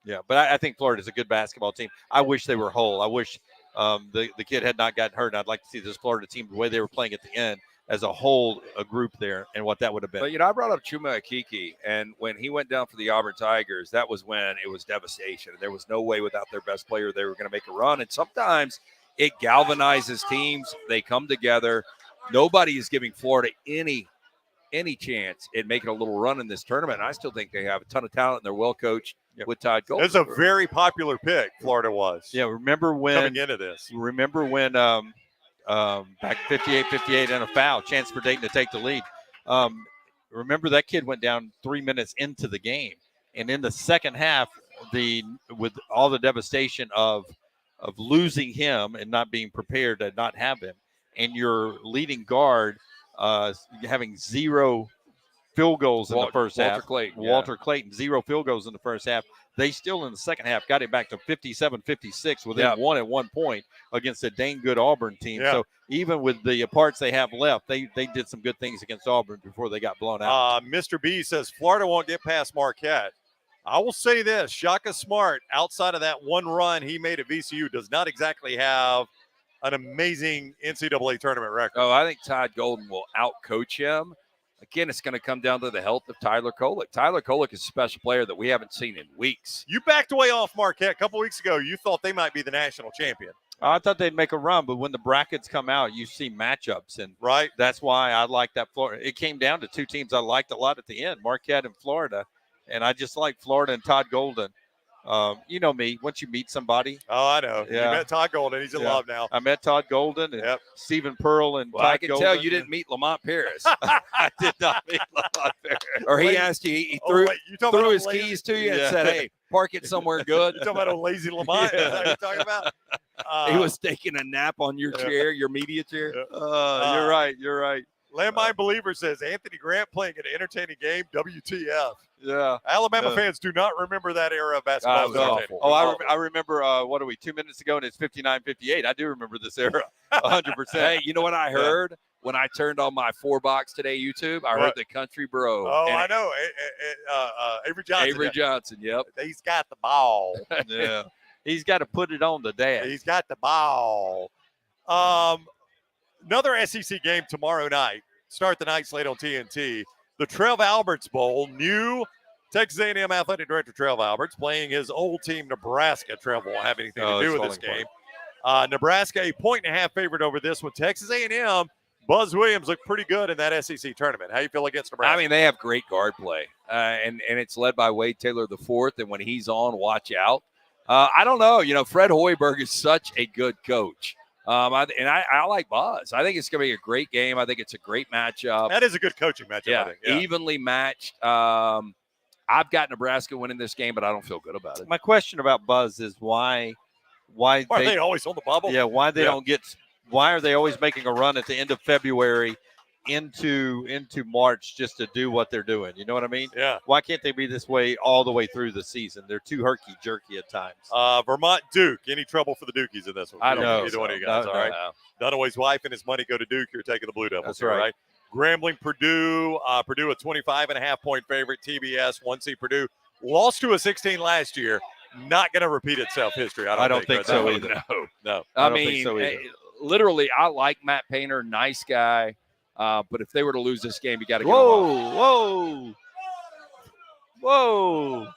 Yeah, but I think Florida's a good basketball team. I wish they were whole. I wish the kid had not gotten hurt. And I'd like to see this Florida team, the way they were playing at the end, as a whole, a group there, and what that would have been. But, I brought up Chuma Akiki, and when he went down for the Auburn Tigers, that was when it was devastation. There was no way without their best player they were going to make a run. And sometimes it galvanizes teams. They come together. Nobody is giving Florida any chance at making a little run in this tournament. And I still think they have a ton of talent, and they're well coached with Todd Golden. It's a very popular pick, Florida was. Yeah, remember when coming into this. Remember when back 58-58 and a foul, chance for Dayton to take the lead. Remember that kid went down 3 minutes into the game, and in the second half, with all the devastation of losing him and not being prepared to not have him, and your leading guard having 0 field goals in the first half. Walter Clayton, 0 field goals in the first half. They still in the second half got it back to 57-56 within 1 at 1 point against a dang good Auburn team. So even with the parts they have left, they did some good things against Auburn before they got blown out. Mr. B says Florida won't get past Marquette. I will say this, Shaka Smart, outside of that one run he made at VCU, does not exactly have an amazing NCAA tournament record. Oh, I think Todd Golden will outcoach him. Again, it's going to come down to the health of Tyler Kolek. Tyler Kolek is a special player that we haven't seen in weeks. You backed away off Marquette a couple weeks ago. You thought they might be the national champion. I thought they'd make a run, but when the brackets come out, you see matchups, and that's why I like that Florida. It came down to 2 teams I liked a lot at the end, Marquette and Florida, and I just like Florida and Todd Golden. You know me, once you meet somebody. Oh, I know. Yeah. You met Todd Golden. He's in love now. I met Todd Golden and Stephen Pearl and Todd I can Golden. tell you didn't meet Lamont Paris. I did not meet Lamont Paris. Or he asked you, he threw his keys to you and said, hey, park it somewhere good. You're talking about a lazy Lamont? Is that what you're talking about? He was taking a nap on your chair, your media chair. You're right. Landmine Believer says, Anthony Grant playing an entertaining game, WTF. Yeah. Alabama fans do not remember that era of basketball. I remember, 2 minutes ago, and it's 59-58. I do remember this era 100%. Hey, you know what I heard when I turned on my 4-box today YouTube? I heard the Country Bro. Oh, I know. Avery Johnson. Avery Johnson, yep. He's got the ball. Yeah. He's got to put it on the dad. He's got the ball. Another SEC game tomorrow night. Start the night slate on TNT. The Trev Alberts Bowl. New Texas A&M Athletic Director Trev Alberts playing his old team, Nebraska. Trev won't have anything to do with this game. Nebraska, a 1.5 favorite over this one. Texas A&M, Buzz Williams looked pretty good in that SEC tournament. How you feel against Nebraska? I mean, they have great guard play, and it's led by Wade Taylor IV, and when he's on, watch out. I don't know. Fred Hoiberg is such a good coach. I like Buzz. I think it's going to be a great game. I think it's a great matchup. That is a good coaching matchup, I think. Evenly matched. I've got Nebraska winning this game, but I don't feel good about it. My question about Buzz is why are they always on the bubble? Yeah, why are they always making a run at the end of February into March just to do what they're doing? You know what I mean? Yeah. Why can't they be this way all the way through the season? They're too herky-jerky at times. Vermont Duke. Any trouble for the Dukies in this one? I don't know. Either one of you guys, all right? Dunaway's wife and his money go to Duke. You're taking the Blue Devils. That's here, right. Grambling, Purdue. Purdue a 25.5-point favorite. TBS, 1C Purdue. Lost to a 16 last year. Not going to repeat itself history. I don't think so either. No. I mean, literally, I like Matt Painter. Nice guy. But if they were to lose this game, you got to get them off. Whoa. Whoa.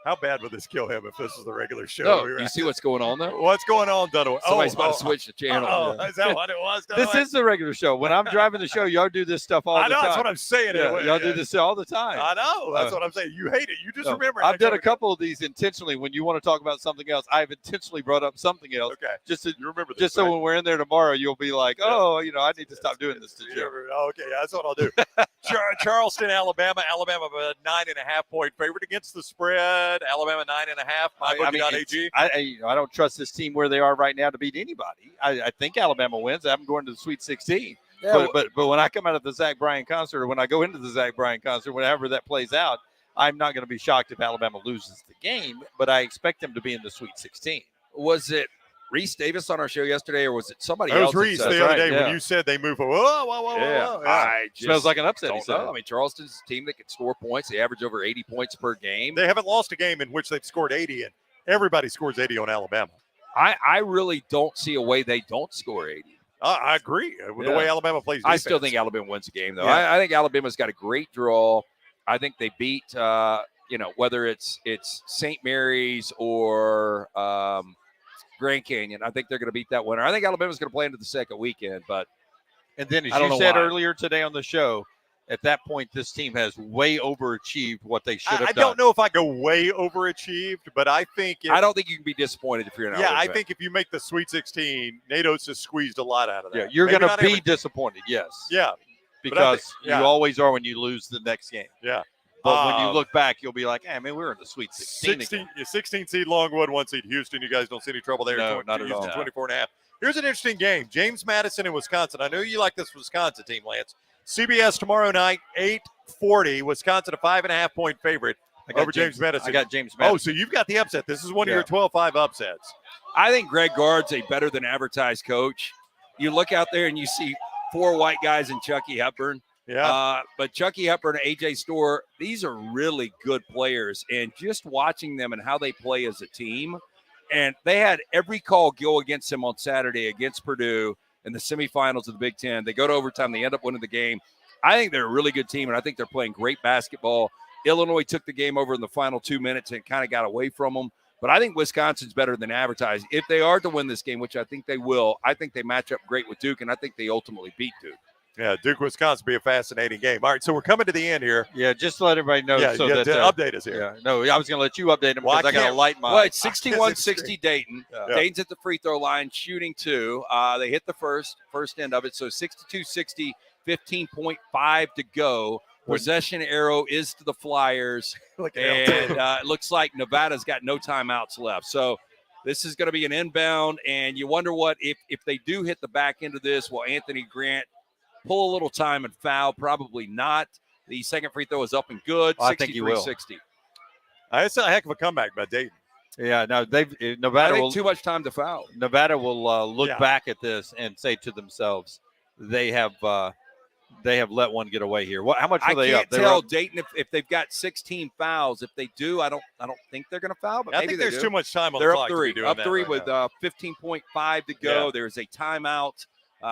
How bad would this kill him if this is the regular show? No, you see what's going on there? What's going on, Dunaway? Somebody's about to switch the channel. Oh, is that what it was? This is the regular show. When I'm driving the show, y'all do this stuff all the time. I know, that's what I'm saying. Yeah, y'all do this all the time. I know. That's what I'm saying. You hate it. You just remember. I've done a couple of these intentionally. When you want to talk about something else, I've intentionally brought up something else. Okay. You remember this, so when we're in there tomorrow, you'll be like, oh, I need to stop doing this to Jim. Okay, that's what I'll do. Charleston, Alabama. Alabama, a 9.5-point favorite against the spread. Alabama 9.5. MyBookie.ag. I don't trust this team where they are right now to beat anybody. I think Alabama wins. I'm going to the Sweet 16. Yeah, but when I come out of the Zach Bryan concert, or when I go into the Zach Bryan concert, whenever that plays out, I'm not going to be shocked if Alabama loses the game. But I expect them to be in the Sweet 16. Was it Reese Davis on our show yesterday, or was it somebody else? It was Reese the other day when you said they move. Whoa. I just smells like an upset. Don't know. I mean, Charleston's a team that can score points. They average over 80 points per game. They haven't lost a game in which they've scored 80, and everybody scores 80 on Alabama. I really don't see a way they don't score 80. I agree with the way Alabama plays defense. I still think Alabama wins the game, though. Yeah. I think Alabama's got a great draw. I think they beat, whether it's St. Mary's or Grand Canyon. I think they're going to beat that winner. I think Alabama's going to play into the second weekend. And then, as you said earlier today on the show, at that point, this team has way overachieved what they should have done. I don't know if I go way overachieved, but I think I don't think you can be disappointed if you're an Alabama fan. I think if you make the Sweet 16, Nate Oates has squeezed a lot out of that. Yeah, you're going to be disappointed, yes. Yeah. Because you always are when you lose the next game. Yeah. But when you look back, you'll be like, hey, man, we were in the Sweet 16. 16 seed Longwood, 1 seed Houston. You guys don't see any trouble there. No, not at all. 24.5. Here's an interesting game. James Madison in Wisconsin. I know you like this Wisconsin team, Lance. CBS tomorrow night, 8:40. Wisconsin, a 5.5-point favorite over James Madison. I got James Madison. Oh, so you've got the upset. This is one of your 12-5 upsets. I think Greg Gard's a better than advertised coach. You look out there and you see 4 white guys and Chucky Hepburn. Yeah. But Chucky Hepburn and AJ Storr, these are really good players. And just watching them and how they play as a team, and they had every call go against them on Saturday against Purdue in the semifinals of the Big Ten. They go to overtime. They end up winning the game. I think they're a really good team, and I think they're playing great basketball. Illinois took the game over in the final 2 minutes and kind of got away from them. But I think Wisconsin's better than advertised. If they are to win this game, which I think they will, I think they match up great with Duke, and I think they ultimately beat Duke. Yeah, Duke-Wisconsin will be a fascinating game. All right, so we're coming to the end here. Yeah, just to let everybody know. Yeah, so that update us here. Yeah, no, I was going to let you update them because I got to light my. Well, it's 61-60 Dayton. Yeah. Dayton's at the free throw line shooting 2. They hit the first end of it, so 62-60, 15.5 to go. Possession arrow is to the Flyers, and it looks like Nevada's got no timeouts left. So this is going to be an inbound, and you wonder what if they do hit the back end of this, will Anthony Grant pull a little time and foul? Probably not. The second free throw is up and good. I think he will. 63-60. That's a heck of a comeback by Dayton. Yeah, no, Nevada will too much time to foul. Nevada will look back at this and say to themselves, they have let one get away here. How much are they up? I can't tell Dayton if they've got 16 fouls. If they do, I don't think they're going to foul. But I maybe think there's too much time on the clock. They're up 3 right with 15.5 to go. There's a timeout.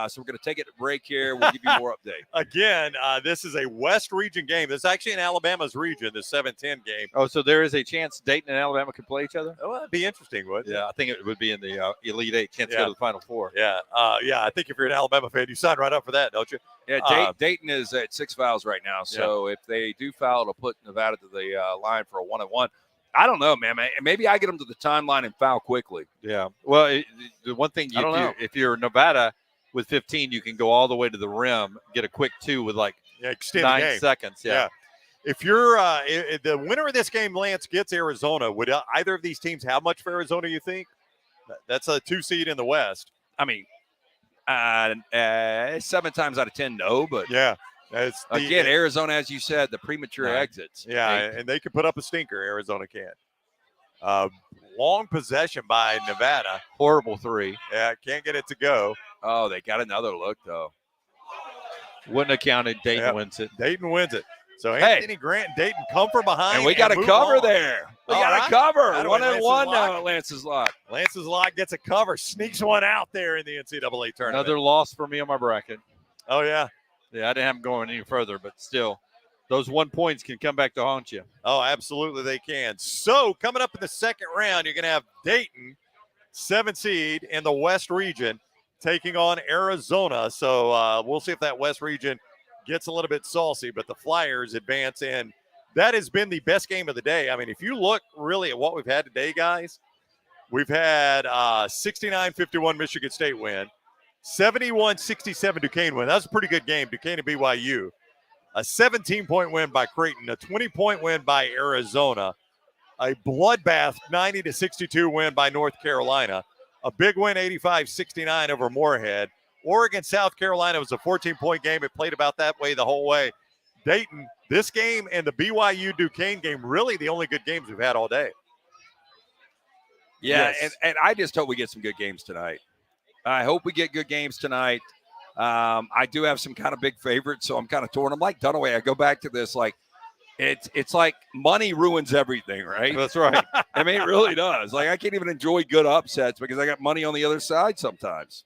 So we're going to take it to break here. We'll give you more update. Again, this is a West region game. This is actually in Alabama's region, the 7-10 game. Oh, so there is a chance Dayton and Alabama could play each other? Oh, that'd be interesting, wouldn't it? Yeah, I think it would be in the Elite Eight, chance to go to the Final Four. Yeah, I think if you're an Alabama fan, you sign right up for that, don't you? Yeah, Dayton is at 6 fouls right now. So if they do foul, it'll put Nevada to the line for a 1-on-1. I don't know, man. Maybe I get them to the timeline and foul quickly. Yeah. Well, the one thing if you're Nevada – with 15, you can go all the way to the rim, get a quick 2 with like 9 seconds. Yeah. If you're the winner of this game, Lance, gets Arizona, would either of these teams have much for Arizona, you think? That's a 2 seed in the West. I mean, 7 times out of 10, no. But Arizona, as you said, the premature exits. Yeah, and they can put up a stinker. Arizona can't. Long possession by Nevada. Horrible 3. Yeah, can't get it to go. Oh, they got another look, though. Wouldn't have counted. Dayton wins it. Dayton wins it. So Anthony Grant and Dayton come from behind. And we got a cover there. We got a cover. 1-1 now at Lance's Lock. Lance's Lock gets a cover, sneaks one out there in the NCAA tournament. Another loss for me on my bracket. Oh, yeah. Yeah, I didn't have him going any further, but still. those 1 points can come back to haunt you. Oh, absolutely they can. So coming up in the second round, you're going to have Dayton, 7 seed in the West region, taking on Arizona. So we'll see if that West region gets a little bit saucy, but the Flyers advance in. That has been the best game of the day. I mean, if you look really at what we've had today, guys, we've had 69-51 Michigan State win, 71-67 Duquesne win. That's a pretty good game, Duquesne and BYU. A 17-point win by Creighton, a 20-point win by Arizona, a bloodbath 90-62 win by North Carolina, a big win 85-69 over Moorhead. Oregon, South Carolina was a 14-point game. It played about that way the whole way. Dayton, this game and the BYU Duquesne game, really the only good games we've had all day. Yeah, Yes. and I just hope we get some good games tonight. I hope we get good games tonight. I do have some kind of big favorites, so I'm kind of torn. I'm like Dunaway. I go back to this, like, it's like money ruins everything, right? That's right. I mean, it really does. Like, I can't even enjoy good upsets because I got money on the other side sometimes.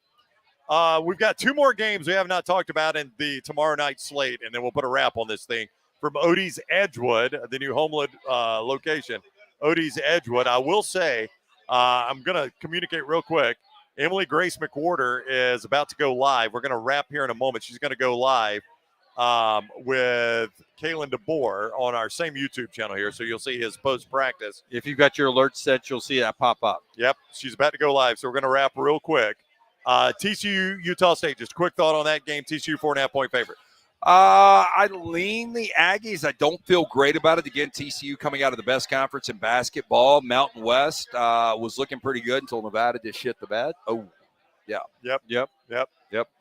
We've got 2 more games we have not talked about in the tomorrow night slate, and then we'll put a wrap on this thing. From Otey's Edgewood, the new Homewood location, Otey's Edgewood. I will say, I'm going to communicate real quick. Emily Grace McWhorter is about to go live. We're going to wrap here in a moment. She's going to go live with Kalen DeBoer on our same YouTube channel here, so you'll see his post-practice. If you've got your alert set, you'll see that pop up. Yep, she's about to go live, so we're going to wrap real quick. TCU, Utah State, just a quick thought on that game. TCU 4.5-point favorite. I lean the Aggies. I don't feel great about it. Again, TCU coming out of the best conference in basketball. Mountain West was looking pretty good until Nevada just shit the bed. Oh, yeah. Yep. All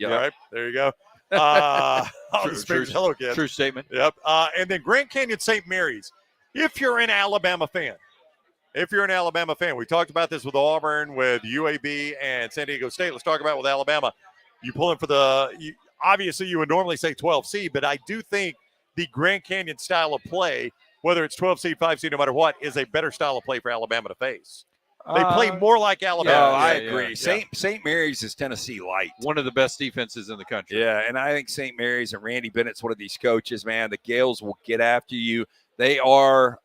right, there you go. Hello, kid. True statement. Yep. And then Grand Canyon St. Mary's. If you're an Alabama fan, we talked about this with Auburn, with UAB, and San Diego State. Let's talk about it with Alabama. You pulling for obviously you would normally say 12 seed, but I do think the Grand Canyon style of play, whether it's 12 seed, 5 seed, no matter what, is a better style of play for Alabama to face. They play more like Alabama. I agree. St. Mary's is Tennessee light. One of the best defenses in the country. Yeah, and I think St. Mary's and Randy Bennett's one of these coaches, man. The Gales will get after you. They are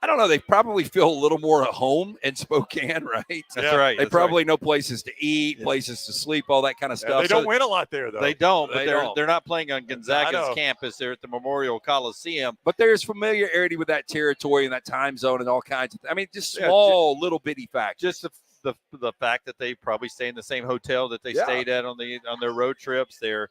I don't know. They probably feel a little more at home in Spokane, right? That's right. They probably know places to eat, places to sleep, all that kind of stuff. They don't win a lot there, though. They don't, but they're not playing on Gonzaga's campus. They're at the Memorial Coliseum. But there's familiarity with that territory and that time zone and all kinds of – I mean, just small, little bitty factors. Just the fact that they probably stay in the same hotel that they stayed at on their road trips. They're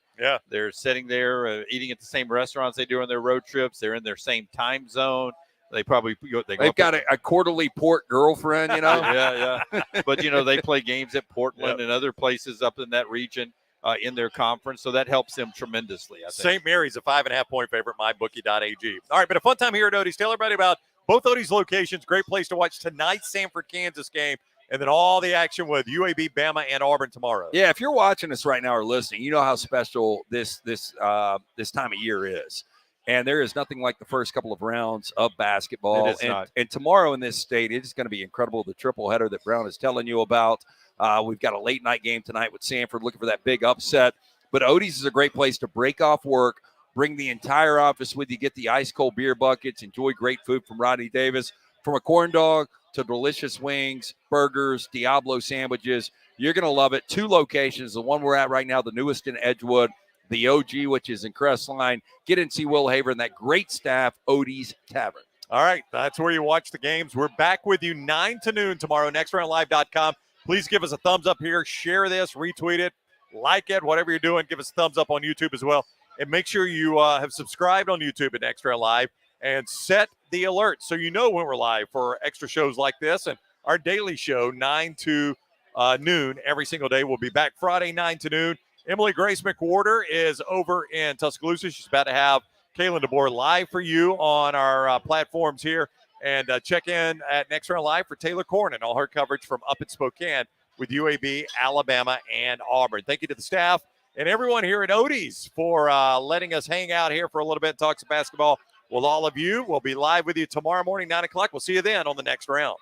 sitting there eating at the same restaurants they do on their road trips. They're in their same time zone. They've got a quarterly port girlfriend, you know. yeah. But they play games at Portland and other places up in that region in their conference, so that helps them tremendously. I think St. Mary's a 5.5-point favorite. MyBookie.ag. All right, but a fun time here at Otey's. Tell everybody about both Otey's locations. Great place to watch tonight's Sanford, Kansas game, and then all the action with UAB, Bama, and Auburn tomorrow. Yeah, if you're watching us right now or listening, you know how special this time of year is. And there is nothing like the first couple of rounds of basketball. It is not. And tomorrow in this state, it is going to be incredible, the triple header that Brown is telling you about. We've got a late night game tonight with Sanford looking for that big upset. But Otey's is a great place to break off work, bring the entire office with you, get the ice-cold beer buckets, enjoy great food from Rodney Davis. From a corn dog to delicious wings, burgers, Diablo sandwiches. You're going to love it. 2 locations, the one we're at right now, the newest in Edgewood, the OG, which is in Crestline. Get in and see Will Haver and that great staff, Otey's Tavern. All right, that's where you watch the games. We're back with you 9 to noon tomorrow, nextroundlive.com. Please give us a thumbs up here. Share this, retweet it, like it, whatever you're doing. Give us a thumbs up on YouTube as well. And make sure you have subscribed on YouTube at Next Round Live and set the alert so you know when we're live for extra shows like this. And our daily show, 9 to noon every single day. We'll be back Friday, 9 to noon. Emily Grace McWhorter is over in Tuscaloosa. She's about to have Kalen DeBoer live for you on our platforms here. And check in at Next Round Live for Taylor Corn and all her coverage from up in Spokane with UAB, Alabama, and Auburn. Thank you to the staff and everyone here at Otey's for letting us hang out here for a little bit and talk some basketball with all of you. We'll be live with you tomorrow morning, 9 o'clock. We'll see you then on the next round.